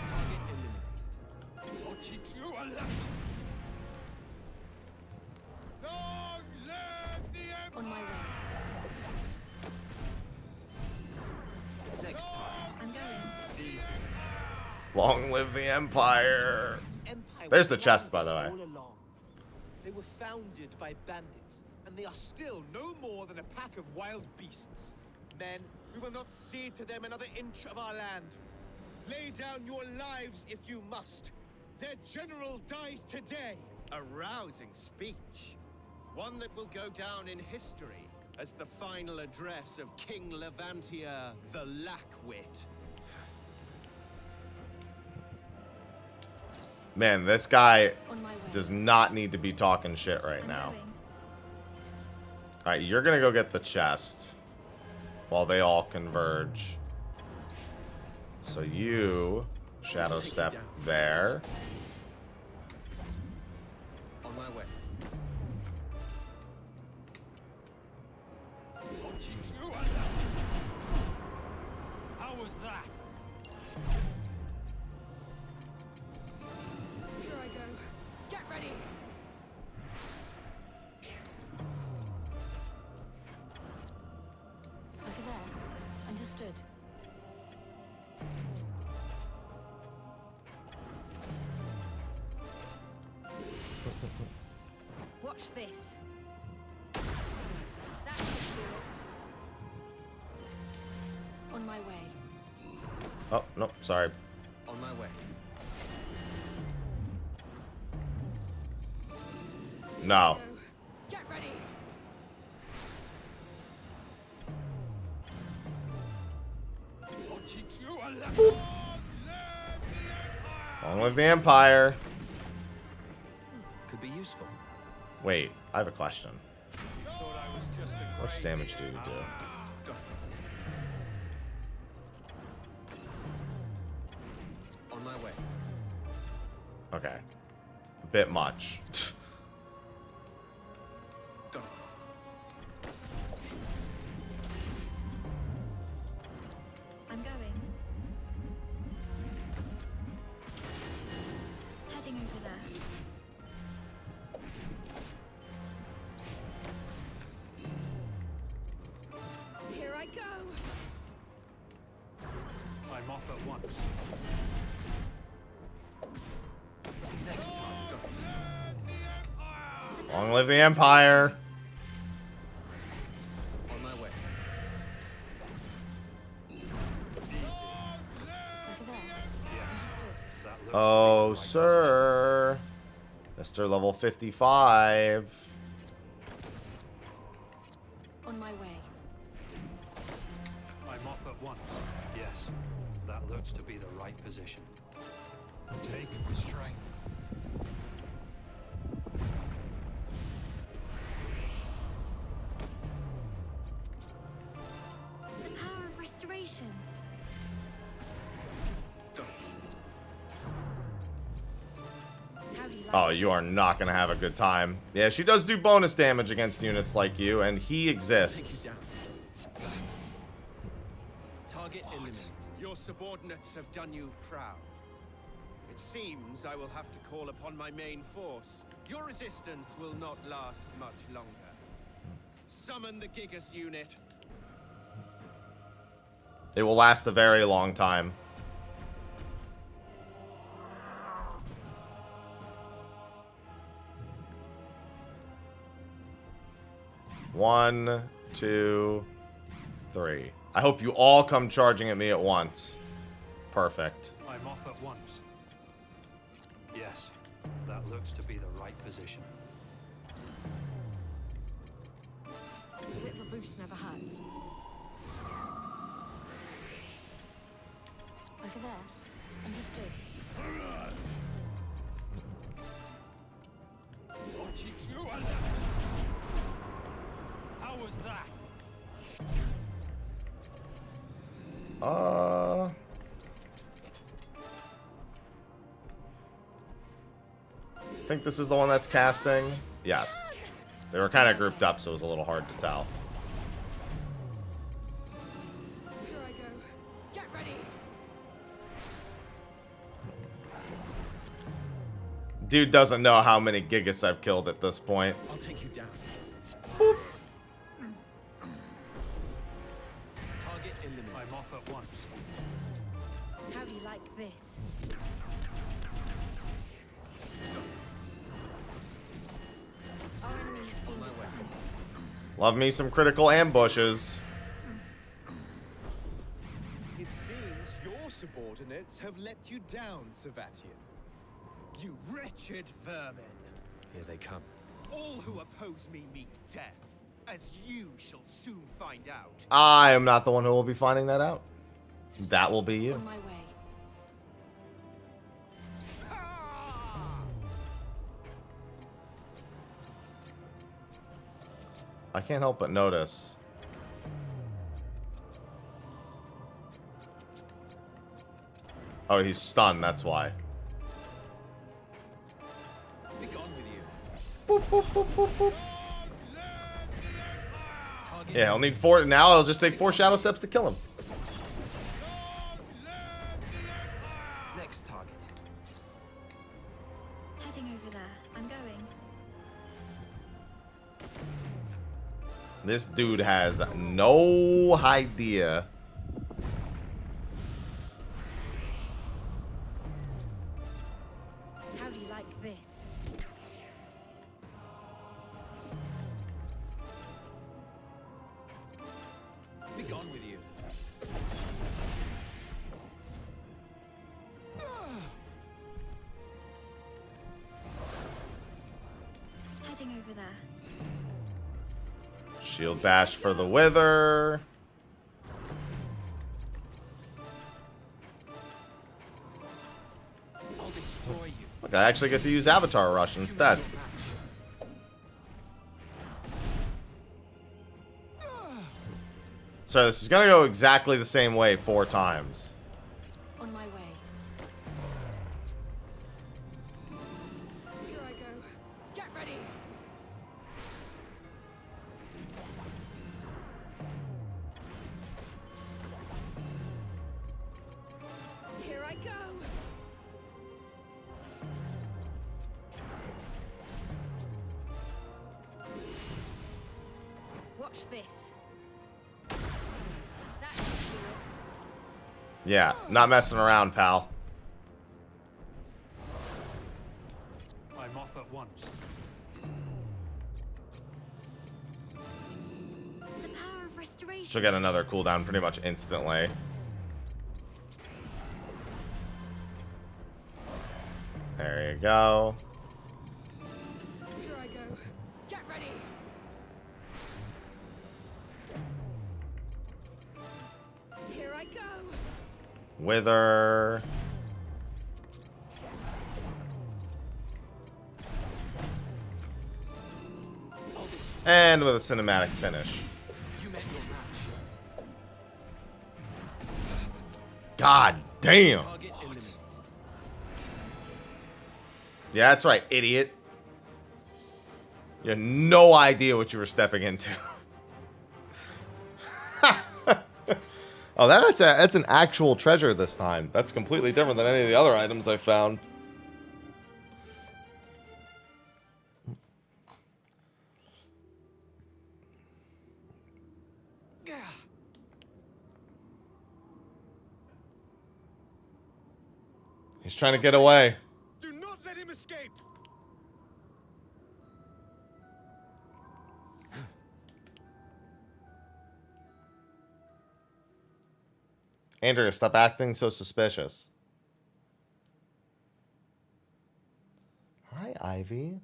Target eliminated. I'll teach you a lesson. Long live the On my way. Next time. I'm going. Easy. Long live the empire. Empire There's the was chest, by the founded way. all along. They were founded by bandits, and they are still no more than a pack of wild beasts. Men, we will not cede to them another inch of our land. Lay down your lives if you must. Their general dies today. A rousing speech. One that will go down in history as the final address of King Levantia the Lackwit. Man, this guy On my way. does not need to be talking shit right I'm now. going. Alright, you're gonna go get the chest while they all converge. So you shadow step there. On my way. I'll teach you a lesson. How was that? Here I go. Get ready. Over there. Understood. Watch this. That should do it. On my way. Oh, no, sorry. On my way. No. Get ready. I'll teach you a lesson. Long live the empire. Could be useful. Wait, I have a question. Thought I was just a How much damage do you do? Go. On my way. Okay. A bit much. Go. I'm going. Heading over there. Here I go. I'm off at once. Next time. Go. Long live the Empire. On my way. Over there. Understood. Oh, sir. Mr. Level 55. On my way. I'm off at once. Yes, that looks to be the right position. Take restraint. The power of restoration. How do you like Oh, you are not going to have a good time. Yeah, she does do bonus damage against units like you, and he exists. Target eliminated. Your subordinates have done you proud. It seems I will have to call upon my main force. Your resistance will not last much longer. Summon the Gigas unit. It will last a very long time. One, two, three. I hope you all come charging at me at once. Perfect. I'm off at once. Yes, that looks to be the right position. A bit of a boost never hurts. Over there. Understood. I'll teach you a lesson. How was that? I think this is the one that's casting. Yes. They were kind of grouped up, so it was a little hard to tell. Here I go. Get ready. Dude doesn't know how many Gigas I've killed at this point. I'll take you down. Boop. Target eliminated. I'm off at once. How do you like this? Our enemy has been defeated. Love me some critical ambushes. It seems your subordinates have let you down, Savatian. You wretched vermin. Here they come. All who oppose me meet death, as you shall soon find out. I am not the one who will be finding that out. That will be you. On my way. I can't help but notice. Oh, he's stunned, that's why. Be gone with you. Boop, boop, boop, boop, boop. Target Yeah, he'll need 4 now. It'll just take 4 shadow steps to kill him. next target. Heading over there. I'm going. This dude has no idea. How do you like this? Be gone with you. Heading over there. Shield bash for the wither. I'll destroy you. Look, I actually get to use Avatar Rush instead. So this is gonna go exactly the same way 4 times. On my way. Here I go. Get ready. Here I go. Watch this. That should do it. Yeah, not messing around, pal. I'm off at once. restoration. She'll get another cooldown pretty much instantly. There you go. Here I go. Get ready. Here I go. Wither. And with a cinematic finish. God damn. Yeah, that's right, idiot. You had no idea what you were stepping into. Oh, that's an actual treasure this time. That's completely different than any of the other items I found. He's trying to get away. Do not let him escape. Andrea, stop acting so suspicious. Hi, Ivy.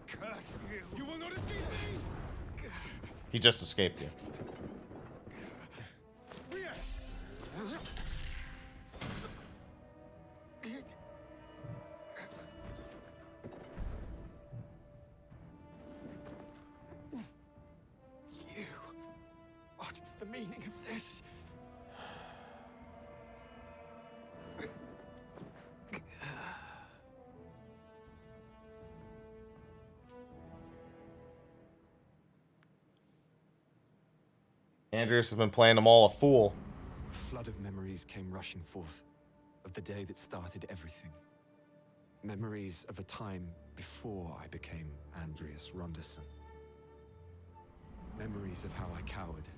Curse you! You will not escape me! He just escaped you. Yes! You... What is the meaning of this? Andreas has been playing them all a fool. A flood of memories came rushing forth of the day that started everything. Memories of a time before I became Andreas Ronderson. Memories of how I cowered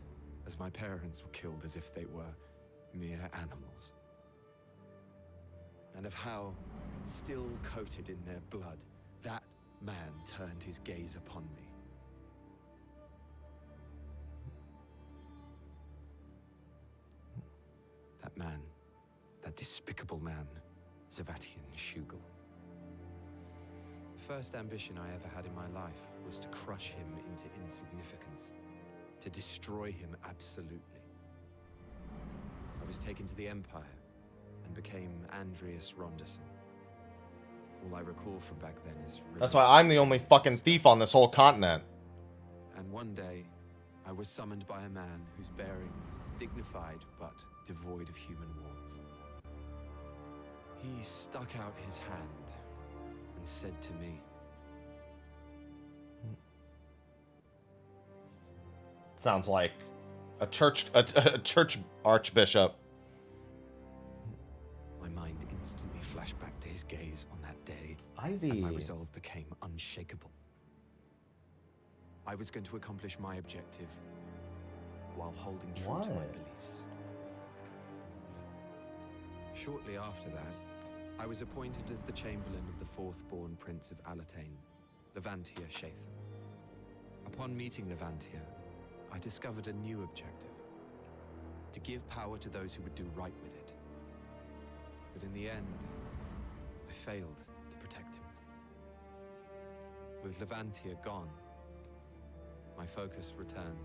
as my parents were killed as if they were mere animals. And of how, still coated in their blood, that man turned his gaze upon me. That man, that despicable man, Zavatian Shugel. The first ambition I ever had in my life was to crush him into insignificance, to destroy him absolutely. I was taken to the Empire and became Andreas Ronderson. All I recall from back then is... That's why I'm the only fucking thief on this whole continent. And one day, I was summoned by a man whose bearing was dignified but devoid of human warmth. He stuck out his hand and said to me, Sounds like a church archbishop. My mind instantly flashed back to his gaze on that day, Ivy. and my resolve became unshakable. I was going to accomplish my objective while holding true to my Why? beliefs. Shortly after that, I was appointed as the Chamberlain of the fourth-born Prince of Alatane, Levantia Shatham. Upon meeting Levantia, I discovered a new objective: to give power to those who would do right with it. But in the end, I failed to protect him. With Levantia gone, my focus returned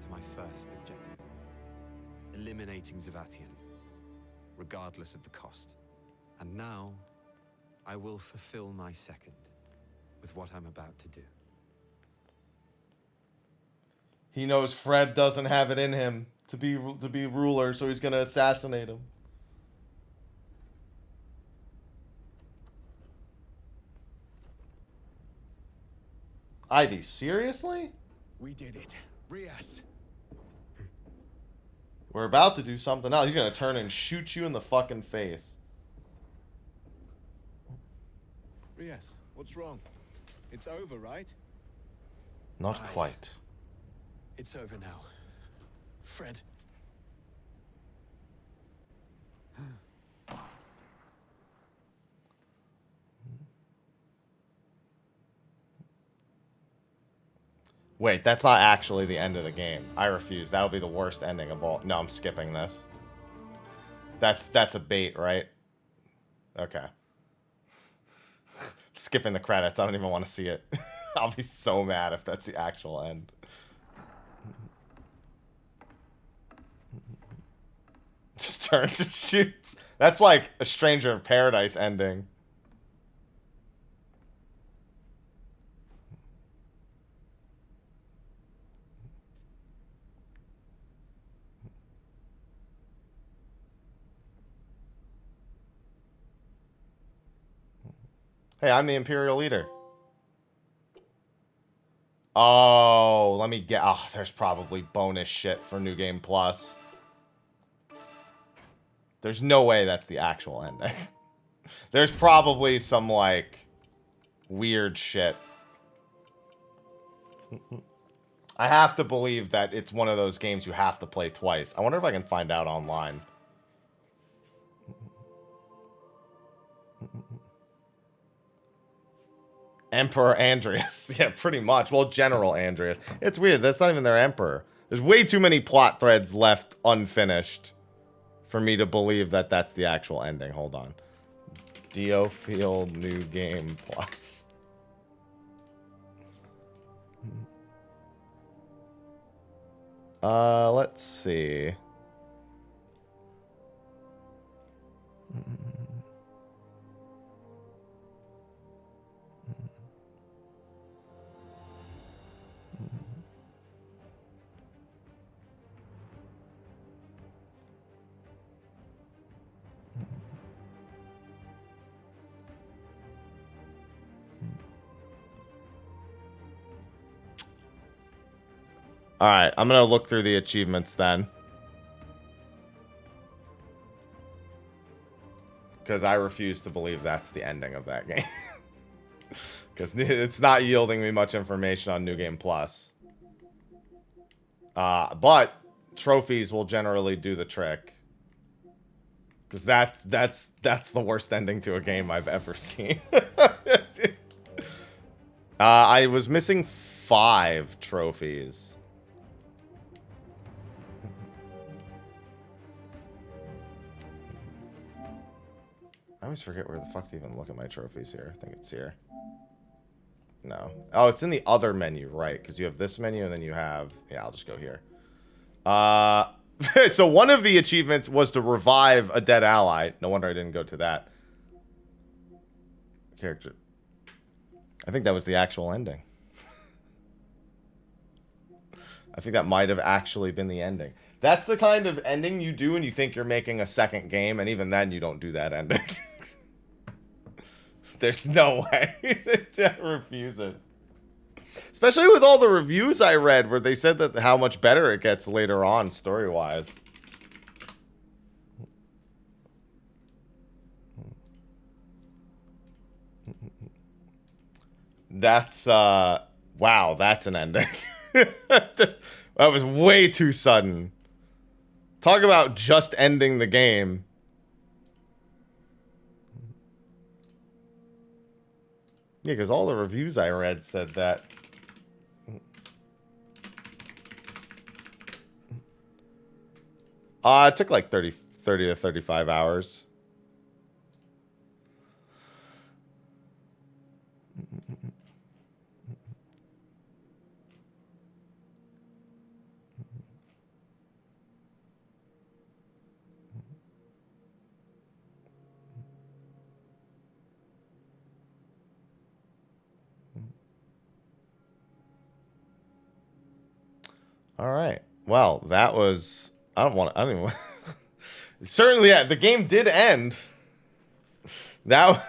to my first objective: eliminating Zavatian, regardless of the cost. And now, I will fulfill my second with what I'm about to do. He knows Fred doesn't have it in him to be ruler, so he's gonna assassinate him. Ivy, seriously? We did it. Rias. We're about to do something else. He's gonna turn and shoot you in the fucking face. Rias, what's wrong? It's over, right? Not quite. It's over now. Fred. Wait, that's not actually the end of the game. I refuse. That'll be the worst ending of all. No, I'm skipping this. That's a bait, right? Okay. Skipping the credits. I don't even want to see it. I'll be so mad if that's the actual end. Just turns and shoots. That's like a Stranger of Paradise ending. Hey, I'm the Imperial Leader. Oh, let me get... Oh, there's probably bonus shit for New Game Plus. There's no way that's the actual ending. There's probably some, like, weird shit. I have to believe that it's one of those games you have to play twice. I wonder if I can find out online. Emperor Andreas. Yeah, pretty much. Well, General Andreas. It's weird. That's not even their emperor. There's way too many plot threads left unfinished for me to believe that that's the actual ending. Hold on. DioField New Game Plus. Let's see. Alright, I'm gonna look through the achievements then. Because I refuse to believe that's the ending of that game. Because it's not yielding me much information on New Game Plus. But trophies will generally do the trick. Because that's the worst ending to a game I've ever seen. I was missing 5 trophies. I always forget where the fuck to even look at my trophies here. I think it's here. No. Oh, it's in the other menu, right? Because you have this menu and then you have... Yeah, I'll just go here. So one of the achievements was to revive a dead ally. No wonder I didn't go to that. Character. I think that was the actual ending. I think that might have actually been the ending. That's the kind of ending you do when you think you're making a second game, and even then you don't do that ending. There's no way. They refuse it. Especially with all the reviews I read where they said that how much better it gets later on story-wise. That's, wow, that's an ending. That was way too sudden. Talk about just ending the game. Yeah, because all the reviews I read said that. It took like 30 to 35 hours. All right. Well, that was... I don't even... Certainly, yeah, the game did end. That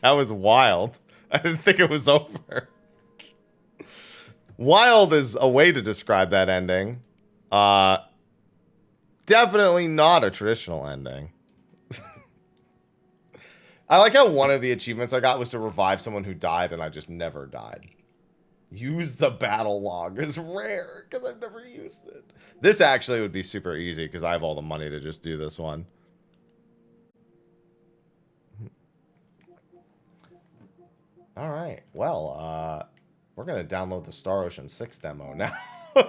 was wild. I didn't think it was over. Wild is a way to describe that ending. Definitely not a traditional ending. I like how one of the achievements I got was to revive someone who died, and I just never died. Use the battle log is rare because I've never used it. This actually would be super easy because I have all the money to just do this one. All right. Well, We're going to download the Star Ocean 6 demo now.